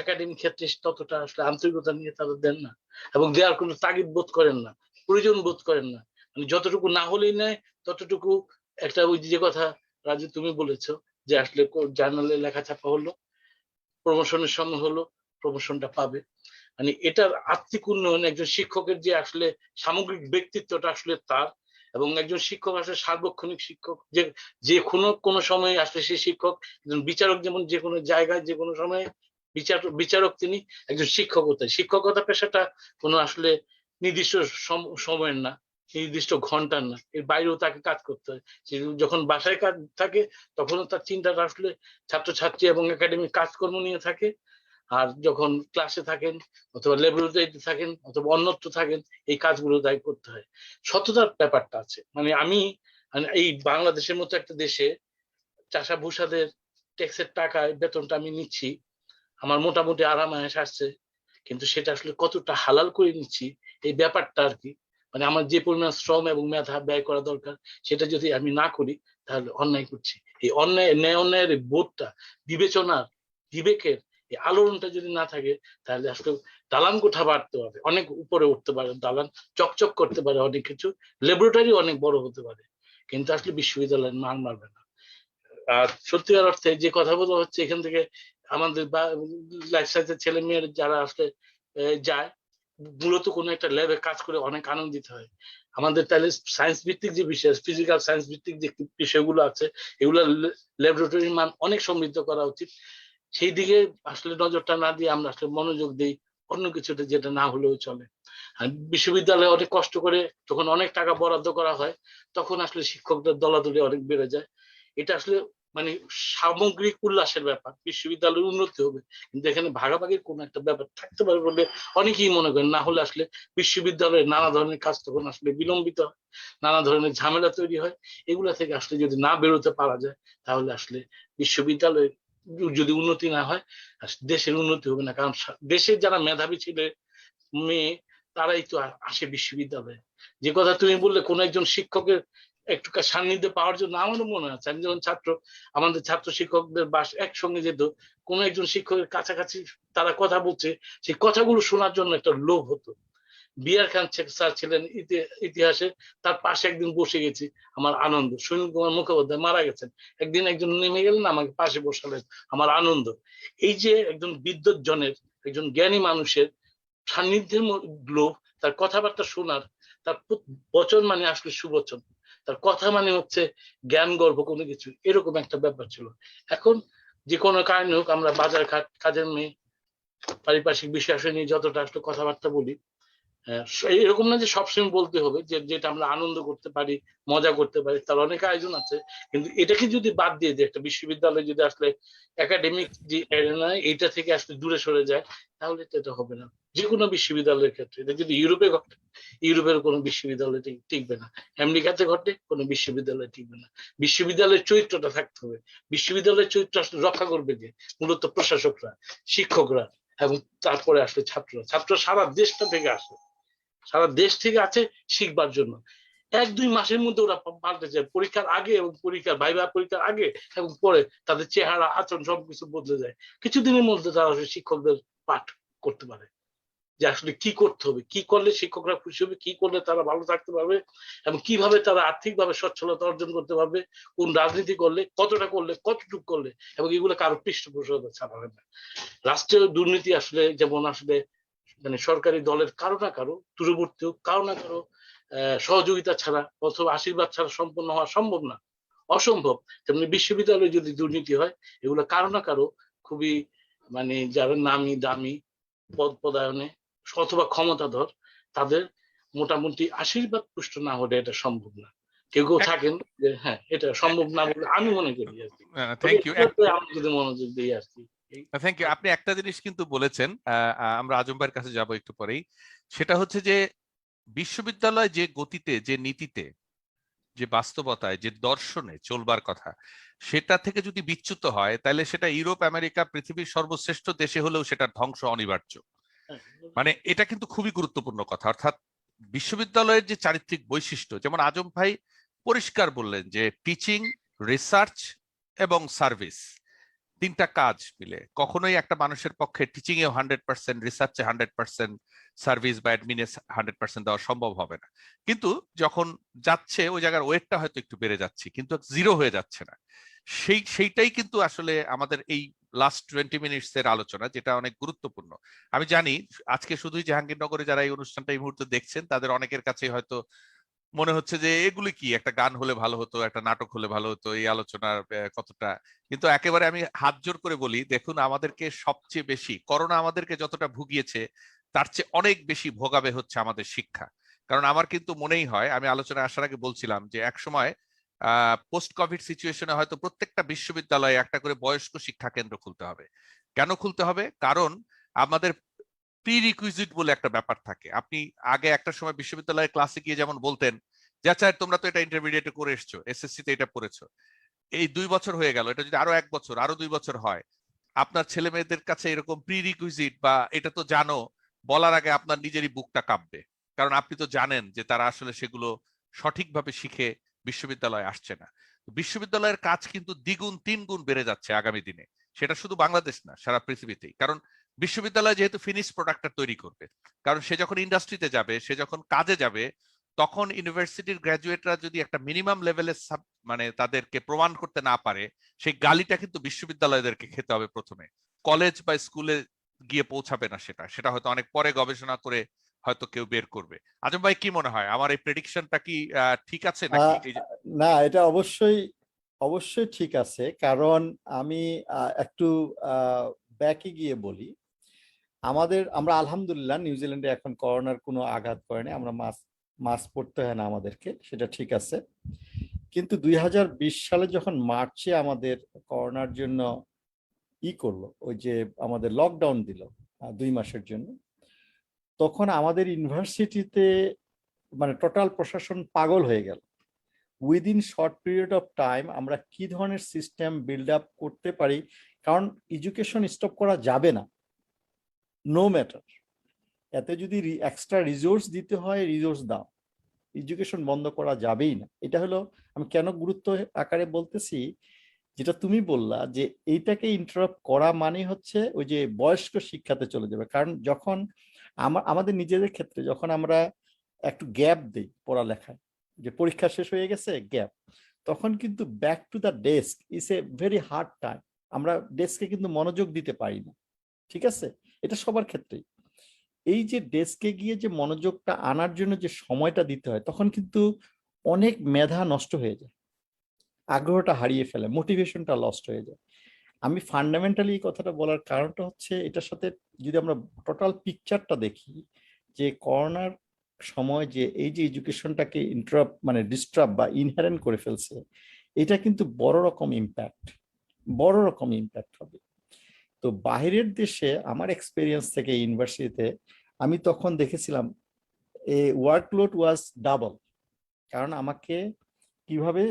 D: একাডেমিক ক্ষেত্রে ততটা আসলে আন্তরিকতা নিয়ে তারা দেন না, এবং দেওয়ার কোনো তাগিদ বোধ করেন না, প্রয়োজন বোধ করেন না। মানে যতটুকু না হলেই নেয় ততটুকু। একটা ওই যে কথা রাজু তুমি বলেছো, যে আসলে জার্নালে লেখা ছাপা হলো, প্রমোশনের সময় হলো, প্রমোশনটা পাবে, মানে এটার আত্মিক উন্নয়ন, একজন শিক্ষকের যে আসলে সামগ্রিক ব্যক্তিত্বটা আসলে তার, এবং একজন শিক্ষক আসলে সার্বক্ষণিক শিক্ষক, যে যে কোনো সময় আসলে সেই শিক্ষক, একজন বিচারক যেমন যে কোনো জায়গায় যে কোনো সময় বিচারক, তিনি একজন শিক্ষকতা পেশাটা কোনো আসলে নির্দিষ্ট সময়ের না, নির্দিষ্ট ঘন্টার না, এর বাইরেও তাকে কাজ করতে হয়। যখন বাসায় কাজ থাকে তখনও তার চিন্তাটা আসলে ছাত্রছাত্রী এবং একাডেমিক কাজকর্ম নিয়ে থাকে। আর যখন ক্লাসে থাকেন অথবা ল্যাবরেটরিতে থাকেন অথবা অন্যত্র থাকেন, এই কাজগুলো তাই করতে হয়। সততার ব্যাপারটা আছে। মানে আমি এই বাংলাদেশের মতো একটা দেশে চাষা ভূষাদের ট্যাক্সের টাকায় বেতনটা আমি নিচ্ছি, আমার মোটামুটি আরাম আসছে, কিন্তু সেটা আসলে কতটা হালাল করে নিচ্ছি এই ব্যাপারটা আর কি, মানে আমার যে পরিমাণ শ্রম এবং মেধা ব্যয় করা দরকার সেটা যদি আমি না করি তাহলে অন্যায় করছি। এই অন্যায় ন্যায় অন্যায়ের এই বোধটা, বিবেচনার, বিবেকের এই আলোড়নটা যদি না থাকে তাহলে আসলে দালান কোঠা বাড়তে পারে, অনেক উপরে উঠতে পারে দালান, চকচক করতে পারে অনেক কিছু, ল্যাবরেটরি অনেক বড় হতে পারে, কিন্তু আসলে বিশ্ববিদ্যালয়ের মান মারবে না। আর সত্যিকার অর্থে যে কথাগুলো হচ্ছে এখান থেকে আমাদের লাইফ সায়েন্সের ছেলে মেয়ের যারা আসলে যায়, মূলত কোনো একটা ল্যাবে কাজ করে অনেক আনন্দিত হয়। আমাদের তাহলে সায়েন্স ভিত্তিক যে বিষয়, ফিজিক্যাল সায়েন্স ভিত্তিক যে বিষয়গুলো আছে, এগুলো ল্যাবরেটরির মান অনেক সমৃদ্ধ করা উচিত। সেই দিকে আসলে নজরটা না দিয়ে আমরা আসলে মনোযোগ দিই অন্য কিছুতে, যেটা না হলেও চলে। আর বিশ্ববিদ্যালয়ে অনেক কষ্ট করে যখন অনেক টাকা বরাদ্দ করা হয় তখন আসলে শিক্ষকদের দলাদলি অনেক বেড়ে যায়। এটা আসলে মানে সামগ্রিক উল্লাসের ব্যাপার, বিশ্ববিদ্যালয়ের উন্নতি হবে, কিন্তু এখানে ভাগাভাগির কোন একটা ব্যাপার থাকতে পারে বলে অনেকেই মনে করেন। না হলে আসলে বিশ্ববিদ্যালয়ে নানা ধরনের কাজ তখন আসলে বিলম্বিত হয়, নানা ধরনের ঝামেলা তৈরি হয়। এগুলা থেকে আসলে যদি না বেরোতে পারা যায় তাহলে আসলে বিশ্ববিদ্যালয়ের যদি উন্নতি না হয় দেশের উন্নতি হবে না। কারণ দেশের যারা মেধাবী ছেলে মেয়ে তারাই তো আসে বিশ্ববিদ্যালয়ে। যে কথা তুমি বললে কোন একজন শিক্ষকের একটু সান্নিধ্য পাওয়ার জন্য, আমারও মনে আছে আমি যখন ছাত্র, আমাদের ছাত্র শিক্ষকদের বাস একসঙ্গে যেত, কোন একজন শিক্ষকের কাছাকাছি তারা কথা বলছে, সেই কথাগুলো শোনার জন্য একটা লোভ হতো। বিআর খান স্যার ছিলেন ইতিহাসে, তার পাশে একদিন বসে গেছি, আমার আনন্দ। সুনীল কুমার মুখোপাধ্যায় মারা গেছেন, একদিন একজন নেমে গেলেন আমাকে পাশে বসালেন, আমার আনন্দ। এই যে একজন বিদ্যুৎ জনের, একজন জ্ঞানী মানুষের সান্নিধ্যের লোভ, তার কথাবার্তা শোনার, তার বচন মানে আসলে সুবচন, তার কথা মানে হচ্ছে জ্ঞান গর্ভ কোনো কিছু, এরকম একটা ব্যাপার ছিল। এখন যে কোনো কারণে হোক আমরা বাজার ঘাট কাজের মেয়ে পারিপার্শ্বিক বিষয় নিয়ে যতটা আসলে কথাবার্তা বলি, এরকম না যে সবসময় বলতে হবে যে যেটা আমরা আনন্দ করতে পারি, মজা করতে পারি, তার অনেক আয়োজন আছে। কিন্তু এটাকে যদি বাদ দিয়ে যে একটা বিশ্ববিদ্যালয় যদি আসলে একাডেমিক যে এরিনা এইটা থেকে আসলে দূরে সরে যায় তাহলে তো এটা হবে না। যে কোনো বিশ্ববিদ্যালয়ের ক্ষেত্রে এটা যদি ইউরোপে ঘটে, ইউরোপের কোনো বিশ্ববিদ্যালয় টিকবে না। আমেরিকাতে ঘটে, কোনো বিশ্ববিদ্যালয় টিকবে না। বিশ্ববিদ্যালয়ের চরিত্রটা থাকতে হবে। বিশ্ববিদ্যালয়ের চরিত্র আসলে রক্ষা করবে যে মূলত প্রশাসকরা, শিক্ষকরা, এবং তারপরে আসলে ছাত্র সারা দেশটা থেকে আসে, সারা দেশ থেকে আছে শিখবার জন্য। 1-2 মাসের মধ্যে ওরা পাল্টে যায়, পরীক্ষার আগে এবং পরীক্ষার ভাইভা পরীক্ষার আগে এবং পরে তাদের চেহারা, আচরণ সবকিছু বদলে যায়। কিছুদিনের মধ্যে তারা শিক্ষকদের পাঠ করতে পারে যে আসলে কি করতে হবে, কি করলে শিক্ষকরা খুশি হবে, কি করলে তারা ভালো থাকতে পারবে, এবং কিভাবে তারা আর্থিকভাবে সচ্ছলতা অর্জন করতে পারবে, কোন রাজনীতি করলে, কতটা করলে, কতটুকু করলে, এবং এগুলো কারো পৃষ্ঠপোষকতা ছাড়া হয় না। রাষ্ট্রীয় দুর্নীতি আসলে যেমন আসলে মানে সরকারি দলের কারো না কারো দূরবর্তী কারো না কারো সহযোগিতা ছাড়া অথবা আশীর্বাদ ছাড়া সম্পন্ন হওয়া সম্ভব না, অসম্ভব। তেমনি বিশ্ববিদ্যালয়ে যদি দুর্নীতি হয় এগুলো কারো না কারো খুবই মানে যারা নামি দামি পদায়নে অথবা ক্ষমতাধর তাদের মোটামুটি আশীর্বাদ পুষ্ট না হলে এটা সম্ভব না। কেউ কেউ থাকেন যে হ্যাঁ এটা সম্ভব না বলে আমি মনে করি আর কি।
A: Thank you.
D: আমি যদি মনোযোগ দিই আর কি।
A: Thank you. আপনি একটা জিনিস কিন্তু বলেছেন, আমরা আজম ভাইয়ের কাছে যাব একটু পরেই, সেটা হচ্ছে যে বিশ্ববিদ্যালয় যে গতিতে, যে নীতিতে, যে বাস্তবতায়, যে দর্শনে চলবার কথা, সেটা থেকে যদি বিচ্যুত হয় তাহলে সেটা ইউরোপ, আমেরিকা, পৃথিবীর সর্বশ্রেষ্ঠ দেশে হলেও সেটার ধ্বংস অনিবার্য। মানে এটা কিন্তু খুবই গুরুত্বপূর্ণ কথা। অর্থাৎ বিশ্ববিদ্যালয়ের যে চারিত্রিক বৈশিষ্ট্য, যেমন আজম ভাই পরিষ্কার বললেন যে টিচিং, রিসার্চ এবং সার্ভিস, 3টা কাজ মিলে কখনোই একটা মানুষের পক্ষে টিচিং এ 100%, রিসার্চে 100%, সার্ভিস বা অ্যাডমিনে 100% দেওয়া সম্ভব হবে না। কিন্তু যখন যাচ্ছে ওই জায়গার ওয়েটটা হয়তো একটু বেড়ে যাচ্ছে, কিন্তু জিরো হয়ে যাচ্ছে না। সেইটাই কিন্তু আসলে আমাদের এই লাস্ট 20 মিনিটস এর আলোচনা, যেটা অনেক গুরুত্বপূর্ণ। আমি জানি আজকে শুধুই জাহাঙ্গীরনগরে যারা এই অনুষ্ঠানটা এই মুহূর্তে দেখছেন তাদের অনেকের কাছে হয়তো মনে হচ্ছে যে এগুলি কি, একটা গান হলে ভালো হতো, একটা নাটক হলে ভালো হতো, এই আলোচনার কতটা। কিন্তু একেবারে আমি হাত জোর করে বলি, দেখুন আমাদেরকে সবচেয়ে বেশি করোনা আমাদেরকে যতটা ভুগিয়েছে তার চেয়ে অনেক বেশি ভোগাবে হচ্ছে আমাদের শিক্ষা। কারণ আমার কিন্তু মনেই হয়, আমি আলোচনায় আসার আগে বলছিলাম যে এক সময় পোস্ট কোভিড সিচুয়েশনে হয়তো প্রত্যেকটা বিশ্ববিদ্যালয়ে একটা করে বয়স্ক শিক্ষা কেন্দ্র খুলতে হবে। কেন খুলতে হবে? কারণ আমাদের প্রিরিকুইজিট বলে একটা ব্যাপার থাকে। আপনি আগে একটা সময় বিশ্ববিদ্যালয়ের ক্লাসে গিয়ে যেমন বলতেন যে আচ্ছা তোমরা তো এটা ইন্টারমিডিয়েটে করে এসছো, এসএসসি তে এটা পড়েছো, এই 2 বছর হয়ে গেল, এটা যদি আরো 1 বছর, আরো 2 বছর হয়, আপনার ছেলে মেয়েদের কাছে এরকম প্রিরিকুইজিট বা এটা তো জানো বলার আগে আপনার নিজেরই বুকটা কাঁপবে, কারণ আপনি তো জানেন যে তারা আসলে সেগুলো সঠিকভাবে শিখে বিশ্ববিদ্যালয়ে আসছে না। বিশ্ববিদ্যালয়ের কাজ কিন্তু দ্বিগুণ তিনগুণ বেড়ে যাচ্ছে আগামী দিনে, সেটা শুধু বাংলাদেশ না, সারা পৃথিবীতেই। কারণ বিশ্ববিদ্যালয় যেহেতু ফিনিশ প্রোডাক্টটা তৈরি করবে, কারণ সে যখন ইন্ডাস্ট্রিতে যাবে, সে যখন কাজে যাবে, তখন ইউনিভার্সিটির গ্র্যাজুয়েটরা যদি একটা মিনিমাম লেভেলের মানে তাদেরকে প্রমাণ করতে না পারে, সেই গালিটা কিন্তু বিশ্ববিদ্যালয়দেরকে খেতে হবে প্রথমে, কলেজ বা স্কুলে গিয়ে পৌঁছাবে না। সেটা সেটা হয়তো অনেক পরে গবেষণা করে হয়তো কেউ বের করবে। আজম ভাই, কি মনে হয় আমার এই প্রেডিকশনটা কি ঠিক আছে নাকি?
B: না, এটা অবশ্যই অবশ্যই ঠিক আছে, কারণ আমি একটু ব্যাকে গিয়ে বলি। আমরা আলহামদুলিল্লাহ নিউজিল্যান্ডে এখন করোনার কোনো আঘাত করেনি, আমরা মাস্ক পরতে হয় না আমাদেরকে, সেটা ঠিক আছে। কিন্তু 2020 সালে যখন মার্চে আমাদের করোনার জন্য করলো, ওই যে আমাদের লকডাউন দিল 2 মাসের জন্য, তখন আমাদের ইউনিভার্সিটিতে মানে টোটাল প্রশাসন পাগল হয়ে গেল। Within short period of time আমরা কি ধরনের সিস্টেম বিল্ড আপ করতে পারি, কারণ এডুকেশন স্টপ করা যাবে না, নো ম্যাটার। এতে যদি এক্সট্রা রিসোর্স দিতে হয়, রিসোর্স দাও, এডুকেশন বন্ধ করা যাবেই না। এটা হলো আমি কেন গুরুত্ব আকারে বলতেছি, যেটা তুমি বললা যে এইটাকে ইন্টারাপ্ট করা মানে হচ্ছে ওই যে বয়স্ক শিক্ষাতে চলে যাবে। কারণ যখন আমাদের নিজেদের ক্ষেত্রে যখন আমরা একটু গ্যাপ দিই পড়ালেখায়, যে পরীক্ষা শেষ হয়ে গেছে গ্যাপ, তখন কিন্তু back to the desk is a very hard time. আমরা ডেস্কে কিন্তু মনোযোগ দিতে পারি না, ঠিক আছে? এটা সবার ক্ষেত্রেই। এই যে ডেস্কে গিয়ে যে মনোযোগটা আনার জন্য যে সময়টা দিতে হয়, তখন কিন্তু অনেক মেধা নষ্ট হয়ে যায়, আগ্রহটা হারিয়ে ফেলে, মোটিভেশনটা লস্ট হয়ে যায়। আমি ফান্ডামেন্টালি এই কথাটা বলার কারণটা হচ্ছে, এটার সাথে যদি আমরা টোটাল পিকচারটা দেখি, যে করোনার সময় যে এই যে এডুকেশনটাকে মানে ডিস্টার্ব বা ইনহেরেন্ট করে ফেলছে, এটা কিন্তু বড় রকম ইম্প্যাক্ট হবে। তো বাইরের দেশে আমার এক্সপেরিয়েন্স থেকে ইউনিভার্সিটিতে আমি তখন দেখেছিলাম ওয়ার্কলোড ওয়াজ ডাবল। কারণ আমাকে কিভাবে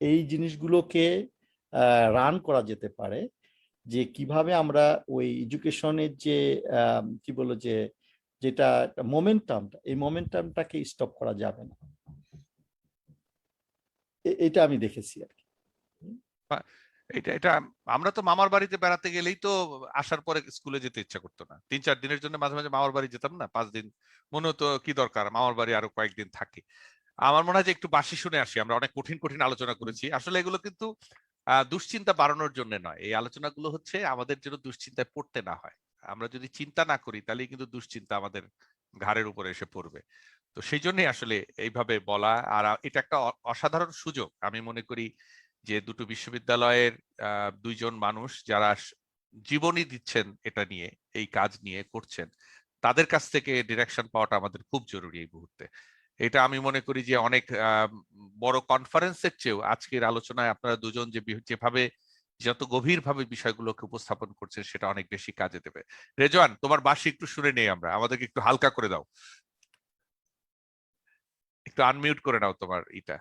B: এই জিনিসগুলোকে রান করা যেতে পারে, যে কিভাবে আমরা ওই এডুকেশনের যে কি বলবো যে যেটা মোমেন্টামটা, এই মোমেন্টামটাকে স্টপ করা যাবে না, এটা আমি দেখেছি আর কি।
A: এটা এটা আমরা তো মামার বাড়িতে বেড়াতে গেলেই তো আসার পরে স্কুলে যেতে ইচ্ছা করতো না। 3-4 দিনের জন্য মাঝে মাঝে মামার বাড়ি যেতাম না, 5 দিন, মনে হতো কি দরকার মামার বাড়ি আরো কয়েকদিন থাকি। আমার মনে হয় যে একটু বাসি শুনে আসি। আমরা অনেক কঠিন কঠিন আলোচনা করেছি, আসলে এগুলো কিন্তু দুশ্চিন্তা বাড়ানোর জন্য নয়। এই আলোচনাগুলো হচ্ছে আমাদের জন্য দুশ্চিন্তায় পড়তে না হয়। আমরা যদি চিন্তা না করি, তাহলে কিন্তু দুশ্চিন্তা আমাদের ঘাড়ের উপরে এসে পড়বে। তো সেই জন্যই আসলে এইভাবে বলা। আর এটা একটা অসাধারণ সুযোগ আমি মনে করি, যে দুটো বিশ্ববিদ্যালয়ের 2 জন মানুষ যারা জীবনই দিচ্ছেন এটা নিয়ে, এই কাজ নিয়ে করছেন, তাদের কাছ থেকে ডিরেকশন পাওয়াটা আমাদের খুব জরুরি এই মুহূর্তে। এটা আমি মনে করি যে অনেক বড় কনফারেন্সের চেয়েও আজকের আলোচনায় আপনারা দুজন যেভাবে যত গভীরভাবে বিষয়গুলোকে উপস্থাপন করছেন, সেটা অনেক বেশি কাজে দেবে। রেজওয়ান, তোমার বাসি একটু শুনে নেই আমরা, আমাদেরকে একটু হালকা করে দাও, একটু আনমিউট করে নাও তোমার এটা।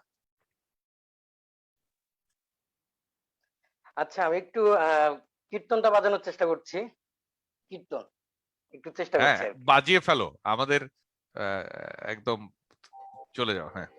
C: আচ্ছা, আমি একটু কীর্তনটা বাজানোর চেষ্টা করছি। কীর্তন একটু চেষ্টা
A: হ্যাঁ,
C: করছি আর কি।
A: বাজিয়ে ফেলো, আমাদের একদম চলে যাও। হ্যাঁ।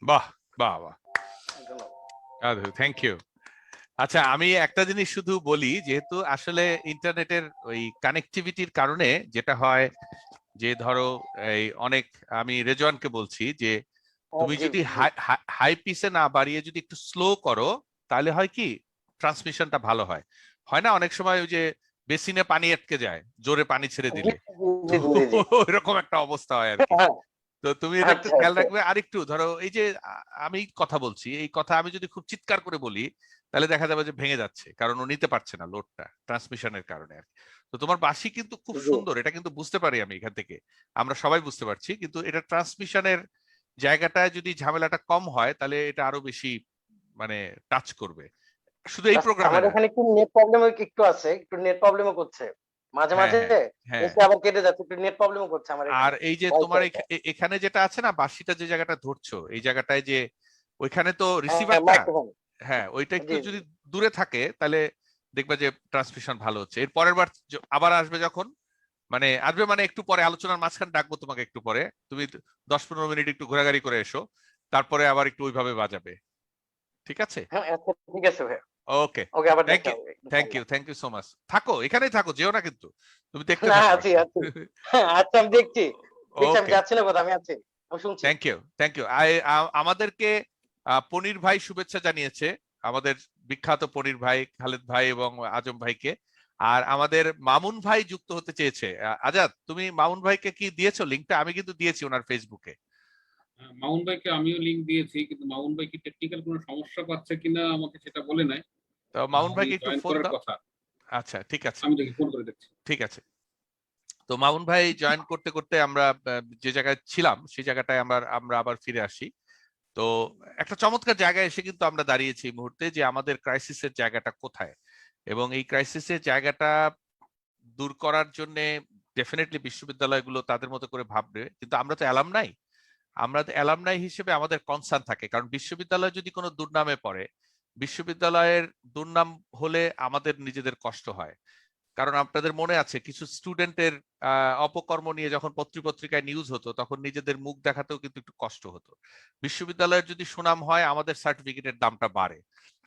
A: বাহ বাহ বাহ,
C: ধন্যবাদ।
A: Thank you. আচ্ছা, আমি একটা জিনিস শুধু বলি, যেহেতু আসলে ইন্টারনেটের ওই কানেক্টিভিটির কারণে যেটা হয় যে ধরো এই অনেক, আমি রেজওয়ানকে বলছি যে তুমি
C: জি
A: যদি
C: জি
A: হাই পিসে না বাড়িয়ে যদি একটু স্লো করো, তাহলে হয় কি ট্রান্সমিশনটা ভালো হয়। হয় না অনেক সময় ওই যে বেসিনে পানি আটকে যায় জোরে পানি ছেড়ে
C: জি
A: দিলে, তো
C: জি জি জি।
A: এরকম একটা অবস্থা হয় আর কি।
C: হ্যাঁ,
A: তো তুমি এটা একটু
C: আচ্ছা
A: খেয়াল
C: আচ্ছা।
A: রাখবে। আরেকটু ধরো এই যে আমি কথা বলছি, এই কথা আমি যদি খুব চিৎকার করে বলি, তাহলে দেখা যাবে যে ভেঙে যাচ্ছে, কারণ ও নিতে পারছে না লোডটা ট্রান্সমিশনের কারণে আর কি। তো তোমার বাঁশি কিন্তু খুব
C: জি
A: সুন্দর, এটা কিন্তু বুঝতে পারি আমি এখান থেকে, আমরা সবাই বুঝতে পারছি, কিন্তু এটা ট্রান্সমিশনের জায়গাটায় যদি ঝামেলাটা কম হয়, তাহলে এটা আরো বেশি মানে টাচ করবে, শুধু এই প্রোগ্রামে
C: আমার
A: না।
C: এখানে একটু নেট প্রবলেম একটু আছে, একটু নেট প্রবলেমও করছে মাঝে
A: হ্যাঁ
C: মাঝে,
A: হ্যাঁ হ্যাঁ।
C: এসে আবার কেটে যাচ্ছে, একটু নেট প্রবলেমও করছে আমার
A: আর
C: এখানে
A: এই যে তোমার
C: ওয়াইফাইটা।
A: এখানে যেটা আছে না, বাঁশিটা যে জায়গাটা ধরছো, এই জায়গাটায় যে ওইখানে তো
C: হ্যাঁ,
A: রিসিভার না,
C: মাইক্রোফোন।
A: হ্যাঁ ওইটা একটু
C: জি জি।
A: যদি দূরে থাকে, তাহলে দেখবা যে ট্রান্সমিশন ভালো হচ্ছে। এর পরের বার আবার আসবে যখন, মানে আসবে মানে একটু পরে আলোচনার মাঝখানে ডাকবো তোমাকে, একটু পরে তুমি 10-15 মিনিট একটু ঘোরাঘুরি করে এসো, তারপরে আবার একটু ওইভাবে বাজাবে, ঠিক আছে?
C: হ্যাঁ, আচ্ছা ঠিক আছে ভাই।
A: ওকে,
C: ওকে, আবার
A: থ্যাংক
C: দেখা
A: ইউ,
C: হবে
A: থ্যাংক ইউ,
C: ইনশাআল্লাহ।
A: Thank you so much. থাকো এখানেই থাকো, যেও না কিন্তু, তুমি দেখতে
C: না,
A: থাকো আর
C: আছি
A: কি।
C: আছি। হ্যাঁ, আচ্ছা আমি দেখছি। দেখছি, আমি
A: ওকে,
C: যাচ্ছি না কোথাও, আমি আছি। আমি শুনছি।
A: Thank you, thank you. আমাদেরকে পনির ভাই শুভেচ্ছা জানিয়েছে, আমাদের বিখ্যাত পনির ভাই খালেদ ভাই এবং আজম ভাইকে। আর আমাদের মামুন ভাই যুক্ত হতে চেয়েছে। আজাদ, তুমি মামুন ভাইকে কি দিয়েছো লিঙ্কটা? আমি কিন্তু দিয়েছি ওনার ফেসবুকে।
K: মামুন ভাইকে আমিও লিংক দিয়েছি, কিন্তু মামুন ভাই কি টেকনিক্যাল কোনো সমস্যা পাচ্ছে কিনা আমাকে সেটা বলে নাই।
A: তো মামুন
K: উনি
A: ভাইকে একটু
K: জয়েন
A: ফোন
K: করার
A: দাও।
K: কথা,
A: আচ্ছা ঠিক আছে,
K: আমি দেখি ফোন করে দেখছি।
A: ঠিক আছে। তো মামুন ভাই জয়েন করতে করতে আমরা যে জায়গায় ছিলাম সেই জায়গাটায় আমরা আবার ফিরে আসি। তো একটা চমৎকার জায়গায় এসে কিন্তু আমরা দাঁড়িয়েছি এই মুহূর্তে, যে আমাদের ক্রাইসিসের জায়গাটা কোথায়, এবং এই ক্রাইসিসের জায়গাটা দূর করার জন্য ডেফিনেটলি বিশ্ববিদ্যালয়গুলো তাদের মতো করে ভাববে, কিন্তু আমরা তো অ্যালামনাই, আমরা তো অ্যালামনাই হিসেবে আমাদের কনসার্ন থাকে, কারণ বিশ্ববিদ্যালয় যদি কোনো দুর্নামে পড়ে, বিশ্ববিদ্যালয়ের দুর্নাম হলে আমাদের নিজেদের কষ্ট হয়। কারণ আপনাদের মনে আছে কিছু স্টুডেন্টের অপকর্ম নিয়ে যখন পত্রিকায় নিউজ হতো, তখন নিজেদের মুখ দেখাতেও কিন্তু একটু কষ্ট হতো। বিশ্ববিদ্যালয়ের যদি সুনাম হয়, আমাদের সার্টিফিকেটের দামটা বাড়ে।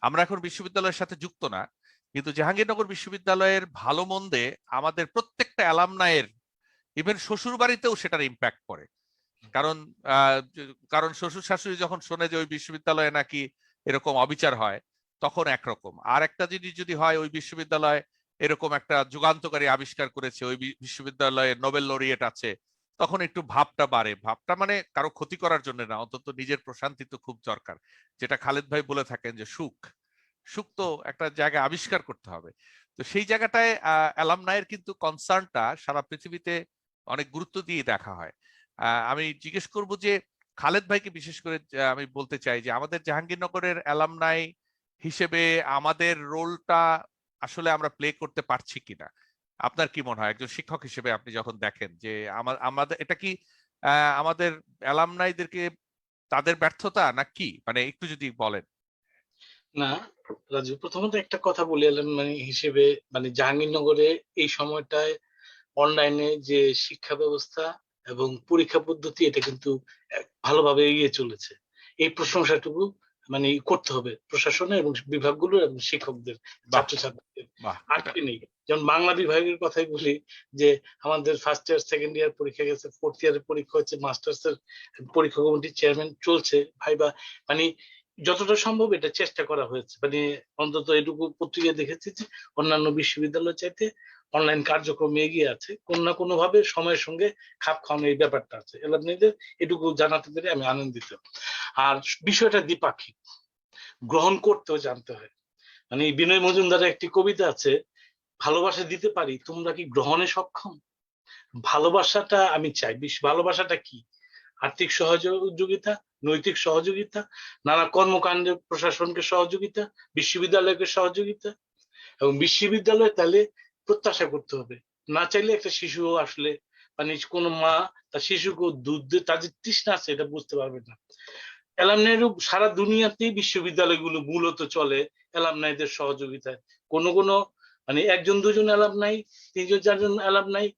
A: আমরা এখন বিশ্ববিদ্যালয়ের সাথে যুক্ত না, কিন্তু জাহাঙ্গীরনগর বিশ্ববিদ্যালয়ের ভালো মন্দে আমাদের প্রত্যেকটা অ্যালামনাইয়ের, ইভেন শ্বশুর বাড়িতেও সেটার ইম্প্যাক্ট পড়ে। কারণ কারণ শ্বশুর শাশুড়ি যখন শোনে যে ওই বিশ্ববিদ্যালয়ে নাকি এরকম অবিচার হয়, তখন একরকম। আর একটা জিনিস যদি হয়, ওই বিশ্ববিদ্যালয় এরকম একটা যুগান্তকারী আবিষ্কার করেছে, ওই বিশ্ববিদ্যালয়ে নোবেল লরিয়েট আছে, তখন একটু ভাবটা বাড়ে। ভাবটা মানে কারো ক্ষতি করার জন্য না, অন্তত নিজের প্রশান্তি তো খুব দরকার। যেটা খালেদ ভাই বলে থাকেন যে সুখ, সুখ তো একটা জায়গায় আবিষ্কার করতে হবে। তো সেই জায়গাটায় অ্যালামনাইয়ের কিন্তু কনসার্নটা সারা পৃথিবীতে অনেক গুরুত্ব দিয়ে দেখা হয়। আমি জিজ্ঞেস করব যে খালেদ ভাইকে বিশেষ করে আমি বলতে চাই যে আমাদের জাহাঙ্গীরনগরের অ্যালামনাই হিসেবে আমাদের রোলটা আসলে আমরা প্লে করতে পারছি কিনা। আপনার কি মনে হয় একজন শিক্ষক হিসেবে, আপনি যখন দেখেন যে আমাদের এটা কি আমাদের অ্যালামনাইদেরকে তাদের ব্যর্থতা না কি, মানে একটু যদি বলেন।
D: না রাজু, প্রথমত একটা কথা বলে এলাম মানে হিসেবে, মানে জাহাঙ্গীরনগরে এই সময়টায় অনলাইনে যে শিক্ষা ব্যবস্থা এবং পরীক্ষা পদ্ধতি, এটা কিন্তু ভালোভাবে এগিয়ে চলেছে। এই প্রশংসাটুকু মানে করতে হবে প্রশাসনের এবং বিভাগগুলো এবং শিক্ষকদের, ছাত্রছাত্রীদের। আটকে নেই। যেমন বাংলা বিভাগের কথাই বলি, যে আমাদের ফার্স্ট ইয়ার সেকেন্ড ইয়ার পরীক্ষা গেছে, ফোর্থ ইয়ারের পরীক্ষা হচ্ছে, মাস্টার্স এর পরীক্ষা কমিটির চেয়ারম্যান চলছে ভাইবা। মানে যতটা সম্ভব এটা চেষ্টা করা হয়েছে, মানে অন্তত এটুকু পত্রিকায় দেখেছি যে অন্যান্য বিশ্ববিদ্যালয় চাইতে অনলাইন কার্যক্রম এগিয়ে আছে, কোন না কোনো ভাবে সময়ের সঙ্গে খাপ খাওয়ানো এই ব্যাপারটা আছে। আপনাদের এটুকু জানাতে পেরে আমি আনন্দিত। আর বিষয়টা দ্বিপাক্ষিক, গ্রহণ করতেও জানতে হয়। মানে বিনয় মজুমদারের একটি কবিতা আছে, ভালোবাসা দিতে পারি, তোমরা কি গ্রহণে সক্ষম? ভালোবাসাটা আমি চাই। ভালোবাসাটা কি? আর্থিক সহযোগিতা, নৈতিক সহযোগিতা, নানা কর্মকাণ্ডে প্রশাসনকে সহযোগিতা, বিশ্ববিদ্যালয়কে সহযোগিতা, এবং বিশ্ববিদ্যালয় তাহলে প্রত্যাশা করতে হবে। না চাইলে একটা শিশু আসলে, মানে কোনো মা তার শিশুকে দুধ দিয়ে তাদের তৃষ্ণা আছে এটা বুঝতে পারবে না। অ্যালামনাইরও সারা দুনিয়াতেই বিশ্ববিদ্যালয়গুলো মূলত চলে অ্যালামনাইদের সহযোগিতায়। কোনো কোনো মানে একজন দুজন অ্যালামনাই, তিনজন চারজন অ্যালামনাই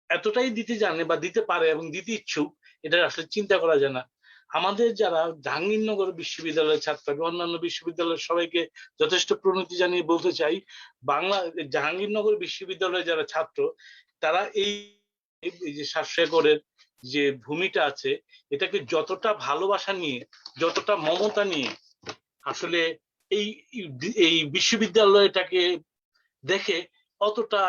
D: এতটাই দিতে জানে বা দিতে পারে এবং দিতে ইচ্ছুক, এটা আসলে চিন্তা করা যায় না। আমাদের যারা জাহাঙ্গীরনগর বিশ্ববিদ্যালয়ের ছাত্র, আমি অন্যান্য বিশ্ববিদ্যালয়ের সবাইকে যথেষ্ট প্রণতি জানিয়ে বলতে চাই, জাহাঙ্গীরনগর বিশ্ববিদ্যালয়ের যারা ছাত্র, তারা এই যে স্বাস্থ্যকরের যে ভূমিটা আছে, এটাকে যতটা ভালোবাসা নিয়ে, যতটা মমতা নিয়ে আসলে এই বিশ্ববিদ্যালয়টাকে দেখে, অতটা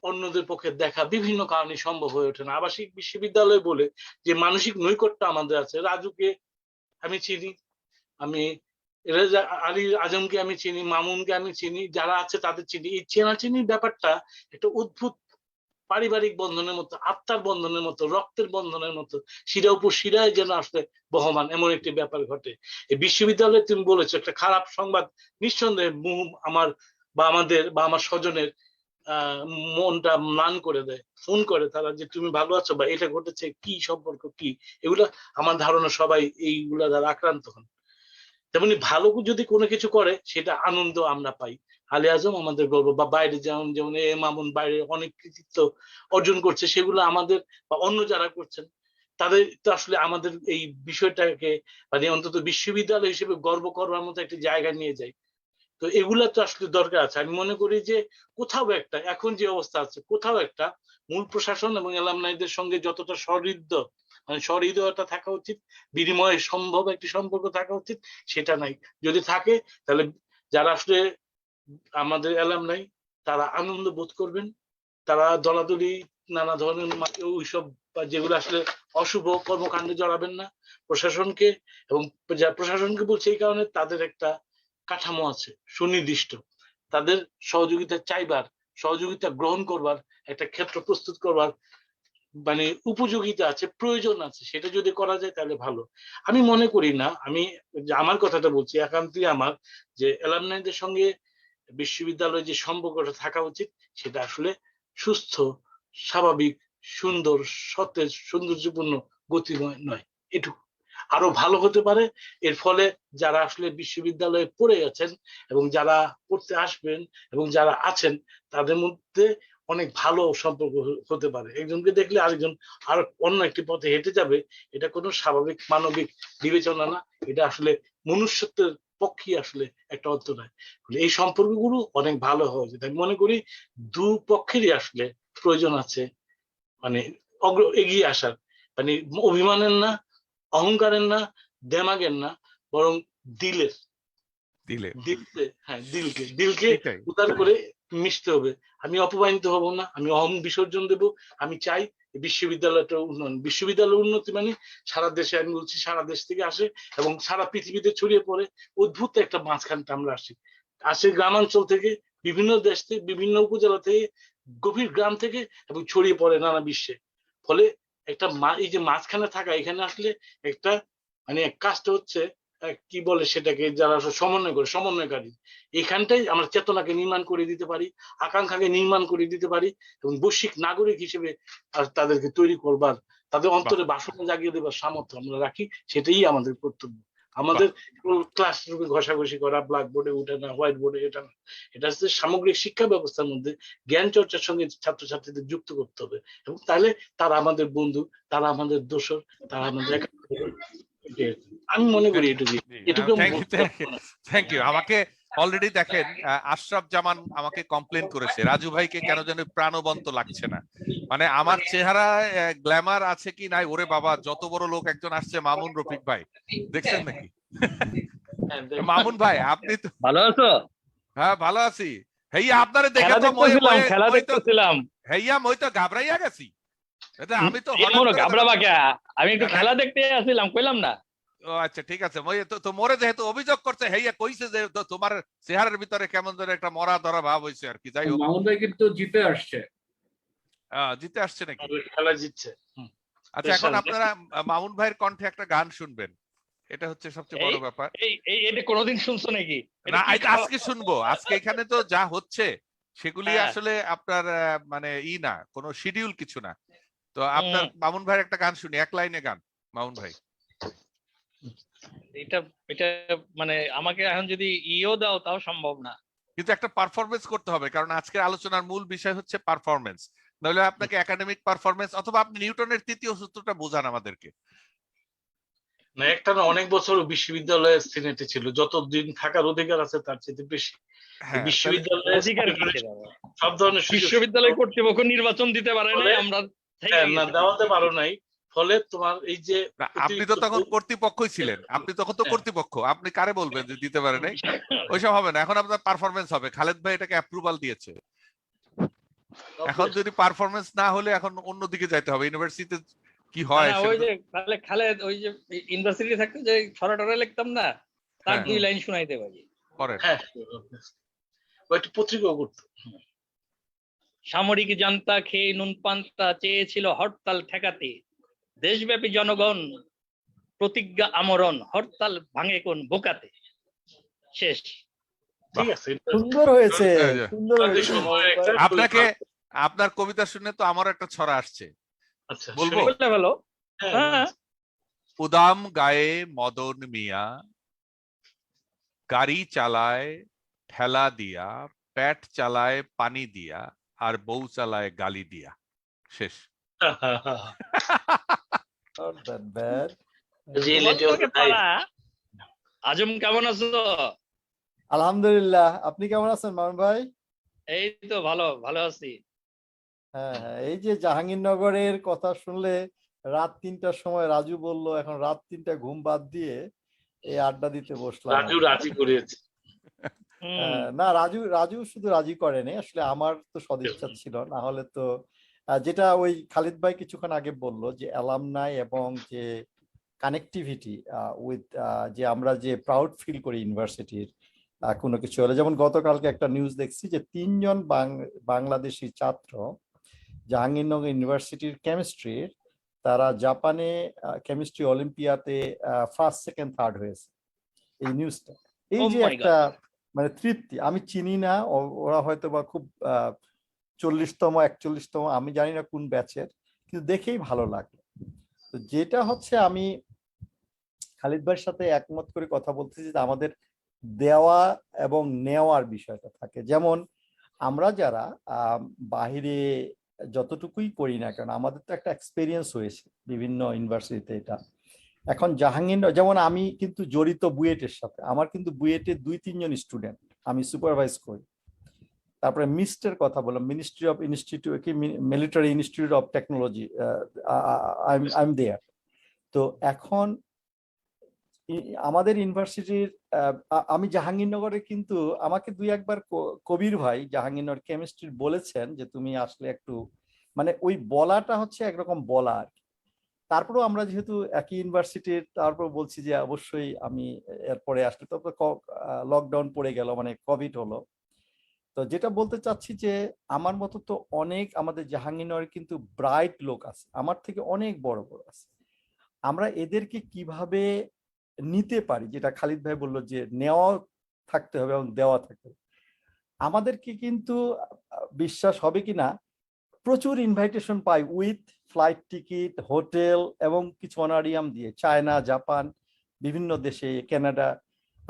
D: অন্যদের পক্ষে দেখা বিভিন্ন কারণে সম্ভব হয়ে ওঠে না। আবাসিক বিশ্ববিদ্যালয় বলে যে মানসিক নৈকট্য আমাদের আছে, রাজুকে আমি চিনি, আমি রেজা আলী আজমকে আমি চিনি, মামুনকে আমি চিনি, যারা আছে তাদের চিনি। এই চেনাচিনির ব্যাপারটা একটা অদ্ভুত পারিবারিক বন্ধনের মতো, আত্মার বন্ধনের মতো, রক্তের বন্ধনের মতো, শিরা উপর শিরায় যেন আসলে বহমান, এমন একটি ব্যাপার ঘটে। এই বিশ্ববিদ্যালয়ে তুমি বলেছো একটা খারাপ সংবাদ, নিঃসন্দেহে আমার বা আমাদের বা আমার স্বজনের মনটা ম্লান করে দেয়। ফোন করে তারা যে তুমি ভালো আছো বা এটা ঘটেছে, কি সম্পর্ক কি, এগুলা আমার ধারণা সবাই এইগুলা দ্বারা আক্রান্ত হন। তেমনি ভালো যদি কোনো কিছু করে সেটা আনন্দ আমরা পাই। আলী আজম আমাদের গর্ব, বা বাইরে যেমন এ মামুন বাইরে অনেক কৃতিত্ব অর্জন করছে, সেগুলো আমাদের বা অন্য যারা করছেন তাদের তো আসলে আমাদের এই বিষয়টাকে মানে অন্তত বিশ্ববিদ্যালয় হিসেবে গর্ব করবার মতো একটা জায়গা নিয়ে যায়। তো এগুলা তো আসলে দরকার আছে। আমি মনে করি যে কোথাও একটা, এখন যে অবস্থা আছে, কোথাও একটা মূল প্রশাসন এবং এলামনাইদের সঙ্গে যতটা সহৃদয়তা থাকা উচিত, বিনিময়ে সম্ভব একটি সম্পর্ক থাকা উচিত, সেটা নাই। যদি থাকে তাহলে যারা আসলে আমাদের এলামনাই তারা আনন্দ বোধ করবেন, তারা দলাদলি নানা ধরনের ওইসব যেগুলো আসলে অশুভ কর্মকাণ্ডে জড়াবেন না। প্রশাসনকে এবং প্রশাসনকে বলছে এই কারণে তাদের একটা কাঠামো আছে সুনির্দিষ্ট, তাদের সহযোগিতা চাইবার, সহযোগিতা গ্রহণ করবার একটা ক্ষেত্র প্রস্তুত করবার মানে উপযোগিতা আছে, প্রয়োজন আছে। সেটা যদি করা যায় তাহলে ভালো। আমি মনে করি না, আমি আমার কথাটা বলছি একান্তই আমার, যে এলামনাইদের সঙ্গে বিশ্ববিদ্যালয়ে যে সম্পর্কটা থাকা উচিত সেটা আসলে সুস্থ, স্বাভাবিক, সুন্দর, সতেজ, সৌন্দর্যপূর্ণ, গতিময় নয়। এটুকু আরো ভালো হতে পারে। এর ফলে যারা আসলে বিশ্ববিদ্যালয়ে পড়ে গেছেন এবং যারা পড়তে আসবেন এবং যারা আছেন তাদের মধ্যে অনেক ভালো সম্পর্ক হতে পারে। একজনকে দেখলে আরেকজন আর অন্য একটি পথে হেঁটে যাবে, এটা কোনো স্বাভাবিক মানবিক বিবেচনা না, এটা আসলে মনুষ্যত্বের পক্ষে আসলে একটা অন্তরায়। এই সম্পর্কগুলো অনেক ভালো হওয়া উচিত। আমি মনে করি দুপক্ষেরই আসলে প্রয়োজন আছে মানে এগিয়ে আসার, মানে অভিমানের না, অহংকারের না, দেমাগের না, বরং দিলের। দিলকে উদার করে মিশতে হবে। আমি অপমানিত হব না, আমি অহং বিসর্জন দেব। আমি চাই বিশ্ববিদ্যালয়টা উন্নয়ন, বিশ্ববিদ্যালয়ের উন্নতি মানে সারা দেশে, আমি বলছি সারা দেশ থেকে আসে এবং সারা পৃথিবীতে ছড়িয়ে পড়ে। অদ্ভুত একটা মাঝখানটা আমরা আসি গ্রামাঞ্চল থেকে, বিভিন্ন দেশ থেকে, বিভিন্ন উপজেলা থেকে, গভীর গ্রাম থেকে, এবং ছড়িয়ে পড়ে নানা বিশ্বে। ফলে একটা এই যে মাঝখানে থাকা, এখানে আসলে একটা মানে কাজটা হচ্ছে কি বলে সেটাকে, যারা সমন্বয়কারী, এখানটাই আমরা চেতনাকে নির্মাণ করে দিতে পারি, আকাঙ্ক্ষাকে নির্মাণ করে দিতে পারি, এবং বৈশ্বিক নাগরিক হিসেবে তাদেরকে তৈরি করবার, তাদের অন্তরে বাসনা জাগিয়ে দেবার সামর্থ্য আমরা রাখি। সেটাই আমাদের কর্তব্য। আমাদের ক্লাসরুমে ঘষাঘষি করা, ব্ল্যাকবোর্ডে উঠে না, হোয়াইট বোর্ডে এটা না, এটা হচ্ছে সামগ্রিক শিক্ষা ব্যবস্থার মধ্যে জ্ঞান চর্চার সঙ্গে ছাত্রছাত্রীদের যুক্ত করতে হবে, এবং তাহলে তারা আমাদের বন্ধু, তারা আমাদের দোসর, তারা আমাদের আমি মনে করি এটুকু।
A: Thank you. আমাকে অলরেডি দেখেন আশরাফ জামান আমাকে কমপ্লেন করেছে, রাজু ভাইকে কেন যেন প্রাণবন্ত লাগছে না। মানে আমার চেহারা গ্ল্যামার আছে কি নাই, ওরে বাবা, যত বড় লোক একজন আসছে, মামুন রফিক ভাই, দেখছেন নাকি? মামুন ভাই আপনি তো ভালো আছো? হ্যাঁ ভালো আছি। হেইয়া আপনারে দেখে তো খেলা দেখতেছিলাম, হেইয়া মই তো ঘাবড়াইয়া গেছি। আমি তো
L: ঘাবড়াবা কে, আমি একটু খেলা দেখতে আসছিলাম, কইলাম না।
A: ও আচ্ছা ঠিক আছে। মই তো মোরে যেহেতু অভিযোগ করছে, হেইয়া কইছে যে তোমার চেহারার ভিতরে কেমন যেন একটা মরা ধরা ভাব হইছে আর কি। যাই হোক,
K: মামুন ভাই কিন্তু জিতে আসছে।
A: জিতে আসছে নাকি?
D: খেলা জিতছে।
A: আচ্ছা, এখন আপনারা মামুন ভাইয়ের কণ্ঠে একটা গান শুনবেন, এটা হচ্ছে সবচেয়ে বড় ব্যাপার।
L: এটা কোনোদিন শুনছো নাকি?
A: না, আজকে শুনবো। আজকে এখানে তো যা হচ্ছে সেগুলি আসলে আপনার মানে না, কোনো শিডিউল কিছু না। তো আপনার মামুন ভাইয়ের একটা গান শুনি, এক লাইনে গান, মামুন ভাই।
L: এটা মানে আমাকে এখন যদি ইও দাও তাও সম্ভব না,
A: কিন্তু একটা পারফরমেন্স করতে হবে, কারণ আজকের আলোচনার মূল বিষয় হচ্ছে পারফরমেন্স। নইলে আপনাকে একাডেমিক পারফরমেন্স, অথবা আপনি নিউটনের তৃতীয় সূত্রটা বোঝান আমাদেরকে।
D: না একটা না, অনেক বছর বিশ্ববিদ্যালয়ের সিনেটে ছিল, যতদিন থাকার অধিকার আছে তার চেয়ে বেশি।
A: হ্যাঁ,
D: বিশ্ববিদ্যালয়ের
L: অধিকার কিসের আবার?
D: সব ধরনের সুযোগ
L: বিশ্ববিদ্যালয় কর্তৃপক্ষ নির্বাচন দিতে পারে নাই, আমরা থেকে
D: হ্যাঁ, না
L: গেছি।
D: দেওয়াতে পারো নাই, ফলে তোমার এই যে
A: না, আপনি তো তখন কর্তৃপক্ষই ছিলেন, আপনি তখন তো
D: হ্যাঁ।
A: কর্তৃপক্ষ, আপনি কারে বলবেন যে দিতে পারে নাই? ওইসব হবে না, এখন আপনার পারফরমেন্স হবে। খালেদ ভাই এটাকে অ্যাপ্রুভাল দিয়েছে, এখন যদি পারফরমেন্স না হলে এখন অন্যদিকে যাইতে হবে। ইউনিভার্সিটিতে কি
L: না,
A: হয়
L: না, ওই যে খালেদ ওই যে ইউনিভার্সিটি থাকতে যে ছড়া লিখতাম না, তার
A: হ্যাঁ।
L: 2 লাইন শুনাইতে পারি।
A: করেন।
D: হ্যাঁ, ও একটু পত্রিকাও করতো।
L: সামরিক জান্তা খেয়ে নুন পান্তা চেয়েছিল হরতাল ঠেকাতে, দেশব্যাপী জনগণ প্রতিজ্ঞা আমরণ, হরতাল ভাঙে কোন বোকাতে। শেষ।
D: ঠিক আছে,
B: সুন্দর হয়েছে,
A: এই যে,
B: সুন্দর
D: আমাদের
B: হয়েছে।
D: সময় একটা
A: আপনাকে আপনার কবিতা শুনে তো আমার একটা ছড়া আসছে,
D: আচ্ছা
A: বলবো?
L: বললে ভালো। হ্যাঁ,
A: উদাম গায়ে মদন মিয়া, গাড়ি চালায় ঠেলা দিয়া, পেট চালায় পানি দিয়া, আর বউ চালায় গালি দিয়া। শেষ।
B: Not that bad.
D: Reality of
L: তোমাকে
D: life.
L: পাড়া। আজম কেমন আছো?
B: আলহামদুলিল্লাহ, আপনি কেমন আছেন মামুন ভাই?
L: এই তো ভালো ভালো আছি।
B: হ্যাঁ হ্যাঁ, এই যে জাহাঙ্গীরনগরের কথা শুনলে রাত 3টার সময় রাজু বলল এখন রাত 3টা ঘুম বাদ দিয়ে এই আড্ডা দিতে বসলাম।
D: রাজু রাজি করেছে।
B: না, রাজু শুধু রাজি করেনি, আসলে আমার তো সদিচ্ছা ছিল, না হলে তো যেটা ওই খালিদ ভাই কিছুক্ষণ আগে বলল যে অ্যালামনাই এবং যে কানেক্টিভিটি উইথ যে আমরা যে প্রাউড ফিল করি ইউনিভার্সিটির কোনো কিছু হলে, যেমন গতকালকে একটা নিউজ দেখছি যে 3 জন বাংলাদেশি ছাত্র জাহাঙ্গীরনগর ইউনিভার্সিটির কেমিস্ট্রির, তারা জাপানে কেমিস্ট্রি অলিম্পিয়াতে ফার্স্ট সেকেন্ড থার্ড হয়েছে। এই নিউজটা, এই যে একটা মানে তৃপ্তি, আমি চিনি না, ওরা হয়তো বা খুব 40তম 41তম, আমি জানি না কোন ব্যাচের, কিন্তু দেখেই ভালো লাগলো। তো যেটা হচ্ছে আমি খালিদ ভাইয়ের সাথে একমত করে কথা বলতেছি যে আমাদের দেওয়া এবং নেওয়ার বিষয়টা থাকে। যেমন আমরা যারা বাহিরে যতটুকুই করি না কেন, আমাদের তো একটা এক্সপেরিয়েন্স হয়েছে বিভিন্ন ইউনিভার্সিটিতে। এটা এখন জাহাঙ্গীর, যেমন আমি কিন্তু জড়িত বুয়েটের সাথে, আমার কিন্তু বুয়েটে 2-3 জন স্টুডেন্ট আমি সুপারভাইজ করি। তারপরে মিস্টের কথা বললাম, মিনিস্ট্রি অফ ইনস্টিটিউট কি military institute of technology, I am there. তো এখন আমাদের ইউনিভার্সিটির আমি জাহাঙ্গীরনগরে কিন্তু আমাকে 2-1 বার কবির ভাই জাহাঙ্গীরনগর কেমিস্ট্রি বলেছেন যে তুমি আসলে একটু, মানে ওই বলাটা হচ্ছে একরকম বলা আর কি। তারপরেও আমরা যেহেতু একই ইউনিভার্সিটির, তারপর বলছি যে অবশ্যই আমি এরপরে আসলে, তারপর লকডাউন পড়ে গেল, মানে কোভিড হলো। তো যেটা বলতে চাচ্ছি যে আমার মতো তো অনেক আমাদের জাহাঙ্গীরনগরে কিন্তু ব্রাইট লোক আছে, আমার থেকে অনেক বড় বড় আছে। আমরা এদেরকে কিভাবে নিতে পারি, যেটা খালিদ ভাই বললো যে নেওয়া থাকতে হবে এবং দেওয়া থাকতে হবে। আমাদেরকে কিন্তু বিশ্বাস হবে কিনা, প্রচুর invitation pi with flight ticket, hotel এবং কিছু অনারিয়াম দিয়ে, চায়না, জাপান, বিভিন্ন দেশে, কানাডা।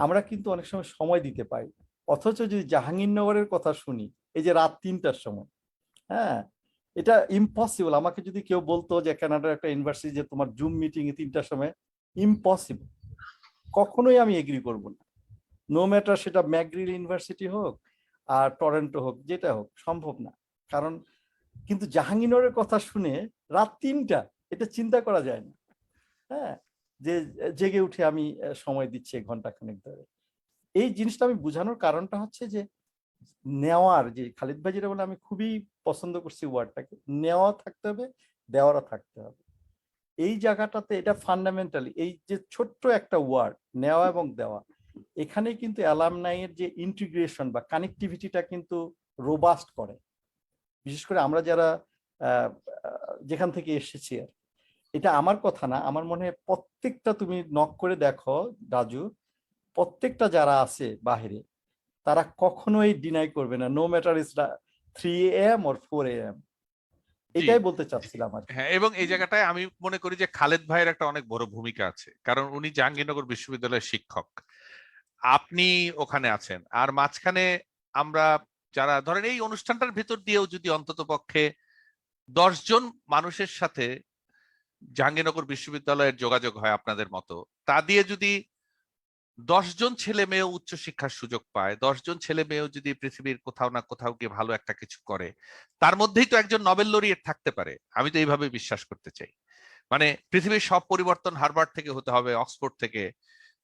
B: আমরা কিন্তু অনেক সময় দিতে পাই, অথচ যদি জাহাঙ্গীরনগরের কথা শুনি, এই যে রাত 3টার সময়, হ্যাঁ, এটা ইম্পসিবল। আমাকে যদি কেউ বলতো যে কানাডার একটা ইউনিভার্সিটি যে তোমার জুম মিটিং এ 3টার সময়, ইম্পসিবল, কখনোই আমি এগ্রি করব না। নো ম্যাটার সেটা ম্যাকগ্রিল ইউনিভার্সিটি হোক আর টরন্টো হোক, যেটা হোক, সম্ভব না। কারণ কিন্তু জাহাঙ্গীরনগরের কথা শুনে রাত 3টা, এটা চিন্তা করা যায় না। হ্যাঁ, যে জেগে উঠে আমি সময় দিচ্ছি 1 ঘন্টা খানেক ধরে। এই জিনিসটা আমি বোঝানোর কারণটা হচ্ছে যে নেওয়ার, যে খালিদ ভাই যেটা বলে আমি খুবই পছন্দ করছি ওয়ার্ডটাকে, নেওয়া থাকতে হবে, দেওয়ারও থাকতে হবে। এই জায়গাটাতে এটা ফান্ডামেন্টালি, এই যে ছোট্ট একটা ওয়ার্ড নেওয়া এবং দেওয়া, এখানে কিন্তু অ্যালামনাইয়ের যে ইন্টিগ্রেশন বা কানেক্টিভিটিটা কিন্তু রোবাস্ট করে। বিশেষ করে আমরা যারা যেখান থেকে এসেছি, আর এটা আমার কথা না, আমার মনে হয় প্রত্যেকটা, তুমি নক করে দেখো রাজু, প্রত্যেকটা যারা আছে বাহিরে, তারা কখনোই ডিনাই করবে না, no matter is 3 AM or 4 AM। এটাই বলতে চাচ্ছিলাম আর।
A: হ্যাঁ, এবং এই জায়গাটায় আমি মনে করি যে খালেদ ভাইয়ের একটা অনেক বড় ভূমিকা আছে, কারণ উনি জাহাঙ্গীরনগর বিশ্ববিদ্যালয়ের শিক্ষক, আপনি ওখানে আছেন, আর মাঝখানে আমরা যারা ধরেন এই অনুষ্ঠানটার ভিতর দিয়েও যদি অন্তত পক্ষে 10 জন মানুষের সাথে জাহাঙ্গীরনগর বিশ্ববিদ্যালয়ের যোগাযোগ হয় আপনাদের মতো, তা দিয়ে যদি 10 জন ছেলে মেয়েও উচ্চশিক্ষার সুযোগ পায়, 10 জন ছেলে মেয়েও যদি পৃথিবীর কোথাও না কোথাও গিয়ে ভালো একটা কিছু করে, তার মধ্যেই তো একজন নোবেল লরিয়েট থাকতে পারে। আমি তো এইভাবে বিশ্বাস করতে চাই। মানে পৃথিবীর সব পরিবর্তন হার্ভার্ড থেকে হতে হবে, অক্সফোর্ড থেকে,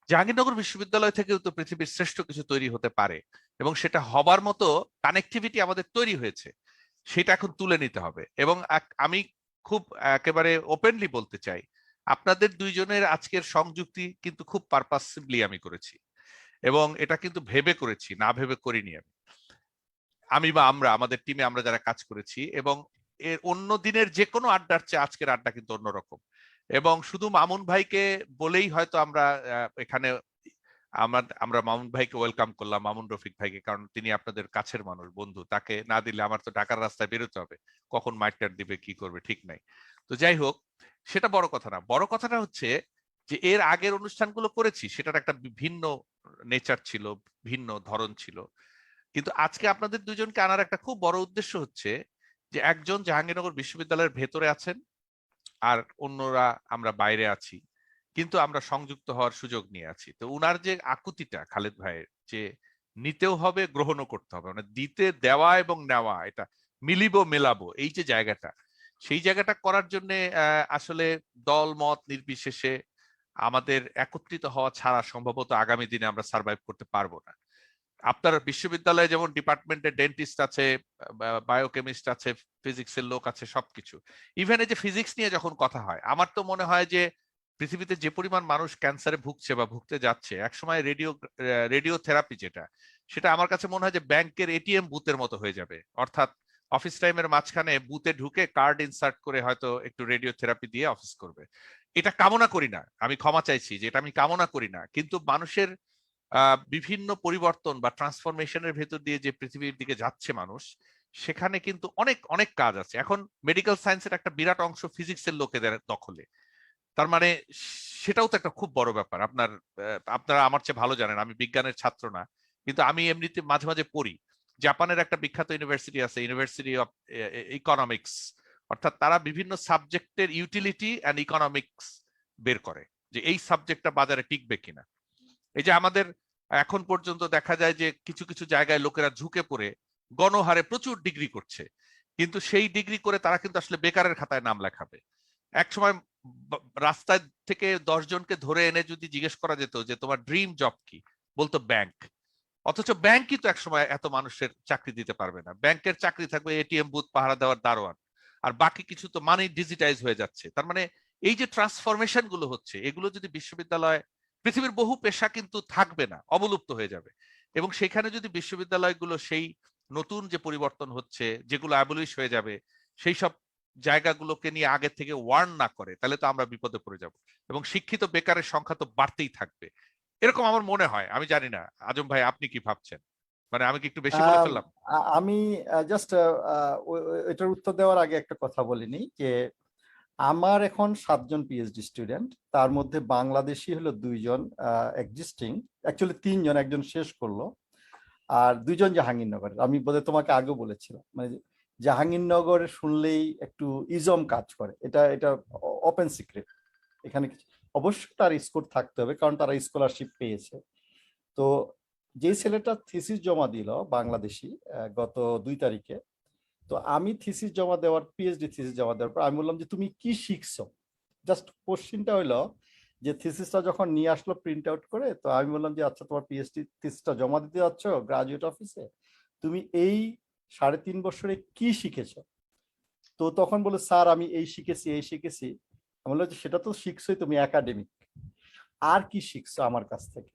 A: জাহাঙ্গীরনগর বিশ্ববিদ্যালয় থেকেও তো পৃথিবীর শ্রেষ্ঠ কিছু তৈরি হতে পারে, এবং সেটা হবার মতো কানেক্টিভিটি আমাদের তৈরি হয়েছে, সেটা এখন তুলে নিতে হবে। এবং আমি খুব একেবারে ওপেনলি বলতে চাই, আপনাদের দুইজনের আজকের সংযুক্তি কিন্তু খুব পারপাসিভলি আমি করেছি, এবং এটা কিন্তু ভেবে করেছি, না ভেবে করিনি। আমি বা আমরা, আমাদের টিমে আমরা যারা কাজ করেছি, এবং এর অন্য দিনের যে কোনো আড্ডার চেয়ে আজকের আড্ডা কিন্তু অন্যরকম। এবং শুধু মামুন ভাইকে বলেই হয়তো আমরা এখানে আমরা মামুন ভাইকে ওয়েলকাম করলাম, মামুন রফিক ভাইকে, কারণ তিনি আপনাদের কাছের মানুষ, বন্ধু। তাকে না দিলে আমার তো ঢাকার রাস্তায় বেরোতে হবে, কখন মাইটটার দিবে, কি করবে ঠিক নাই। তো যাই হোক, সেটা বড় কথা না। বড় কথাটা হচ্ছে যে এর আগের অনুষ্ঠানগুলো করেছি, সেটার একটা ভিন্ন নেচার ছিল, ভিন্ন ধরন ছিল। কিন্তু আজকে আপনাদের দুজনকে আনার একটা খুব বড় উদ্দেশ্য হচ্ছে যে একজন জাহাঙ্গীরনগর বিশ্ববিদ্যালয়ের ভেতরে আছেন, আর অন্যরা আমরা বাইরে আছি, কিন্তু আমরা সংযুক্ত হওয়ার সুযোগ নিয়ে আছি। তো উনার যে আকুতিটা, খালেদ ভাইয়ের, যে নিতেও হবে, গ্রহণও করতে হবে, মানে দিতে, দেওয়া এবং নেওয়া, এটা মিলিব মেলাবো, এই যে জায়গাটা, সেই জায়গাটা করার জন্য আসলে দল মত নির্বিশেষে আমাদের একত্রিত হওয়া ছাড়া সম্ভবত আগামী দিনে আমরা সার্ভাইভ করতে পারবো না। আপনার বিশ্ববিদ্যালয়ে যেমন ডিপার্টমেন্টে ডেন্টিস্ট আছে, বায়োকেমিস্ট আছে, ফিজিক্সের লোক আছে, সবকিছু। ইভেন এই যে ফিজিক্স নিয়ে যখন কথা হয়, আমার তো মনে হয় যে পৃথিবীতে যে পরিমাণ মানুষ ক্যান্সারে ভুগছে বা ভুগতে যাচ্ছে, একসময় রেডিও থেরাপি যেটা, সেটা আমার কাছে মনে হয় যে ব্যাংকের এটিএম বুথের মতো হয়ে যাবে। অর্থাৎ অফিস টাইমের মাঝখানে বুথে ঢুকে কার্ড ইনসার্ট করে হয়তো একটু রেডিও থেরাপি দিয়ে অফিস করবে। এটা কামনা করি না, আমি ক্ষমা চাইছি যে এটা আমি কামনা করি না, কিন্তু মানুষের বিভিন্ন পরিবর্তন বা ট্রান্সফরমেশনের ভেতর দিয়ে যে পৃথিবীর দিকে যাচ্ছে মানুষ, সেখানে কিন্তু অনেক অনেক কাজ আছে। এখন মেডিকেল সায়েন্সের একটা বিরাট অংশ ফিজিক্সের লোকেদের দখলে, তার মানে সেটাও তো একটা খুব বড় ব্যাপার। আপনারা আমার চেয়ে ভালো জানেন, আমি বিজ্ঞানের ছাত্র না, কিন্তু আমি এমনিতে মাঝে মাঝে পড়ি। জাপানের একটা বিখ্যাত ইউনিভার্সিটি আছে, ইউনিভার্সিটি অফ ইকোনমিক্স, অর্থাৎ তারা বিভিন্ন সাবজেক্টের ইউটিলিটি অ্যান্ড ইকোনমিক্স বের করে, যে এই সাবজেক্টটা বাজারে টিকবে কিনা। এই যে আমাদের এখন পর্যন্ত দেখা যায় যে কিছু কিছু জায়গায় লোকেরা ঝুঁকে পড়ে গণহারে প্রচুর ডিগ্রি করছে, কিন্তু সেই ডিগ্রি করে তারা কিন্তু আসলে বেকারের খাতায় নাম লেখাবে। একসময় রাস্তায় থেকে 10 জনকে ধরে এনে যদি জিজ্ঞেস করা যেত যে তোমার ড্রিম জব কি, বলতো ব্যাংক। অথচ ব্যাংকই তো একসময় এত মানুষের চাকরি দিতে পারবে না। ব্যাংকের চাকরি থাকবে এটিএম বুথ পাহারা দেওয়ার দারোয়ান, আর বাকি কিছু তো মানি ডিজিটাইজ হয়ে যাচ্ছে। তার মানে এই যে ট্রান্সফরমেশন গুলো হচ্ছে, এগুলো যদি বিশ্ববিদ্যালয়, পৃথিবীর বহু পেশা কিন্তু থাকবে না, অবলুপ্ত হয়ে যাবে। এবং সেখানে যদি বিশ্ববিদ্যালয়গুলো সেই নতুন যে পরিবর্তন হচ্ছে, যেগুলো অ্যাবলিশ হয়ে যাবে, সেই সব জায়গাগুলোকে নিয়ে আগে থেকে ওয়ার্ন না করে, তাহলে তো আমরা বিপদে পড়ে যাব, এবং শিক্ষিত বেকারের সংখ্যা তো বাড়তেই থাকবে, এরকম আমার মনে হয়। আমি জানি না আজম ভাই আপনি কি ভাবছেন, মানে আমি কি একটু বেশি বলে ফেললাম?
B: আমি জাস্ট এটার উত্তর দেওয়ার আগে একটা কথা বলিনি, যে আমার এখন 7 জন পিএইচডি স্টুডেন্ট, তার মধ্যে বাংলাদেশি হলো 2 জন এক্সিস্টিং, অ্যাকচুয়ালি 3 জন, একজন শেষ করলো, আর 2 জন জাহাঙ্গীরনগরের। আমি বোধহয় তোমাকে আগেও বলেছিলাম, মানে জাহাঙ্গীরনগরে শুনলেই একটু ইজম কাজ করে, এটা ওপেন সিক্রেট। এখানে অবশ্যই তার স্কোর থাকতে হবে, কারণ তারা স্কলারশিপ পেয়েছে। তো যে ছেলেটা থিসিস জমা দিল বাংলাদেশি গত 2 তারিখে, তো আমি থিসিস জমা দেওয়ার, পিএইচডি থিসিস জমা দেওয়ার পর আমি বললাম যে তুমি কি শিখছো। জাস্ট কোশ্চিনটা হইলো যে থিসিসটা যখন নিয়ে আসলো প্রিন্ট আউট করে, তো আমি বললাম যে আচ্ছা তোমার পিএইচডি থিসিসটা জমা দিতে যাচ্ছ গ্রাজুয়েট অফিসে, তুমি এই 3.5 বছরে কি শিখেছো? তো তখন বলে স্যার আমি এই শিখেছি, এই শিখেছি। আমি বললাম যে সেটা তো শিখছোই তুমি একাডেমিক, আর কি শিখছো আমার কাছ থেকে?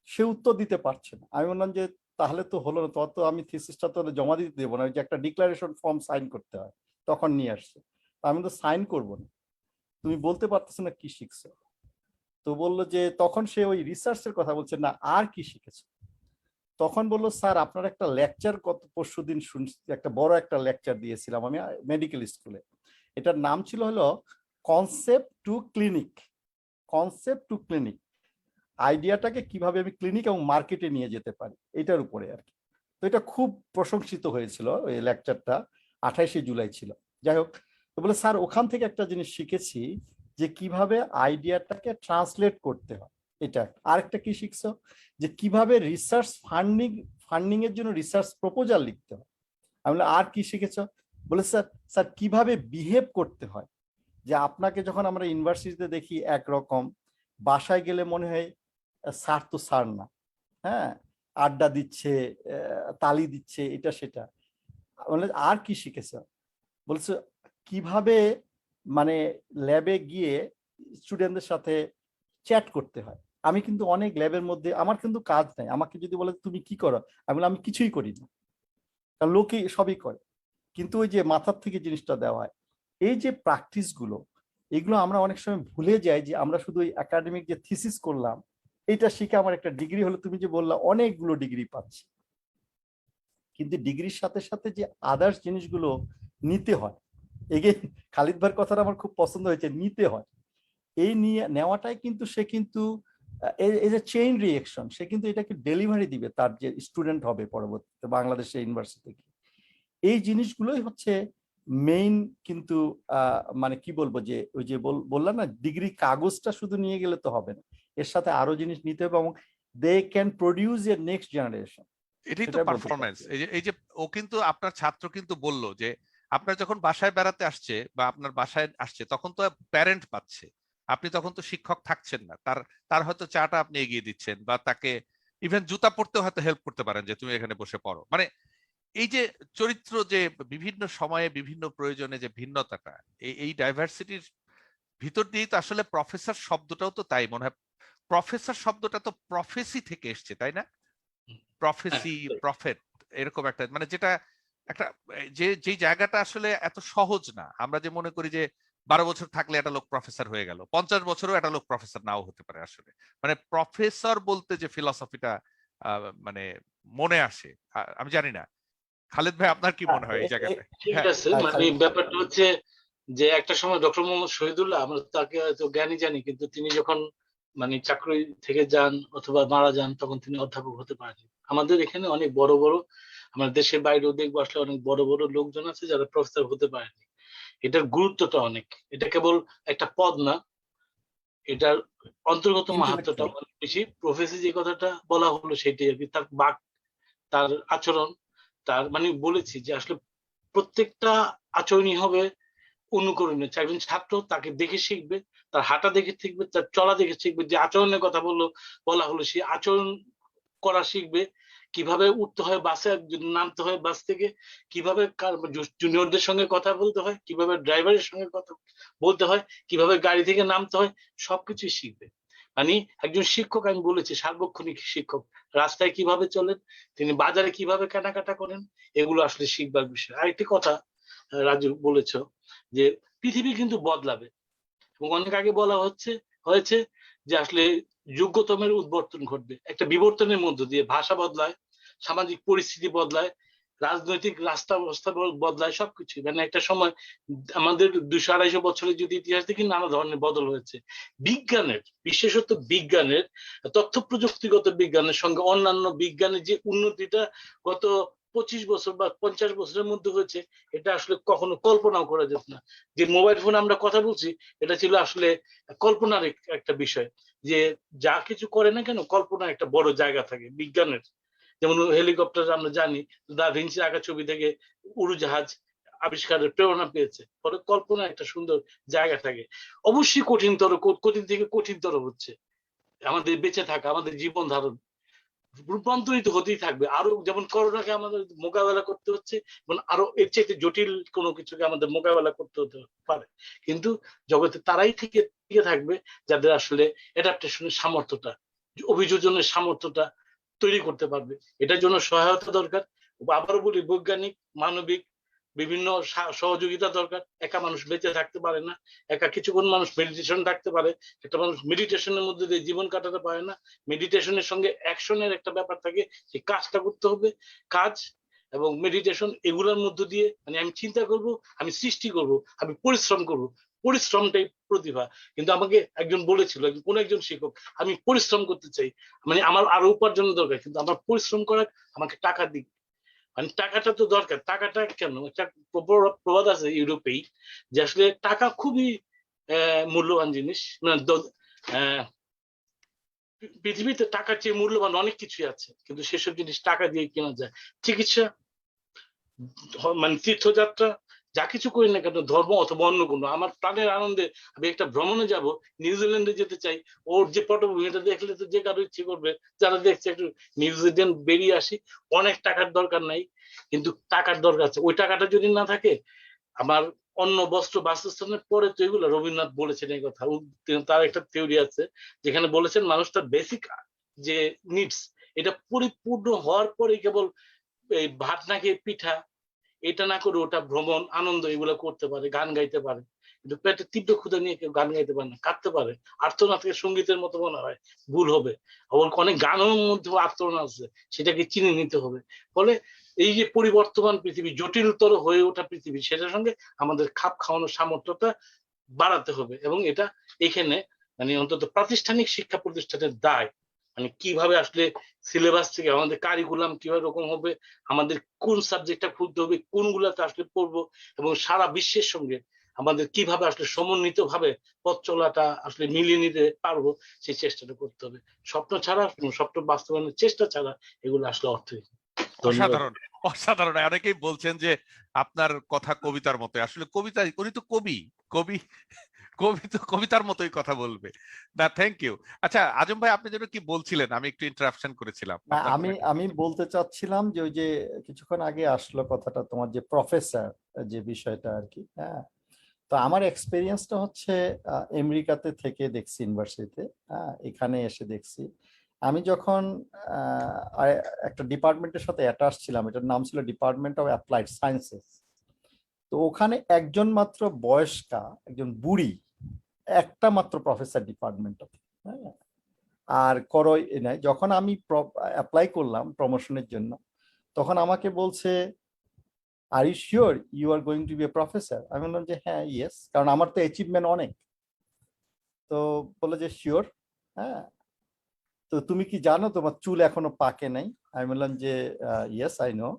B: সে উত্তর দিতে পারছে না। আমি বললাম যে তাহলে তো হলো না, তো আমি থিসিসটা তো জমা দিতে দেবো না, যে একটা ডিক্লারেশন ফর্ম সাইন করতে হয়, তখন নিয়ে আসছে। আমি তো সাইন করবো না, তুমি বলতে পারতেছো না কি শিখছো। তো বললো যে তখন সে ওই রিসার্চের কথা বলছে না, আর কি শিখেছে। তখন বললো স্যার আপনার একটা লেকচার গত পরশুদিন শুনছি, একটা বড় একটা লেকচার দিয়েছিলাম আমি মেডিকেল স্কুলে, এটার নাম ছিল হলো concept to clinic. Concept to clinic, আইডিয়াটাকে কিভাবে আমি ক্লিনিক এবং মার্কেটে নিয়ে যেতে পারি, এটার উপরে আর কি। তো এটা খুব প্রশংসিত হয়েছিল, ওই লেকচারটা 28শে জুলাই ছিল। যাই হোক, বলে স্যার ওখান থেকে একটা জিনিস শিখেছি যে কিভাবে আইডিয়াটাকে ট্রান্সলেট করতে হয়। এটা আরেকটা কি শিখছো, যে কিভাবে রিসার্চ ফান্ডিং এর জন্য রিসার্চ প্রপোজাল লিখতে হয়। আমি বললাম আর কি শিখেছো? বলে স্যার কিভাবে বিহেভ করতে হয়, যে আপনাকে যখন আমরা ইউনিভার্সিটিতে দেখি একরকম, বাসায় গেলে মনে হয় স্যার তো স্যার না, হ্যাঁ, আড্ডা দিচ্ছে, তালি দিচ্ছে, এটা সেটা। বলে আর কি শিখেছ? বলছে কিভাবে মানে ল্যাবে গিয়ে স্টুডেন্টদের সাথে চ্যাট করতে হয়। আমি কিন্তু অনেক ল্যাবের মধ্যে আমার কিন্তু কাজ নাই, আমাকে যদি বলে তুমি কি করো, আমি বলি আমি কিছুই করি না, কারণ লোকই সবই করে। কিন্তু ওই যে মাথার থেকে জিনিসটা দেওয়া হয়, এই যে প্র্যাকটিস গুলো, এগুলো আমরা অনেক সময় ভুলে যাই, যে আমরা শুধু ওই একাডেমিক যে থিসিস করলাম, এটা শিখে আমার একটা ডিগ্রি হলো, তুমি যে বললা অনেকগুলো ডিগ্রি পাচ্ছি, কিন্তু ডিগ্রির সাথে সাথে যে আদার্স জিনিসগুলো নিতে হয়, এগেন খালিদ ভাইয়ের কথাটা আমার খুব পছন্দ হয়েছে, নিতে হয়। এই নিয়ে নেওয়াটাই কিন্তু সে কিন্তু এই যে চেইন রিয়েকশন, সে কিন্তু এটাকে ডেলিভারি দিবে তার যে স্টুডেন্ট হবে পরবর্তীতে বাংলাদেশে ইউনিভার্সিটি থেকে। এই জিনিসগুলোই হচ্ছে মেইন। কিন্তু মানে কি বলবো, যে ওই যে বললাম না, ডিগ্রি কাগজটা শুধু নিয়ে গেলে তো হবে না, এর সাথে আরো জিনিস নিতে হবে, এবং they can produce a next generation.
A: এটাই তো পারফরমেন্স। এই যে ও কিন্তু আপনার ছাত্র কিন্তু বলল যে আপনার যখন বাসায় বেড়াতে আসছে বা আপনার বাসায় আসছে, তখন তো প্যারেন্ট পাচ্ছে, আপনি তখন তো শিক্ষক থাকছেন না, তার হয়তো চাটা আপনি এগিয়ে দিচ্ছেন, বা তাকে ইভেন জুতা পরতে হয়তো হেল্প করতে পারেন যে তুমি এখানে বসে পড়ো। মানে এই যে চরিত্র, যে বিভিন্ন সময়ে বিভিন্ন প্রয়োজনে যে ভিন্নতাটা, এই ডাইভার্সিটির ভিতর দিয়েই তো আসলে প্রফেসর শব্দটাও তো তাই মনে হয়। প্রফেসর শব্দটা তো প্রফেসি থেকে এসছে, তাই না? প্রফেসি, প্রফেট, এরকম একটা, মানে যেটা একটা যে জায়গাটা আসলে এত সহজ না। আমরা যে মনে করি যে 12 বছর থাকলে একটা লোক প্রফেসর হয়ে গেল, 50 বছরও একটা লোক প্রফেসর নাও হতে পারে। আসলে মানে প্রফেসর বলতে যে ফিলসফিটা মানে মনে আসে, আমি জানি না খালিদ ভাই আপনার কি মনে হয় এই জায়গাটা?
D: ঠিক আছে, মানে ব্যাপারটা হচ্ছে যে একটা সময় ডক্টর মোহাম্মদ শহীদুল্লাহ, আমরা তাকে হয়তো জ্ঞানী জানি, কিন্তু তিনি যখন মানে চাকরি থেকে যান অথবা মারা যান, তখন তিনি অধ্যাপক হতে পারেন। আমাদের এখানে অনেক বড় বড়, আমার দেশের বাইরেও দেখবো আসলে অনেক বড় বড় লোকজন আছে যারা প্রফেসর হতে পারেনি। এটার গুরুত্বটা অনেক, এটা কেবল একটা পদ না, এটার অন্তর্গত মাহাত্ম্যটা অনেক বেশি। প্রফেসি যে কথাটা বলা হলো সেটাই আর কি, তার বাক, তার আচরণ, তার মানে বলেছি যে আসলে প্রত্যেকটা আচরণই হবে অনুকরণীয়। একজন ছাত্র তাকে দেখে শিখবে, তার হাঁটা দেখে শিখবে, তার চলা দেখে শিখবে। যে আচরণের কথা বলা হলো, সেই আচরণ করা শিখবে। কিভাবে উঠতে হয় বাসে, নামতে হয় বাস থেকে, কিভাবে জুনিয়রদের সঙ্গে কথা বলতে হয়, কিভাবে ড্রাইভারের সঙ্গে কথা বলতে হয়, কিভাবে গাড়ি থেকে নামতে হয়, সবকিছুই শিখবে। মানে একজন শিক্ষক, আমি বলেছি সার্বক্ষণিক শিক্ষক, রাস্তায় কিভাবে চলেন, তিনি বাজারে কিভাবে কেনাকাটা করেন, এগুলো আসলে শিখবার বিষয়। আরেকটি কথা রাজু বলেছ যে পৃথিবী কিন্তু বদলাবে, এবং অনেক আগে বলা হয়েছে যে আসলে যোগ্যতমের উদ্বর্তন ঘটবে। একটা বিবর্তনের মধ্য দিয়ে ভাষা বদলায়, সামাজিক পরিস্থিতি বদলায়, রাজনৈতিক রাস্তা অবস্থা বদলায়, সবকিছু। মানে একটা সময় আমাদের 200-250 বছরের যদি ইতিহাস দেখি, নানা ধরনের বদল হয়েছে। বিজ্ঞানের, বিশেষত বিজ্ঞানের, তথ্য প্রযুক্তিগত বিজ্ঞানের সঙ্গে অন্যান্য বিজ্ঞানের যে উন্নতিটা গত 25 বছর বা 50 বছরের মধ্যে হয়েছে, এটা আসলে কখনো কল্পনাও করা যেত না। যে মোবাইল ফোনে আমরা কথা বলছি, এটা ছিল আসলে কল্পনার একটা বিষয়। যে যা কিছু করে না কেন, কল্পনার একটা বড় জায়গা থাকে বিজ্ঞানের। যেমন হেলিকপ্টার আমরা জানি, দা ভিঞ্চি আঁকা ছবি থেকে উড়োজাহাজ আবিষ্কারের প্রেরণা পেয়েছে। পরে কল্পনা একটা সুন্দর জায়গা থাকে। অবশ্যই কঠিন থেকে কঠিনতর হচ্ছে আমাদের বেঁচে থাকা, আমাদের জীবন ধারণ রূপান্তরিত হতেই থাকবে। আরো যেমন করোনাকে আমাদের মোকাবেলা করতে হচ্ছে, এবং আরো এর চেয়ে জটিল কোনো কিছুকে আমাদের মোকাবেলা করতে হতে পারে। কিন্তু জগতে তারাই টিকে থাকবে যাদের আসলে অ্যাডাপ্টেশনের সামর্থ্যটা, অভিযোজনের সামর্থ্যটা তৈরি করতে পারবে। এটার জন্য সহায়তা দরকার। আবারও বলি, বৈজ্ঞানিক, মানবিক বিভিন্ন সহযোগিতা দরকার। একা মানুষ বেঁচে থাকতে পারে না, একা কিছুক্ষণ মানুষ মেডিটেশন থাকতে পারে, একটা মানুষ মেডিটেশনের মধ্যে দিয়ে জীবন কাটাতে পারে না। মেডিটেশনের সঙ্গে অ্যাকশনের একটা ব্যাপার থাকে, সেই কাজটা করতে হবে। কাজ এবং মেডিটেশন, এগুলোর মধ্য দিয়ে মানে আমি চিন্তা করব, আমি সৃষ্টি করব, আমি পরিশ্রম করব। পরিশ্রমটাই প্রতিভা। কিন্তু আমাকে একজন বলেছিল, কোন একজন শিক্ষক, আমি পরিশ্রম করতে চাই, মানে আমার আরো উপার্জন দরকার, কিন্তু আমার পরিশ্রম করার আমাকে টাকা দিক। মানে টাকাটা তো দরকার, টাকাটা কেন, একটা প্রবাদ আছে ইউরোপেই যে আসলে টাকা খুবই মূল্যবান জিনিস, পৃথিবীতে টাকার চেয়ে মূল্যবান অনেক কিছুই আছে, কিন্তু সেসব জিনিস টাকা দিয়ে কেনা যায়। চিকিৎসা, মানে তীর্থযাত্রা, যা কিছু করি না কেন, ধর্ম অথবা অন্য কোনো, আমার প্রাণের আনন্দে আমি একটা ভ্রমণে যাব, নিউজিল্যান্ডে যেতে চাই, ওর যে পটভূমিটা দেখলে তো যে কারো ইচ্ছে করবে, যারা দেখছে একটু নিউজিল্যান্ড বেরিয়ে আসি, অনেক টাকার দরকার নাই, কিন্তু টাকার দরকার আছে। ওই টাকাটা যদি না থাকে, আমার অন্য বস্ত্র বাসস্থানের পরে তো এগুলো, রবীন্দ্রনাথ বলেছেন এই কথা, তার একটা থিওরি আছে যেখানে বলেছেন মানুষ তার বেসিক যে নিডস এটা পরিপূর্ণ হওয়ার পরে কেবল এই ভাত না খেয়ে পিঠা এটা না করে ওটা ভ্রমণ আনন্দ এগুলো করতে পারে, গান গাইতে পারে। কিন্তু পেটে তীব্র ক্ষুধা নিয়ে কেউ গান গাইতে পারে না, কাঁদতে পারে। আর্তনাদকে সঙ্গীতের মতো মনে হয়, ভুল হবে। আবার অনেক গানের মধ্যে আর্তনাদ আছে, সেটাকে চিনে নিতে হবে। ফলে এই যে পরিবর্তমান পৃথিবী, জটিলতর হয়ে ওঠা পৃথিবী, সেটার সঙ্গে আমাদের খাপ খাওয়ানোর সামর্থ্যটা বাড়াতে হবে। এবং এটা এখানে মানে অন্তত প্রাতিষ্ঠানিক শিক্ষা প্রতিষ্ঠানের দায়, মানে কিভাবে আসলে সিলেবাস থেকে আমাদের কারিকুলাম কিভাবে রকম হবে, আমাদের কোন সাবজেক্টটা খুলতে হবে, কোনগুলাতে আসলে পড়বো, এবং সারা বিশ্বের সঙ্গে আমাদের কিভাবে আসলে সমন্বিত ভাবে পথ চলাটা আসলে মিলিয়ে নিতে পারবো, সেই চেষ্টাটা করতে হবে। স্বপ্ন ছাড়া, স্বপ্ন বাস্তবায়নের চেষ্টা ছাড়া এগুলো আসলে অর্থহীন।
A: অসাধারণ, অসাধারণ। অনেকেই বলছেন যে আপনার কথা কবিতার মতো, আসলে কবিতা, উনি তো কবি, কবি কবি তো কবিতার মতোই কথা বলবে না। Thank you. আচ্ছা আজম ভাই, আপনি যেন কি বলছিলেন, আমি একটু ইন্টারাপশন করেছিলাম।
B: না, আমি বলতে চাচ্ছিলাম যে ওই যে কিছুক্ষণ আগে আসলো কথাটা, তোমার যে প্রফেসর যে বিষয়টা আর কি। হ্যাঁ, তো আমার এক্সপিরিয়েন্সটা হচ্ছে আমেরিকাতে থেকে দেখছি ইউনিভার্সিটিতে, হ্যাঁ, এখানে এসে দেখছি। আমি যখন একটা ডিপার্টমেন্টের সাথে অ্যাটাচ ছিলাম, এটার নাম ছিল ডিপার্টমেন্ট অফ অ্যাপ্লাইড সায়েন্সেস। তো ওখানে একজন মাত্র বয়স্কা, একজন বুড়ি, একটা মাত্র প্রফেসর ডিপার্টমেন্ট। হ্যাঁ, আর করই নাই। যখন আমি অ্যাপ্লাই করলাম প্রমোশনের জন্য, তখন আমাকে বলছে, are you sure you are going to be a professor? আমি বললাম যে হ্যাঁ, ইয়েস, কারণ আমার তো অ্যাচিভমেন্ট অনেক। তো বললো যে শিওর, হ্যাঁ, তো তুমি কি জানো তোমার চুল এখনো পাকে নাই? আমি বললাম যে ইয়েস আই নো।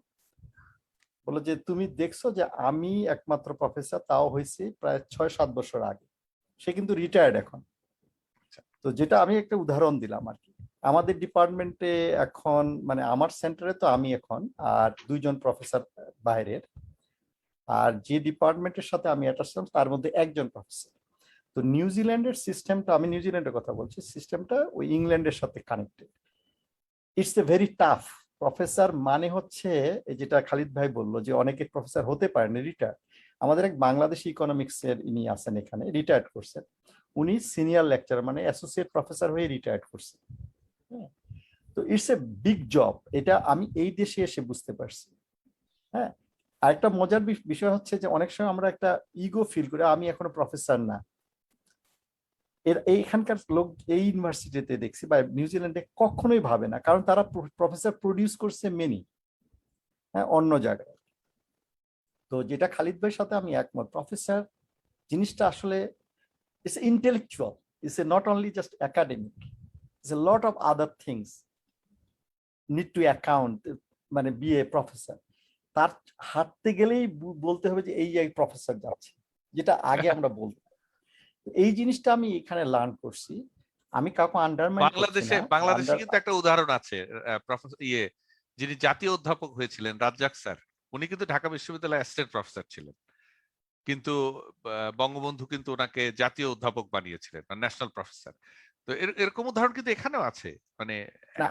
B: বললো যে তুমি দেখছো যে আমি একমাত্র প্রফেসর, তাও হয়েছে প্রায় 6-7 বছর আগে, সে কিন্তু রিটায়ার্ড এখন। তো যেটা আমি একটা উদাহরণ দিলাম আর কি। আমাদের ডিপার্টমেন্টে এখন মানে আমার সেন্টারে তো আমি এখন আর 2 জন প্রফেসর বাইরের, আর যে ডিপার্টমেন্টের সাথে আমি অ্যাটাচ ছিলাম তার মধ্যে 1 জন প্রফেসর। তো নিউজিল্যান্ডের সিস্টেমটা, আমি নিউজিল্যান্ডের কথা বলছি, সিস্টেমটা ওই ইংল্যান্ডের সাথে connected. It's a very tough. Professor মানে হচ্ছে যেটা খালিদ ভাই বললো যে অনেকে প্রফেসর হতে পারেন, রিটায়ার্ড। আমাদের এক বাংলাদেশি ইকোনমিক্সের ইনি আছেন এখানে, রিটায়ার্ড করছেন। উনি সিনিয়র লেকচারার মানে অ্যাসোসিয়েট প্রফেসর হয়ে রিটায়ার্ড করছেন। তো ইটস এ বিগ জব, এটা আমি এই দেশে এসে বুঝতে পারছি। হ্যাঁ, আর একটা মজার বিষয় হচ্ছে যে অনেক সময় আমরা একটা ইগো ফিল করি, আমি এখনো প্রফেসর না। এইখানকার লোক এই ইউনিভার্সিটিতে দেখছি বা নিউজিল্যান্ডে কখনোই ভাবে না, কারণ তারা প্রফেসর প্রডিউস করছে মেনি, হ্যাঁ, অন্য জায়গায়। তো যেটা খালিদ ভাইয়ের সাথে আমি একমত, প্রফেসর জিনিসটা আসলে it's intellectual, it's not only just academic, it's a lot of other things need to account, মানে বি এ প্রফেসর। তার হাঁটতে গেলেই বলতে হবে যে এই প্রফেসর যাচ্ছে, যেটা আগে আমরা বলতাম। এই জিনিসটা আমি এখানে লার্ন করছি। আমি কাউকে আন্ডারমাইন করছি না।
A: বাংলাদেশে কিন্তু একটা উদাহরণ আছে, প্রফেসর যিনি জাতীয় অধ্যাপক হয়েছিলেন, রাজ্জাক স্যার, উনি কিন্তু ঢাকা বিশ্ববিদ্যালয়ের অ্যাসিস্ট্যান্ট প্রফেসর ছিলেন, কিন্তু বঙ্গবন্ধু কিন্তু ওনাকে জাতীয় অধ্যাপক বানিয়েছিলেন, ন্যাশনাল প্রফেসর। তো এরকম উদাহরণ কিন্তু এখানেও আছে। মানে
B: না,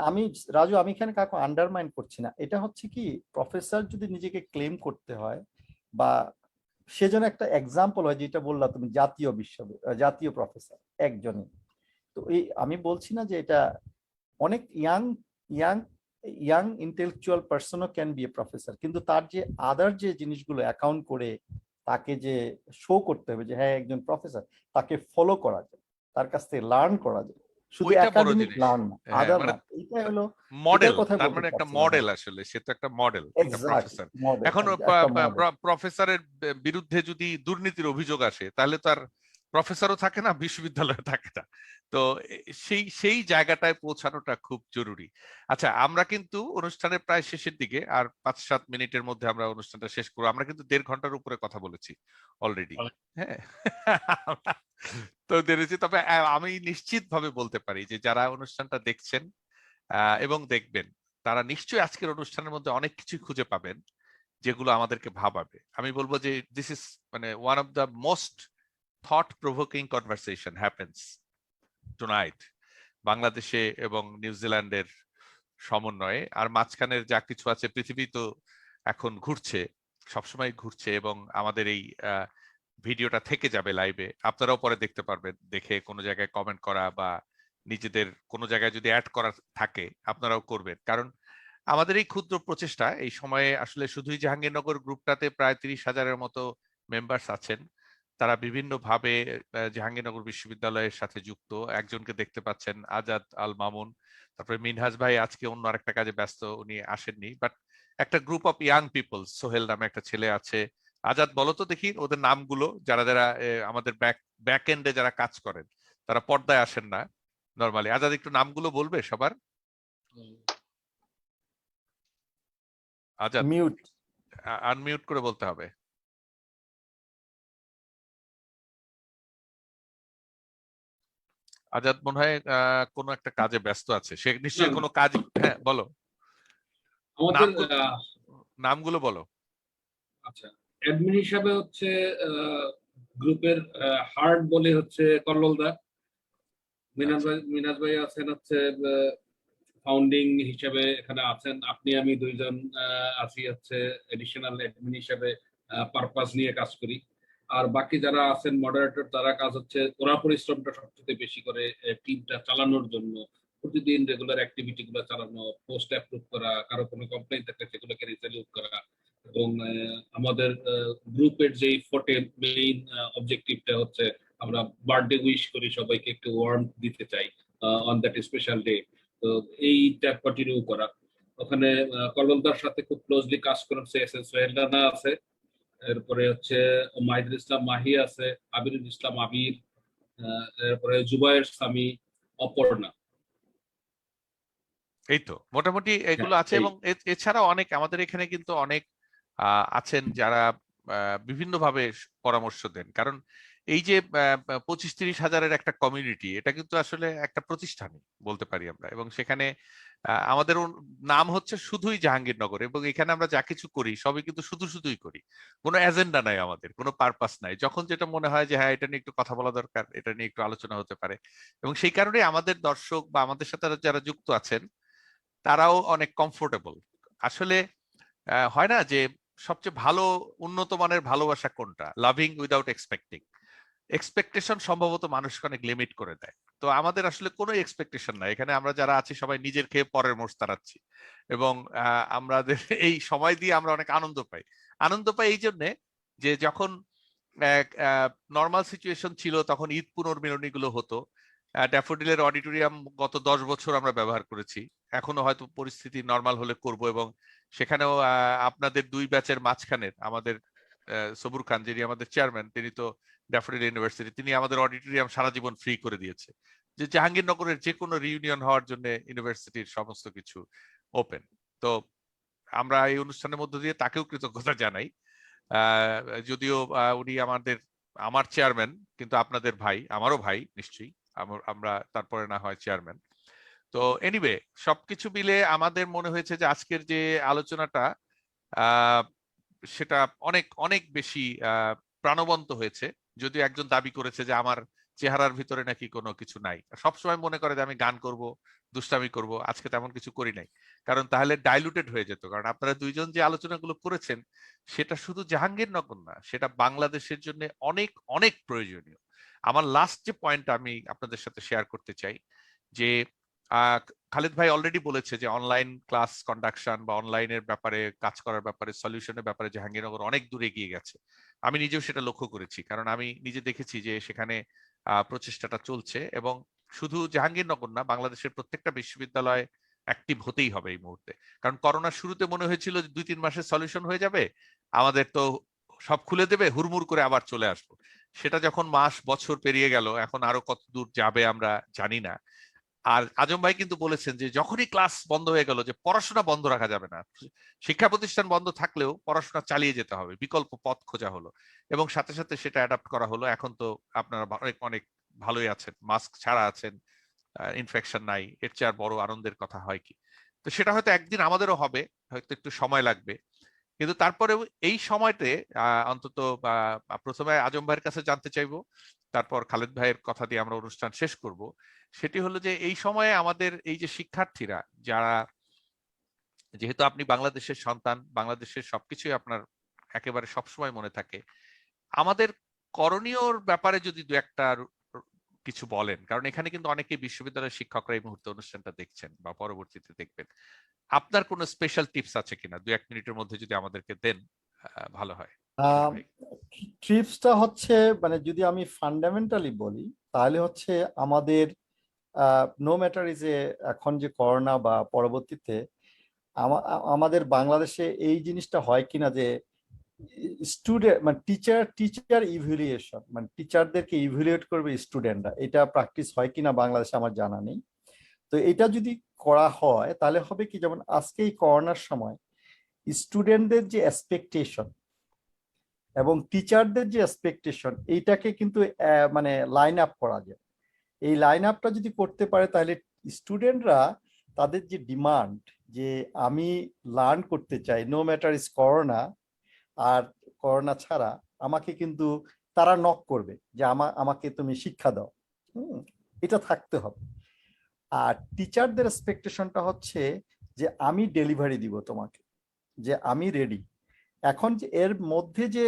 B: আমি রাজু, আমি এখানে কাউকে আন্ডারমাইন করছি না। এটা হচ্ছে কি, প্রফেসর যদি নিজেকে ক্লেম করতে হয় বা সেজন্য একটা এক্সাম্পল হয়, যেটা বললা তুমি, জাতীয় প্রফেসর একজনই। তো এই আমি বলছি না যে এটা অনেক ইয়াং ইন্টেলেকচুয়াল পার্সনও ক্যান বি এ প্রফেসর, কিন্তু তার যে আদার যে জিনিসগুলো অ্যাকাউন্ট করে তাকে যে শো করতে হবে যে হ্যাঁ একজন প্রফেসর, তাকে ফলো করা যায়, তার কাছ থেকে লার্ন করা যায়, শুধু একাডেমিক লার্ন না, আদার না। এটা হলো
A: মডেল, তার মানে একটা মডেল, আসলে সে তো একটা মডেল, একটা প্রফেসর। এখন প্রফেসরের বিরুদ্ধে যদি দুর্নীতির অভিযোগ আসে, তাহলে তার প্রফেসরও থাকে না, বিশ্ববিদ্যালয়ে থাকে না। তো সেই সেই জায়গাটায় পৌঁছানোটা খুব জরুরি। আচ্ছা, আমরা কিন্তু অনুষ্ঠানের প্রায় শেষের দিকে, আর 5-7 মিনিটের মধ্যে আমরা অনুষ্ঠানটা শেষ করবো। আমরা কিন্তু 1.5 ঘন্টার উপরে কথা বলেছি অলরেডি। হ্যাঁ, তো দেখেছি। তবে আমি নিশ্চিত ভাবে বলতে পারি যে যারা অনুষ্ঠানটা দেখছেন এবং দেখবেন, তারা নিশ্চয়ই আজকের অনুষ্ঠানের মধ্যে অনেক কিছু খুঁজে পাবেন যেগুলো আমাদেরকে ভাবাবে। আমি বলবো যে দিস ইজ মানে one of the most thought provoking conversation happens tonight বাংলাদেশে এবং নিউজিল্যান্ডের সমন্বয়ে। আর মাঝখানের যা কিছু আছে, পৃথিবী তো এখন ঘুরছে, সবসময় ঘুরছে, এবং আমাদের এই ভিডিওটা থেকে যাবে লাইভে, আপনারাও পরে দেখতে পারবেন। দেখে কোনো জায়গায় কমেন্ট করা বা নিজেদের কোনো জায়গায় যদি অ্যাড করা থাকে আপনারাও করবেন, কারণ আমাদের এই ক্ষুদ্র প্রচেষ্টা এই সময়ে আসলে শুধুই জাহাঙ্গীরনগর গ্রুপটাতে প্রায় 30,000-এর মতো মেম্বার্স আছেন। তারা বিভিন্নভাবে জাহাঙ্গীরনগর বিশ্ববিদ্যালয়ের সাথে যুক্ত। একজনকে দেখতে পাচ্ছেন, আজাদ আল মামুন। তারপরে মিনহাজ ভাই আজকে অন্য আরেকটা কাজে ব্যস্ত, উনি আসেননি, বাট একটা group of young people, Sohel নামে একটা ছেলে আছে। আজাদ, বলো তো দেখি ওদের নামগুলো, যারা যারা আমাদের ব্যাক এন্ডে যারা কাজ করেন, তারা পর্দায় আসেন না নরমালি। আজাদ, একটু নামগুলো বলবে সবার? আজাদ,
B: মিউট।
A: আনমিউট করে বলতে হবে। আজাদ মনে হয় কোনো একটা কাজে ব্যস্ত আছে, সে নিশ্চয়ই কোনো কাজ। হ্যাঁ, বলো
K: আমাদের
A: নামগুলো বলো।
K: আচ্ছা, অ্যাডমিন হিসাবে হচ্ছে গ্রুপের হার্ট বলে হচ্ছে কল্লোলদা, মিনাজ ভাই আছেন হচ্ছে ফাউন্ডিং হিসেবে এখানে আছেন, আপনি আমি দুইজন আছি হচ্ছে এডিশনাল অ্যাডমিন হিসেবে পারপাস নিয়ে কাজ করি। আর বাকি যারা আছেন মডারেটর, তারা কাজ হচ্ছে, ওরা পরিশ্রমটা সবচেয়ে বেশি করে টিমটা চালানোর জন্য, প্রতিদিন রেগুলার অ্যাক্টিভিটি গুলো চালানো, পোস্ট অ্যাপ্রুভ করা, কারো কোনো কমপ্লেইন থাকলে সেগুলোকে রিজলভ করা, এবং আমাদের গ্রুপের যেই ফোটে মেইন অবজেক্টিভটা হচ্ছে আমরা বার্থডে উইশ করি, সবাইকে একটু ওয়ার্ম দিতে চাই অন দ্যাট স্পেশাল ডে। তো এইটা কন্টিনিউ করা। ওখানে কল্লোলদার সাথে খুব ক্লোজলি কাজ করেছে এস এস সোহেল রানা আছে, এরপরে হচ্ছে মাহিদুল ইসলাম মাহি আছে, আবিরুল ইসলাম আবির, এরপরে জুবায়ের সামি, অপর্ণা।
A: এই তো মোটামুটি এগুলো আছে। এবং এছাড়াও অনেক আমাদের এখানে কিন্তু অনেক আছেন যারা বিভিন্নভাবে পরামর্শ দেন। কারণ এই যে 25-30 হাজারের একটা কমিউনিটি, এটা কিন্তু আসলে একটা প্রতিষ্ঠানই বলতে পারি আমরা। এবং সেখানে আমাদের নাম হচ্ছে শুধুই জাহাঙ্গীরনগর, এবং এখানে আমরা যা কিছু করি সবই কিন্তু শুধুই করি, কোনো এজেন্ডা নাই, আমাদের কোনো পারপাস নাই। যখন যেটা মনে হয় যে হ্যাঁ, এটা নিয়ে একটু কথা বলা দরকার, এটা নিয়ে একটু আলোচনা হতে পারে। এবং সেই কারণে আমাদের দর্শক বা আমাদের সাথে যারা যুক্ত আছেন তারাও অনেক কমফোর্টেবল। আসলে হয় না যে সবচেয়ে ভালো উন্নত মানের ভালোবাসা কোনটা? Loving without expecting. এক্সপেকটেশন সম্ভবত মানুষকে অনেক লিমিট করে দেয়। তো আমাদের আসলে কোনো এক্সপেকটেশন নাই এখানে। আমরা যারা আছি সবাই নিজের খেয়ে পরের মোষ তাড়াচ্ছি, এবং আমাদের এই সময় দিয়ে আমরা অনেক আনন্দ পাই। আনন্দ পাই এই জন্যে যে যখন নর্মাল সিচুয়েশন ছিল তখন ঈদ পুনর্মিলনী গুলো হতো। ড্যাফোডিলের অডিটোরিয়াম গত 10 বছর আমরা ব্যবহার করেছি, এখনো হয়তো পরিস্থিতি নর্মাল হলে করব। এবং সেখানেও আপনাদের দুই ব্যাচের মাঝখানের আমাদের সবুর খান, যিনি আমাদের চেয়ারম্যান, তিনি তো ড্যাফোডিল ইউনিভার্সিটি, তিনি আমাদের অডিটোরিয়াম সারা জীবন ফ্রি করে দিয়েছে, যে জাহাঙ্গীরনগরের যে কোনো রিউনিয়ন হওয়ার জন্য ইউনিভার্সিটির সমস্ত কিছু ওপেন। তো আমরা এই অনুষ্ঠানের মধ্য দিয়ে তাকেও কৃতজ্ঞতা জানাই। যদিও উনি আমার চেয়ারম্যান, কিন্তু আপনাদের ভাই, আমারও ভাই নিশ্চয়ই, আমরা তারপরে না হয় চেয়ারম্যান। তো এনিওয়ে, সবকিছু মিলে আমাদের মনে হয়েছে যে আজকের যে আলোচনাটা সেটা অনেক অনেক বেশি প্রাণবন্ত হয়েছে। যদিও একজন দাবি করেছে যে আমার চেহারার ভিতরে নাকি কোনো কিছু নাই, সবসময় মনে করে যে আমি গান করব, দুষ্টামি করব। আজকে তেমন কিছু করি নাই, কারণ তাহলে ডাইলুটেড হয়ে যেত। কারণ আপনারা দুইজন যে আলোচনাগুলো করেছেন সেটা শুধু জাহাঙ্গীরনগর না, সেটা বাংলাদেশের জন্য অনেক অনেক প্রয়োজনীয়। আমার লাস্ট যে পয়েন্টটা আমি আপনাদের সাথে শেয়ার করতে চাই, যে খালিদ ভাই অলরেডি বলেছে যে অনলাইন ক্লাস কন্ডাকশন বা অনলাইনের ব্যাপারে কাজ করার ব্যাপারে, সলিউশনের ব্যাপারে জাহাঙ্গীরনগর অনেক দূরে এগিয়ে গেছে। আমি নিজেও সেটা লক্ষ্য করেছি, কারণ আমি নিজে দেখেছি যে সেখানে প্রচেষ্টাটা চলছে। এবং শুধু জাহাঙ্গীরনগর না, বাংলাদেশের প্রত্যেকটা বিশ্ববিদ্যালয় অ্যাক্টিভ হতেই হবে এই মুহূর্তে। কারণ করোনার শুরুতে মনে হয়েছিল যে 2-3 মাসের সলিউশন হয়ে যাবে, আমাদের তো সব খুলে দেবে, হুড়মুড় করে আবার চলে আসবো। সেটা যখন মাস বছর পেরিয়ে গেল, এখন আরো কত দূর যাবে আমরা জানি না। আর আজম ভাই কিন্তু বলেছেন যে যখনই ক্লাস বন্ধ হয়ে গেল যে পড়াশোনা বন্ধ রাখা যাবে না, শিক্ষা প্রতিষ্ঠান বন্ধ থাকলেও পড়াশোনা চালিয়ে যেতে হবে, বিকল্প পথ খোঁজা হলো এবং সাথে সাথে সেটা অ্যাডাপ্ট করা হলো। এখন তো আপনারা অনেক অনেক ভালোই আছেন, মাস্ক ছাড়া আছেন, ইনফেকশন নাই, এর চেয়ে আর বড় আনন্দের কথা হয় কি? তো সেটা হয়তো একদিন আমাদেরও হবে, হয়তো একটু সময় লাগবে, কিন্তু তারপরেও এই সময়তে অন্তত প্রথমে আজম ভাইয়ের কাছে জানতে চাইবো, তারপর খালেদ ভাইয়ের কথা দিয়ে আমরা অনুষ্ঠান শেষ করব। সেটি হলো যে এই সময়ে আমাদের এই যে শিক্ষার্থীরা যারা, যেহেতু আপনি বাংলাদেশের সন্তান, বাংলাদেশের সবকিছুই আপনার একেবারে সবসময় মনে থাকে, আমাদের করণীয়র ব্যাপারে যদি দু একটা কিছু বলেন, কারণ এখানে কিন্তু অনেকেই বিশ্ববিদ্যালয়ের শিক্ষকরা এই মুহূর্তে অনুষ্ঠানটা দেখছেন বা পরবর্তীতে দেখবেন। আপনার কোনো স্পেশাল টিপস আছে কিনা 2-1 মিনিটের মধ্যে যদি আমাদেরকে দেন ভালো হয়।
B: ট্রিপসটা হচ্ছে, মানে যদি আমি ফান্ডামেন্টালি বলি তাহলে হচ্ছে আমাদের নো ম্যাটার ইজ এ, এখন যে করোনা বা পরবর্তীতে আমাদের বাংলাদেশে এই জিনিসটা হয় কিনা যে স্টুডেন্ট মানে টিচার ইভ্যালুয়েশন, মানে টিচারদেরকে ইভ্যালুয়েট করবে স্টুডেন্টরা, এটা প্র্যাকটিস হয় কিনা বাংলাদেশে আমার জানা নেই। তো এটা যদি করা হয় তাহলে হবে কি, যেমন আজকে এই করোনার সময় স্টুডেন্টদের যে এক্সপেকটেশন এবং টিচারদের যে এক্সপেকটেশন, এইটাকে কিন্তু মানে লাইন আপ করা যায়। এই লাইন আপটা যদি করতে পারে তাহলে স্টুডেন্টরা তাদের যে ডিমান্ড, যে আমি লার্ন করতে চাই নো ম্যাটার ইজ করোনা, আর করোনা ছাড়া আমাকে কিন্তু তারা নক করবে যে আমাকে তুমি শিক্ষা দাও, এটা থাকতে হবে। আর টিচারদের এক্সপেকটেশনটা হচ্ছে যে আমি ডেলিভারি দিব তোমাকে, যে আমি রেডি। এখন যে এর মধ্যে যে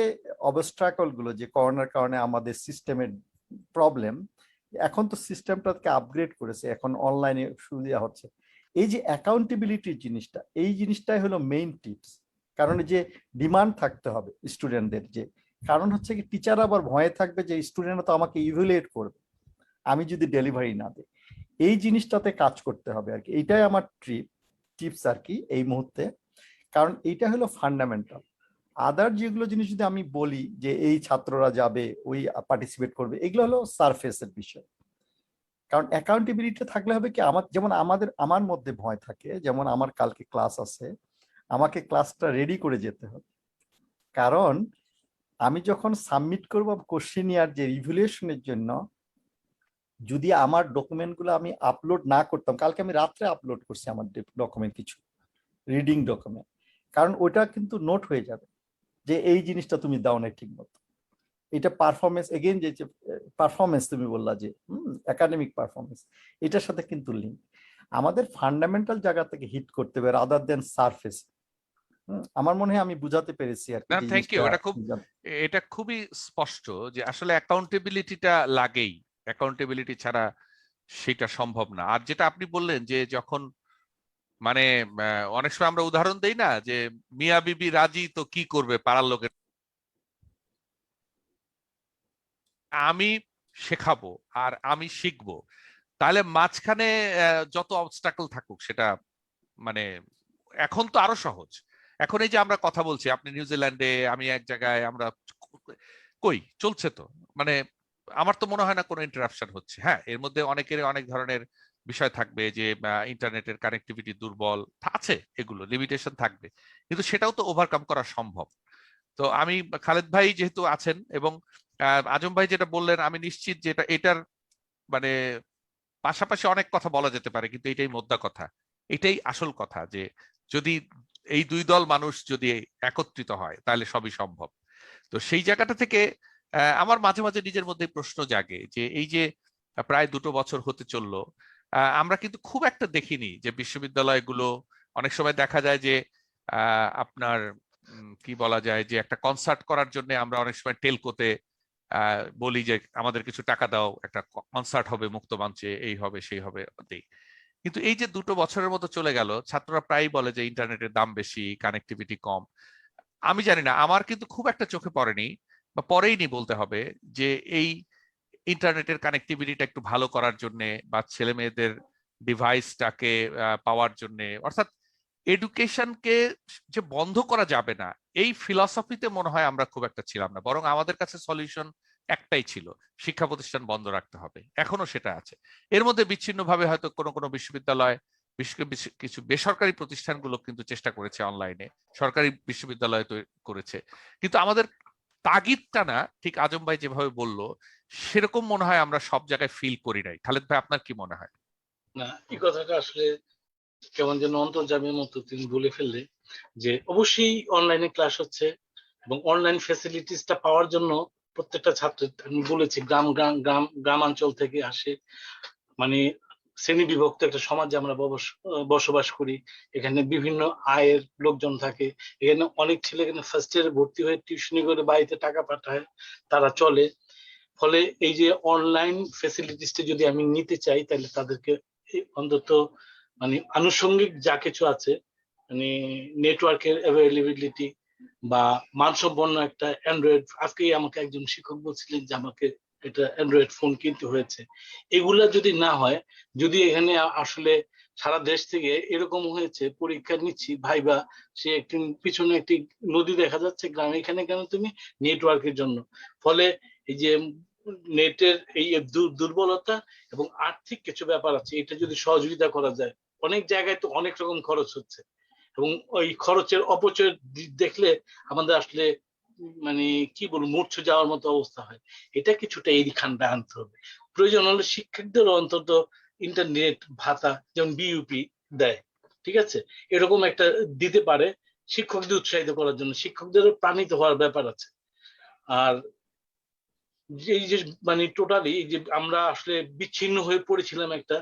B: অবস্ট্রাকল গুলো, যে করোনার কারণে আমাদের সিস্টেমের প্রবলেম, এখন তো সিস্টেমটাকে আপগ্রেড করেছে, এখন অনলাইনে সুবিধা হচ্ছে। এই যে অ্যাকাউন্টেবিলিটির জিনিসটা, এই জিনিসটাই হলো মেইন টিপস। কারণ যে ডিমান্ড থাকতে হবে স্টুডেন্টদের, যে কারণ হচ্ছে কি টিচার আবার ভয়ে থাকবে যে স্টুডেন্টরা তো আমাকে ইভ্যালুয়েট করবে আমি যদি ডেলিভারি না দিই। এই জিনিসটাতে কাজ করতে হবে আর কি, এইটাই আমার টিপস আর কি এই মুহূর্তে, কারণ এইটা হলো ফান্ডামেন্টাল। আদার যেগুলো জিনিস যদি আমি বলি যে এই ছাত্ররা যাবে, ওই পার্টিসিপেট করবে, এগুলো হলো সারফেসের বিষয়। কারণ অ্যাকাউন্টেবিলিটি থাকলে হবে কি, যেমন আমার মধ্যে ভয় থাকে, যেমন আমার কালকে ক্লাস আছে, আমাকে ক্লাসটা রেডি করে যেতে হবে, কারণ আমি যখন সাবমিট করব কোশ্চেনিয়ার যে রিভ্যালুয়েশনের জন্য, যদি আমার ডকুমেন্টগুলো আমি আপলোড না করতাম, কালকে আমি রাত্রে আপলোড করছি আমার ডকুমেন্ট, কিছু রিডিং ডকুমেন্ট, কারণ ওটা কিন্তু নোট হয়ে যাবে যে এই জিনিসটা তুমি দাও না ঠিক মতো। এটা পারফরমেন্স, এগেইন যে পারফরমেন্স তুমি বললা যে একাডেমিক পারফরমেন্স, এটার সাথে কিন্তু লিঙ্ক। আমাদের ফান্ডামেন্টাল জায়গা থেকে হিট করতে হবে রাদার দেন সারফেস। আমার মনে হয় আমি বুঝাতে পেরেছি আর কি।
A: Thank you. এটা খুবই স্পষ্ট যে আসলে অ্যাকাউন্টেবিলিটিটা লাগেই, অ্যাকাউন্টেবিলিটি ছাড়া সেটা সম্ভব না। আর যেটা আপনি বললেন যে যখন মানে অনেক সময় আমরা উদাহরণ দেই না যে মিয়া বিবি রাজি তো কি করবে পাড়ার লোকের, আমি শেখাবো আর আমি শিখবো, তাহলে মাঝখানে যত অবস্টাকল থাকুক সেটা মানে এখন তো আরো সহজ। এখন এই যে আমরা কথা বলছি, আপনি নিউজিল্যান্ডে, আমি এক জায়গায়, আমরা কই চলছে তো, মানে আমার তো মনে হয় না কোনো ইন্টারাপশন হচ্ছে। হ্যাঁ, এর মধ্যে অনেকের অনেক ধরনের বিষয় থাকবে, যে ইন্টারনেটের কানেক্টিভিটি দুর্বল আছে, এগুলো লিমিটেশন থাকবে, কিন্তু সেটাও তো ওভারকাম করা সম্ভব। তো আমি, খালেদ ভাই যেহেতু আছেন এবং আজম ভাই যেটা বললেন, আমি নিশ্চিত যে এটার মানে পাশাপাশি অনেক কথা বলা যেতে পারে, কিন্তু এটাই মোদ্দা কথা, এটাই আসল কথা, যে যদি এই দুই দল মানুষ যদি একত্রিত হয় তাহলে সবই সম্ভব। তো সেই জায়গাটা থেকে আমার মাঝে মাঝে নিজের মধ্যে প্রশ্ন জাগে যে এই যে প্রায় 2 বছর হতে চললো, আমরা কিন্তু খুব একটা দেখিনি যে বিশ্ববিদ্যালয়গুলো, অনেক সময় দেখা যায় যে আপনার কি বলা যায়, যে একটা কনসার্ট করার জন্য আমরা অনেক সময় টেলকোতে বলি যে আমাদের কিছু টাকা দাও, একটা কনসার্ট হবে মুক্ত মঞ্চে, এই হবে সেই হবে, কিন্তু এই যে 2 বছরের মতো চলে গেল, ছাত্ররা প্রায় বলে যে ইন্টারনেটের দাম বেশি, কানেক্টিভিটি কম। আমি জানি না, আমার কিন্তু খুব একটা চোখে পড়েনি বা পড়েইনি বলতে হবে, যে এই ইন্টারনেটের কানেক্টিভিটিটা একটু ভালো করার জন্য বা ছেলে মেয়েদের ডিভাইসটাকে পাওয়ার জন্য, অর্থাৎ এডুকেশনকে যে বন্ধ করা যাবে না, এই ফিলসফিতে মনে হয় আমরা খুব একটা ছিলাম না, বরং আমাদের কাছে সলিউশন একটাই ছিল, শিক্ষা প্রতিষ্ঠান বন্ধ রাখতে হবে, এখনো সেটা আছে। এর মধ্যে বিচ্ছিন্নভাবে হয়তো কোনো কোনো বিশ্ববিদ্যালয়, কিছু বেসরকারি প্রতিষ্ঠানগুলো কিন্তু চেষ্টা করেছে অনলাইনে, সরকারি বিশ্ববিদ্যালয় করেছে, কিন্তু আমাদের তাগিদটা না, ঠিক আজম ভাই যেভাবে বললো সেরকম মনে হয় আমরা সব জায়গায় ফিল করি নাই। খালেদ ভাই, আপনার কি মনে হয়?
D: না, এই কথাটা আসলে কেমন যেন অন্তর্যামীর মতো তিনি বলে ফেললে, যে অবশ্যই অনলাইনে ক্লাস হচ্ছে এবং অনলাইন ফ্যাসিলিটিসটা পাওয়ার জন্য প্রত্যেকটা ছাত্র, আমি বলেছি গ্রামাঞ্চল থেকে আসে, মানে শ্রেণী বিভক্ত একটা সমাজে আমরা বসবাস করি, এখানে বিভিন্ন আয়ের লোকজন থাকে, এখানে অনেক ছেলে এখানে ফার্স্ট ইয়ারে ভর্তি হয়ে টিউশনি করে বাড়িতে টাকা পাঠায়, তারা চলে। ফলে এই যে অনলাইন ফ্যাসিলিটিসটা যদি আমি নিতে চাই, তাহলে তাদেরকে অন্তত মানে আনুষঙ্গিক যা কিছু আছে, মানে নেটওয়ার্কের অ্যাভেলেবিলিটি বা মানসম্পন্ন একটা অ্যান্ড্রয়েড, আজকেই আমাকে একজন শিক্ষক বলছিলেন যে আমাকে এটা অ্যান্ড্রয়েড ফোন কিনতে হয়েছে, এগুলা যদি না হয়, যদি এখানে আসলে সারা দেশ থেকে এরকম হয়েছে, পরীক্ষা নিচ্ছি ভাইবা, সে একটি পিছনে একটি নদী দেখা যাচ্ছে গ্রামে, এখানে কেন তুমি নেটওয়ার্কের জন্য। ফলে এই যে নেটের এই দুর্বলতা এবং আর্থিক কিছু ব্যাপার আছে, এটা যদি সহযোগিতা করা যায়, অনেক জায়গায় তো অনেক রকম খরচ হচ্ছে এবং ওই খরচের অপচয় দেখলে আমাদের আসলে মানে কি বলবো, মূর্ছা যাওয়ার মতো অবস্থা হয়। এটা কিছুটা এইখানটা আনতে হবে। প্রয়োজন হলে শিক্ষকদের অন্তত ইন্টারনেট ভাতা, যেমন বিইউপি দেয়, ঠিক আছে, এরকম একটা দিতে পারে শিক্ষকদের উৎসাহিত করার জন্য, শিক্ষকদেরও প্রাণিত হওয়ার ব্যাপার আছে। আর এই যে মানে টোটালি এই যে আমরা আসলে বিচ্ছিন্ন হয়ে পড়েছিলাম একটা,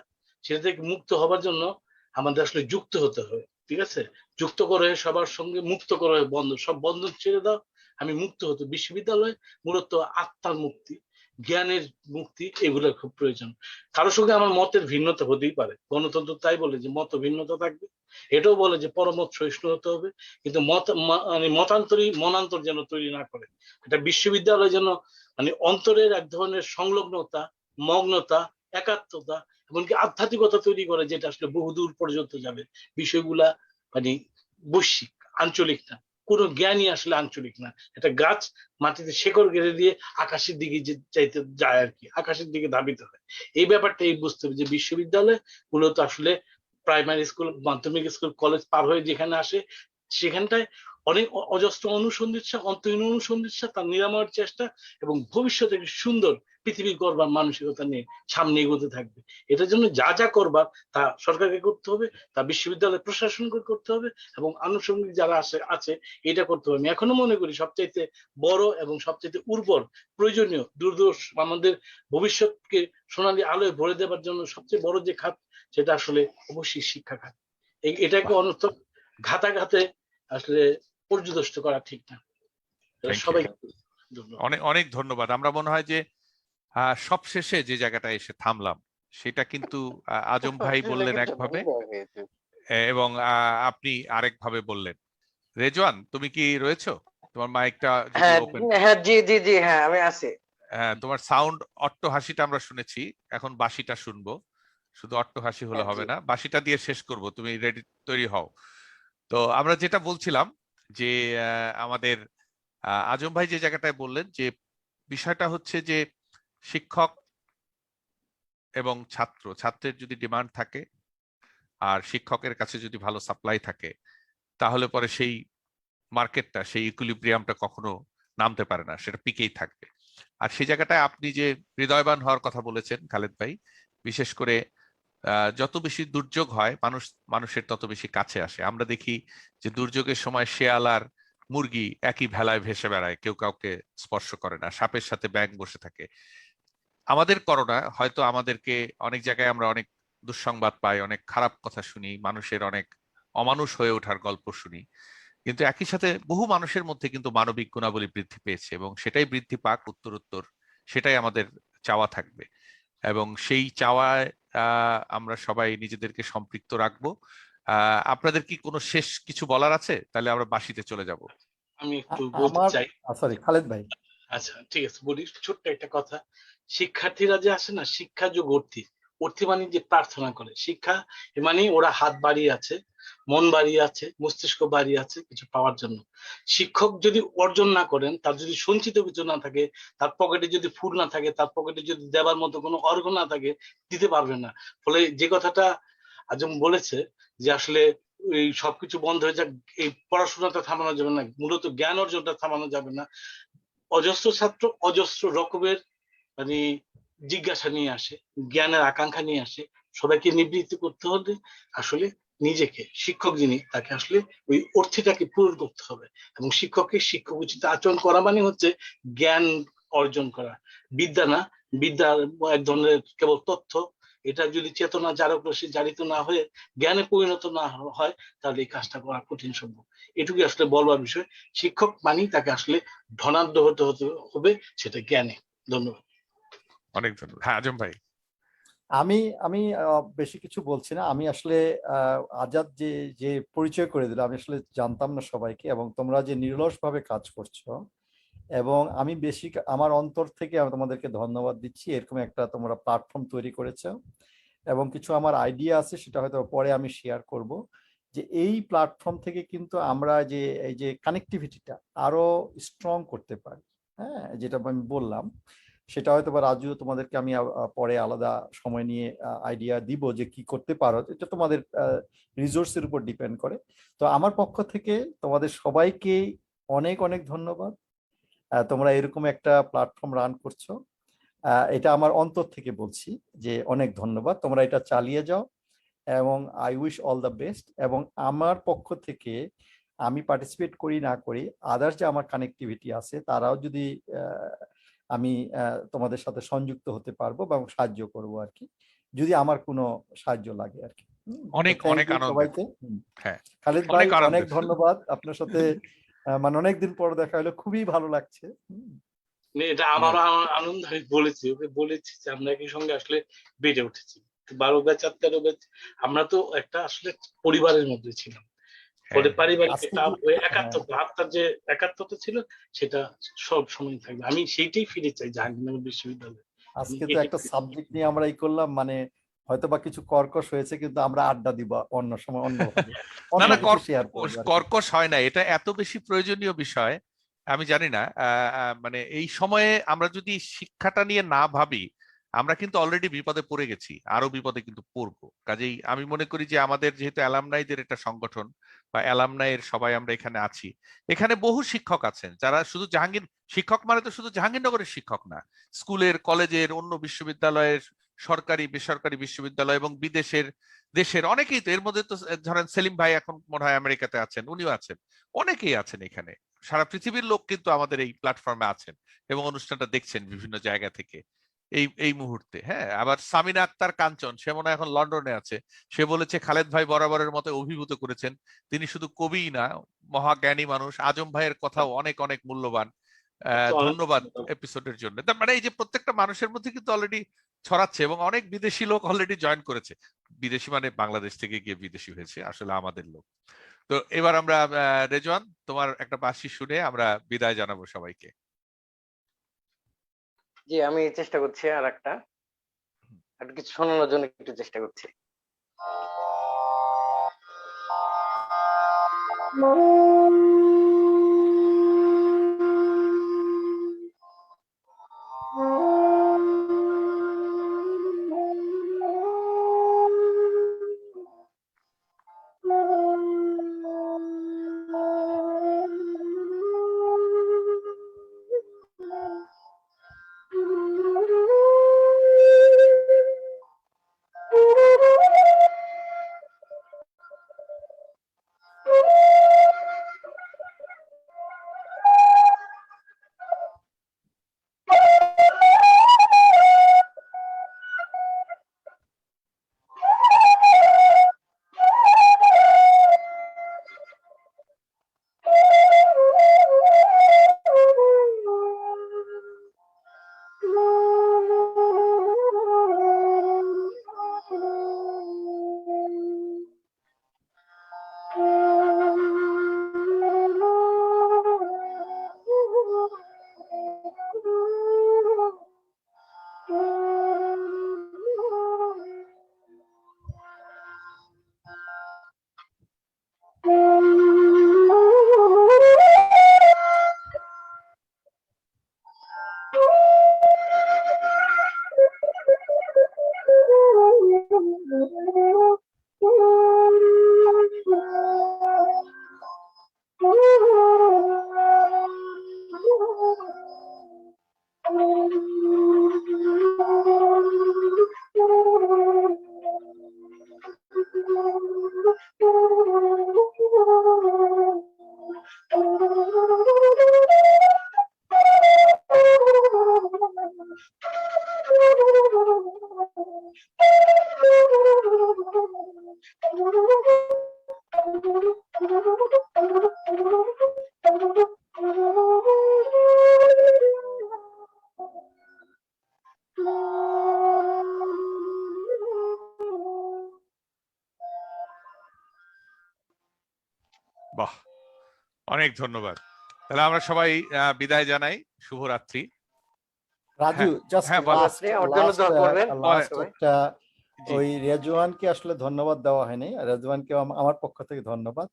D: সেটা থেকে মুক্ত হবার জন্য আমাদের আসলে যুক্ত হতে হবে, ঠিক আছে, যুক্ত করে সবার সঙ্গে মুক্ত করে, সব বন্ধন ছেড়ে দাও, আমি মুক্ত হতে। বিশ্ববিদ্যালয় মূলত আত্মার মুক্তি, জ্ঞানের মুক্তি, এগুলোর খুব প্রয়োজন। কারোর সঙ্গে আমার মতের ভিন্নতা হতেই পারে, গণতন্ত্র তাই বলে যে মত ভিন্নতা থাকবে, এটাও বলে যে পরমত সহিষ্ণু হতে হবে, কিন্তু মানে মতান্তরী মনান্তর যেন তৈরি না করে। এটা বিশ্ববিদ্যালয় যেন মানে অন্তরের এক ধরনের সংলগ্নতা, মগ্নতা, একাত্মতা, এমনকি আধ্যাত্মিকতা তৈরি করে, যেটা আসলে বহুদূর পর্যন্ত যাবে। বিষয়গুলা মানে বৈশ্বিক, আঞ্চলিক না, কোনো জ্ঞানই আসলে আঞ্চলিক না। একটা গাছ মাটিতে শেকড় গেড়ে দিয়ে আকাশের দিকে চাইতে যায় আর কি, আকাশের দিকে ধাবিত হয়। এই ব্যাপারটা এই বুঝতে হবে যে বিশ্ববিদ্যালয় মূলত আসলে প্রাইমারি স্কুল, মাধ্যমিক স্কুল, কলেজ পার হয়ে যেখানে আসে, সেখানটায় অনেক অজস্র অনুসন্ধিৎসা, অন্তহীন অনুসন্ধিৎসা, তার নিরাময়ের চেষ্টা এবং ভবিষ্যতে একটি সুন্দর পৃথিবী করবার মানসিকতা নিয়ে সামনে এগোতে থাকবে। এটার জন্য যা যা করবার তা সরকারকে করতে হবে, তা বিশ্ববিদ্যালয় প্রশাসনকে করতে হবে এবং আনুষঙ্গিক যারা আছে এটা করতে হবে। আমি এখনো মনে করি সবচাইতে বড় এবং সবচাইতে উর্বর, প্রয়োজনীয়, দুর্দর্শ আমাদের ভবিষ্যৎকে সোনালী আলোয় ভরে দেবার জন্য সবচেয়ে বড় যে খাত, সেটা আসলে অবশ্যই শিক্ষা খাত। এটাকে অনর্থক ঘাতে আসলে পর্যদস্ত করা ঠিক না। সবাই
A: অনেক অনেক ধন্যবাদ। আমরা মনে হয় যে সবশেষে যে জায়গাটায় এসে থামলাম, সেটা কিন্তু আজম ভাই বললেন একভাবে এবং আপনি আরেকভাবে বললেন। রেজওয়ান, তুমি কি রয়েছো? তোমার মাইকটা ওপেন।
C: হ্যাঁ, জি জি জি, হ্যাঁ আমি আছি।
A: হ্যাঁ, তোমার সাউন্ড অট্টহাসিটা আমরা শুনেছি, এখন বাঁশিটা শুনবো। শুধু অট্টহাসি হলে হবে না, বাঁশিটা দিয়ে শেষ করব, তুমি রেডি, তৈরি হও। তো আমরা যেটা বলছিলাম যে আমাদের আজম ভাই যে জায়গাটায় বললেন যে বিষয়টা হচ্ছে যে শিক্ষক এবং ছাত্রের যদি ডিমান্ড থাকে আর শিক্ষকের কাছে যদি ভালো সাপ্লাই থাকে, তাহলে পরে সেই মার্কেটটা, সেই ইকুইলিব্রিয়ামটা কখনো নামতে পারে না, সেটা পিকেই থাকবে। আর সেই জায়গাটায় আপনি যে হৃদয়বান হওয়ার কথা বলেছেন খালেদ ভাই, বিশেষ করে যত বেশি দুর্যোগ হয় মানুষের তত বেশি কাছে আসে। আমরা দেখি যে দুর্যোগের সময় শেয়াল আর মুরগি একই ভেলায় ভেসে বেড়ায়, কেউ কাউকে স্পর্শ করে না, সাপের সাথে ব্যাঙ বসে থাকে। আমাদের করোনা হয়তো আমাদেরকে অনেক জায়গায় আমরা অনেক দুঃসংবাদ পাই, অনেক খারাপ কথা শুনি, মানুষের অনেক অমানুষ হয়ে ওঠার গল্প শুনি, কিন্তু একই সাথে বহু মানুষের মধ্যে কিন্তু মানবিক গুণাবলী বৃদ্ধি পেয়েছে এবং সেটাই বৃদ্ধি পাক উত্তরোত্তর, সেটাই আমাদের চাওয়া থাকবে এবং সেই চাওয়ায় আমরা সবাই নিজেদেরকে সম্পৃক্ত রাখবো। আপনাদের কি কোনো শেষ কিছু বলার আছে? তাহলে আমরা বাঁশিতে চলে যাব।
D: আমি একটু বলতে চাই।
B: সরি খালেদ ভাই।
D: আচ্ছা ঠিক আছে, বলি ছোট্ট একটা কথা। শিক্ষার্থীরা যে আসে না, শিক্ষা যোগ অর্থী মানে যে প্রার্থনা করে, শিক্ষা মানে ওরা হাত বাড়িয়ে আছে, মন বাড়িয়ে আছে, মস্তিষ্ক বাড়িয়ে আছে কিছু পাওয়ার জন্য। শিক্ষক যদি অর্জন না করেন, তার যদি সঞ্চিত কিছু না থাকে, তার পকেটে যদি ফুল না থাকে, তার পকেটে যদি দেবার মতো কোনো অর্ঘ না থাকে, দিতে পারবে না। ফলে যে কথাটা আজম বলেছে যে আসলে এই সবকিছু বন্ধ হয়ে যাক, এই পড়াশোনাটা থামানো যাবে না, মূলত জ্ঞান অর্জনটা থামানো যাবে না। অজস্র ছাত্র অজস্র রকমের মানে জিজ্ঞাসা নিয়ে আসে, জ্ঞানের আকাঙ্ক্ষা নিয়ে আসে। সবাইকে নিবৃত্তি করতে হলে আসলে নিজেকে, শিক্ষক যিনি তাকে আসলে ওই অর্থটাকে পূরণ করতে হবে। এবং শিক্ষককে শিক্ষক উচিত আচরণ করা মানে হচ্ছে জ্ঞান অর্জন করা, বিদ্যা না। বিদ্যা এক ধরনের কেবল তথ্য, এটা যদি চেতনা জারক রশ্মি জারিত না হয়ে জ্ঞানে পরিণত না হয়, তাহলে এই কাজটা করা কঠিন সম্ভব। এটুকু আসলে বলবার বিষয়। শিক্ষক মানেই তাকে আসলে ধনাঢ্য হতে হবে, সেটা জ্ঞানে। ধন্যবাদ।
A: অনেক ধন্যবাদ। হ্যাঁ আজম ভাই।
B: আমি আমি বেশি কিছু বলছি না। আমি আসলে আজাদ যে যে পরিচয় করে দিল, আমি আসলে জানতাম না সবাইকে, এবং তোমরা যে নিরলসভাবে কাজ করছো, এবং আমি বেশি আমার অন্তর থেকে আমি তোমাদেরকে ধন্যবাদ দিচ্ছি। এরকম একটা তোমরা প্ল্যাটফর্ম তৈরি করেছো, এবং কিছু আমার আইডিয়া আছে, সেটা হয়তো পরে আমি শেয়ার করব, যে এই প্ল্যাটফর্ম থেকে কিন্তু আমরা যে এই যে কানেক্টিভিটিটা আরো স্ট্রং করতে পারি। হ্যাঁ, যেটা আমি বললাম সেটা হয়তো বা রাজু তোমাদেরকে আমি পরে আলাদা সময় নিয়ে আইডিয়া দিব যে কি করতে পারো। এটা তোমাদের রিসোর্সের উপর ডিপেন্ড করে। তো আমার পক্ষ থেকে তোমাদের সবাইকে অনেক অনেক ধন্যবাদ। তোমরা এরকম একটা প্ল্যাটফর্ম রান করছো, এটা আমার অন্তর থেকে বলছি যে অনেক ধন্যবাদ। তোমরা এটা চালিয়ে যাও, এবং I wish all the best. এবং আমার পক্ষ থেকে আমি পার্টিসিপেট করি না করি, আদার্স যে আমার কানেক্টিভিটি আছে তারাও যদি আমি তোমাদের সাথে সংযুক্ত হতে পারবো এবং সাহায্য করব আর কি, যদি আমার কোনো সাহায্য লাগে আর কি।
A: অনেক
B: Thank
A: অনেক
B: you
A: আনন্দ।
B: সবাইকে।
A: হ্যাঁ
B: খালিদ ভাই
A: অনেক
B: অনেক
A: আনন্দের।
B: ধন্যবাদ, আপনার সাথে মানে অনেকদিন পর দেখা হলো, খুবই ভালো লাগছে।
D: এটা আমারও আনন্দ। আমি বলেছি, ওকে বলেছি যে আমরা একই সঙ্গে আসলে বেড়ে উঠেছি, 12 ব্যাচ আর 13 ব্যাচ, আমরা তো একটা আসলে পরিবারের মধ্যে ছিলাম। ফলে পারিবারিক
B: আজকে
D: একটা
B: যে-
D: একাত্মতা, আত্মার যে একাত্মতা ছিল, সেটা সব সময় থাকবে। আমি সেইটাই ফিরে চাই জাহাঙ্গীরনগর বিশ্ববিদ্যালয়ে।
B: আজকে তো একটা সাবজেক্ট নিয়ে আমরা এই করলাম, মানে হয়তো বা কিছু কর্কশ হয়েছে, কিন্তু আমরা আড্ডা দিব অন্য সময় অন্যভাবে,
A: না
B: অন্য
A: না,
B: কিছু শেয়ার করবো আর কি।
A: কর্কশ হয় না, এটা এত বেশি প্রয়োজনীয় বিষয়। আমি জানি না, মানে এই সময়ে আমরা যদি শিক্ষাটা নিয়ে না ভাবি, আমরা কিন্তু অলরেডি বিপদে পড়ে গেছি, আরো বিপদে কিন্তু পড়বো। কাজেই আমি মনে করি যে আমাদের যেহেতু অ্যালামনাইদের একটা সংগঠন বা অ্যালামনাইয়ের সবাই আমরা এখানে আছি, এখানে বহু শিক্ষক আছেন যারা শুধু শিক্ষক মানে তো শুধু জাহাঙ্গীরনগরের শিক্ষক না, স্কুলের, কলেজের, অন্য বিশ্ববিদ্যালয়ের, সরকারি বেসরকারি বিশ্ববিদ্যালয় এবং বিদেশের, দেশের অনেকেই তো এর মধ্যে তো। ধরেন সেলিম ভাই এখন মনে হয় আমেরিকাতে আছেন, উনিও আছেন, অনেকেই আছেন এখানে। সারা পৃথিবীর লোক কিন্তু আমাদের এই প্ল্যাটফর্মে আছেন এবং অনুষ্ঠানটা দেখছেন বিভিন্ন জায়গা থেকে এই এই মুহূর্তে। হ্যাঁ, আবার সামিনা আক্তার কাঞ্চন, সে মনে হয় এখন লন্ডনে আছে, সে বলেছে খালেদ ভাই বরাবরের মতো অভিভূত করেছেন, তিনি শুধু কবিই না, মহাজ্ঞানী মানুষ। আজম ভাইয়ের কথাও অনেক অনেক মূল্যবান। ধন্যবাদ এপিসোডের জন্য। তার মানে এই যে প্রত্যেকটা মানুষের মধ্যে কিন্তু অলরেডি ছড়াচ্ছে, এবং অনেক বিদেশি লোক অলরেডি জয়েন করেছে। বিদেশি মানে বাংলাদেশ থেকে গিয়ে বিদেশি হয়েছে, আসলে আমাদের লোক। তো এবার আমরা রেজওয়ান, তোমার একটা বাঁশি শুনে আমরা বিদায় জানাবো সবাইকে।
C: জি, আমি চেষ্টা করছি আর একটা কিছু শোনানোর জন্য একটু চেষ্টা করছি।
A: অনেক ধন্যবাদ। তাহলে আমরা সবাই বিদায় জানাই, শুভরাত্রি।
B: রাজু, জাস্ট
A: হ্যাঁ, বলো।
B: লাস্ট
C: আমার জন্য দোয়া করবেন সবাই।
B: একটা
A: জি।
B: ওই রেজওয়ানকে আসলে ধন্যবাদ দেওয়া হয়নি, রেজওয়ানকে আমার পক্ষ থেকে ধন্যবাদ।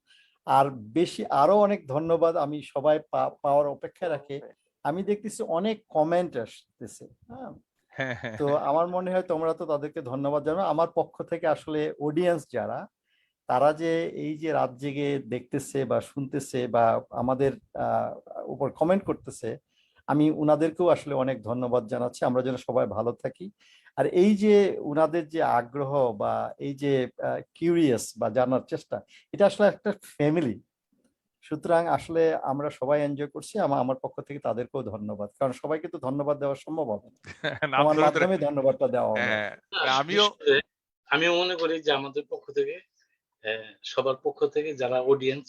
B: আর বেশি আরো অনেক ধন্যবাদ আমি সবাই পাওয়ার অপেক্ষায় রাখে। আমি দেখতেছি অনেক কমেন্ট আসতেছে, হ্যাঁ,
A: হ্যাঁ, হ্যাঁ,
B: তো আমার মনে হয় তোমরা তো তাদেরকে ধন্যবাদ জানো। আমার পক্ষ থেকে আসলে অডিয়েন্স যারা, তারা যে এই যে রাত জেগে দেখতেছে বা শুনতেছে বা আমাদের উপর কমেন্ট করতেছে, আমি উনাদেরকেও আসলে অনেক ধন্যবাদ জানাচ্ছি। আমরা যেন সবাই ভালো থাকি। আর এই যে উনাদের যে আগ্রহ বা এই যে কিউরিয়াস বা জানার চেষ্টা, এটা আসলে একটা ফ্যামিলি। সুতরাং আসলে আমরা সবাই এনজয় করছি। আমার পক্ষ থেকে তাদেরকেও ধন্যবাদ, কারণ সবাইকে তো ধন্যবাদ দেওয়া সম্ভব হবে না।
A: নাম
B: তোমার
A: ধরে ধরে।
B: মাধ্যমে ধন্যবাদটা দেওয়া হলো।
A: হ্যাঁ, আমিও
D: বিশেষ করে আমিও মনে করি যে আমাদের পক্ষ থেকে সবার পক্ষ থেকে যারা অডিয়েন্স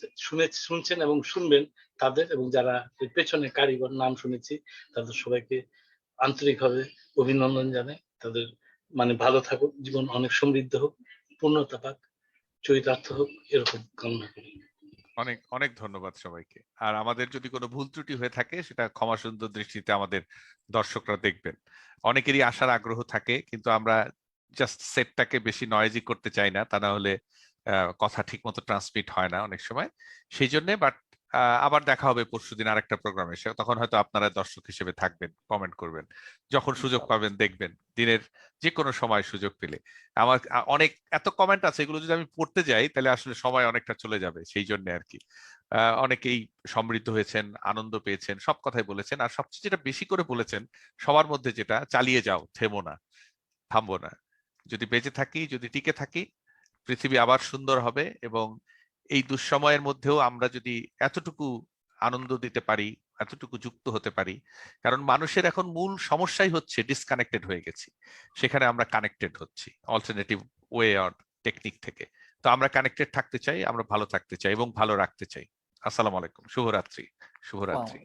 D: শুনছেন এবং শুনবেন তাদের, এবং যারা এর পেছনে কারিগর নাম শুনেছি, তাদের সবাইকে আন্তরিকভাবে অভিনন্দন জানাই। তাদের মানে ভালো থাকুক, জীবন অনেক সমৃদ্ধ হোক, পূর্ণতা পাক, চরিতার্থ হোক, এরকম কামনা করি।
A: অনেক অনেক ধন্যবাদ সবাইকে। আর আমাদের যদি কোনো ভুল ত্রুটি হয়ে থাকে সেটা ক্ষমা সুন্দর দৃষ্টিতে আমাদের দর্শকরা দেখবেন। অনেকেরই আসার আগ্রহ থাকে, কিন্তু আমরা জাস্ট সেটটাকে বেশি নয়েজি করতে চাই না, তা না হলে কথা ঠিক মতো ট্রান্সমিট হয় না অনেক সময়। সেই জন্য বাট আবার দেখা হবে পরশুদিন আরেকটা প্রোগ্রামে, তখন হয়তো আপনারা দর্শক হিসেবে থাকবেন, কমেন্ট করবেন, যখন সুযোগ পাবেন দেখবেন, দিনের যে কোনো সময় সুযোগ পেলে। আমার অনেক এত কমেন্ট আছে, এগুলো যদি আমি পড়তে যাই তাহলে আসলে সময় অনেকটা চলে যাবে, সেই জন্য আর কি। অনেকেই সমৃদ্ধ হয়েছেন, আনন্দ পেয়েছেন, সব কথাই বলেছেন। আর সবচেয়ে যেটা বেশি করে বলেছেন সবার মধ্যে, যেটা চালিয়ে যাও, থেমো না, থামবো না, যদি বেঁচে থাকি, যদি টিকে থাকি, পৃথিবী আবার সুন্দর হবে। এবং এই দুঃসময়ের মধ্যেও আমরা যদি এতটুকু আনন্দ দিতে পারি, এতটুকু যুক্ত হতে পারি, কারণ মানুষের এখন মূল সমস্যাই হচ্ছে ডিসকানেক্টেড হয়ে গেছি, সেখানে আমরা কানেক্টেড হচ্ছি অল্টারনেটিভ ওয়ে অর টেকনিক থেকে। তো আমরা কানেক্টেড থাকতে চাই, আমরা ভালো থাকতে চাই এবং ভালো রাখতে চাই। আসসালামু আলাইকুম, শুভরাত্রি। শুভরাত্রি।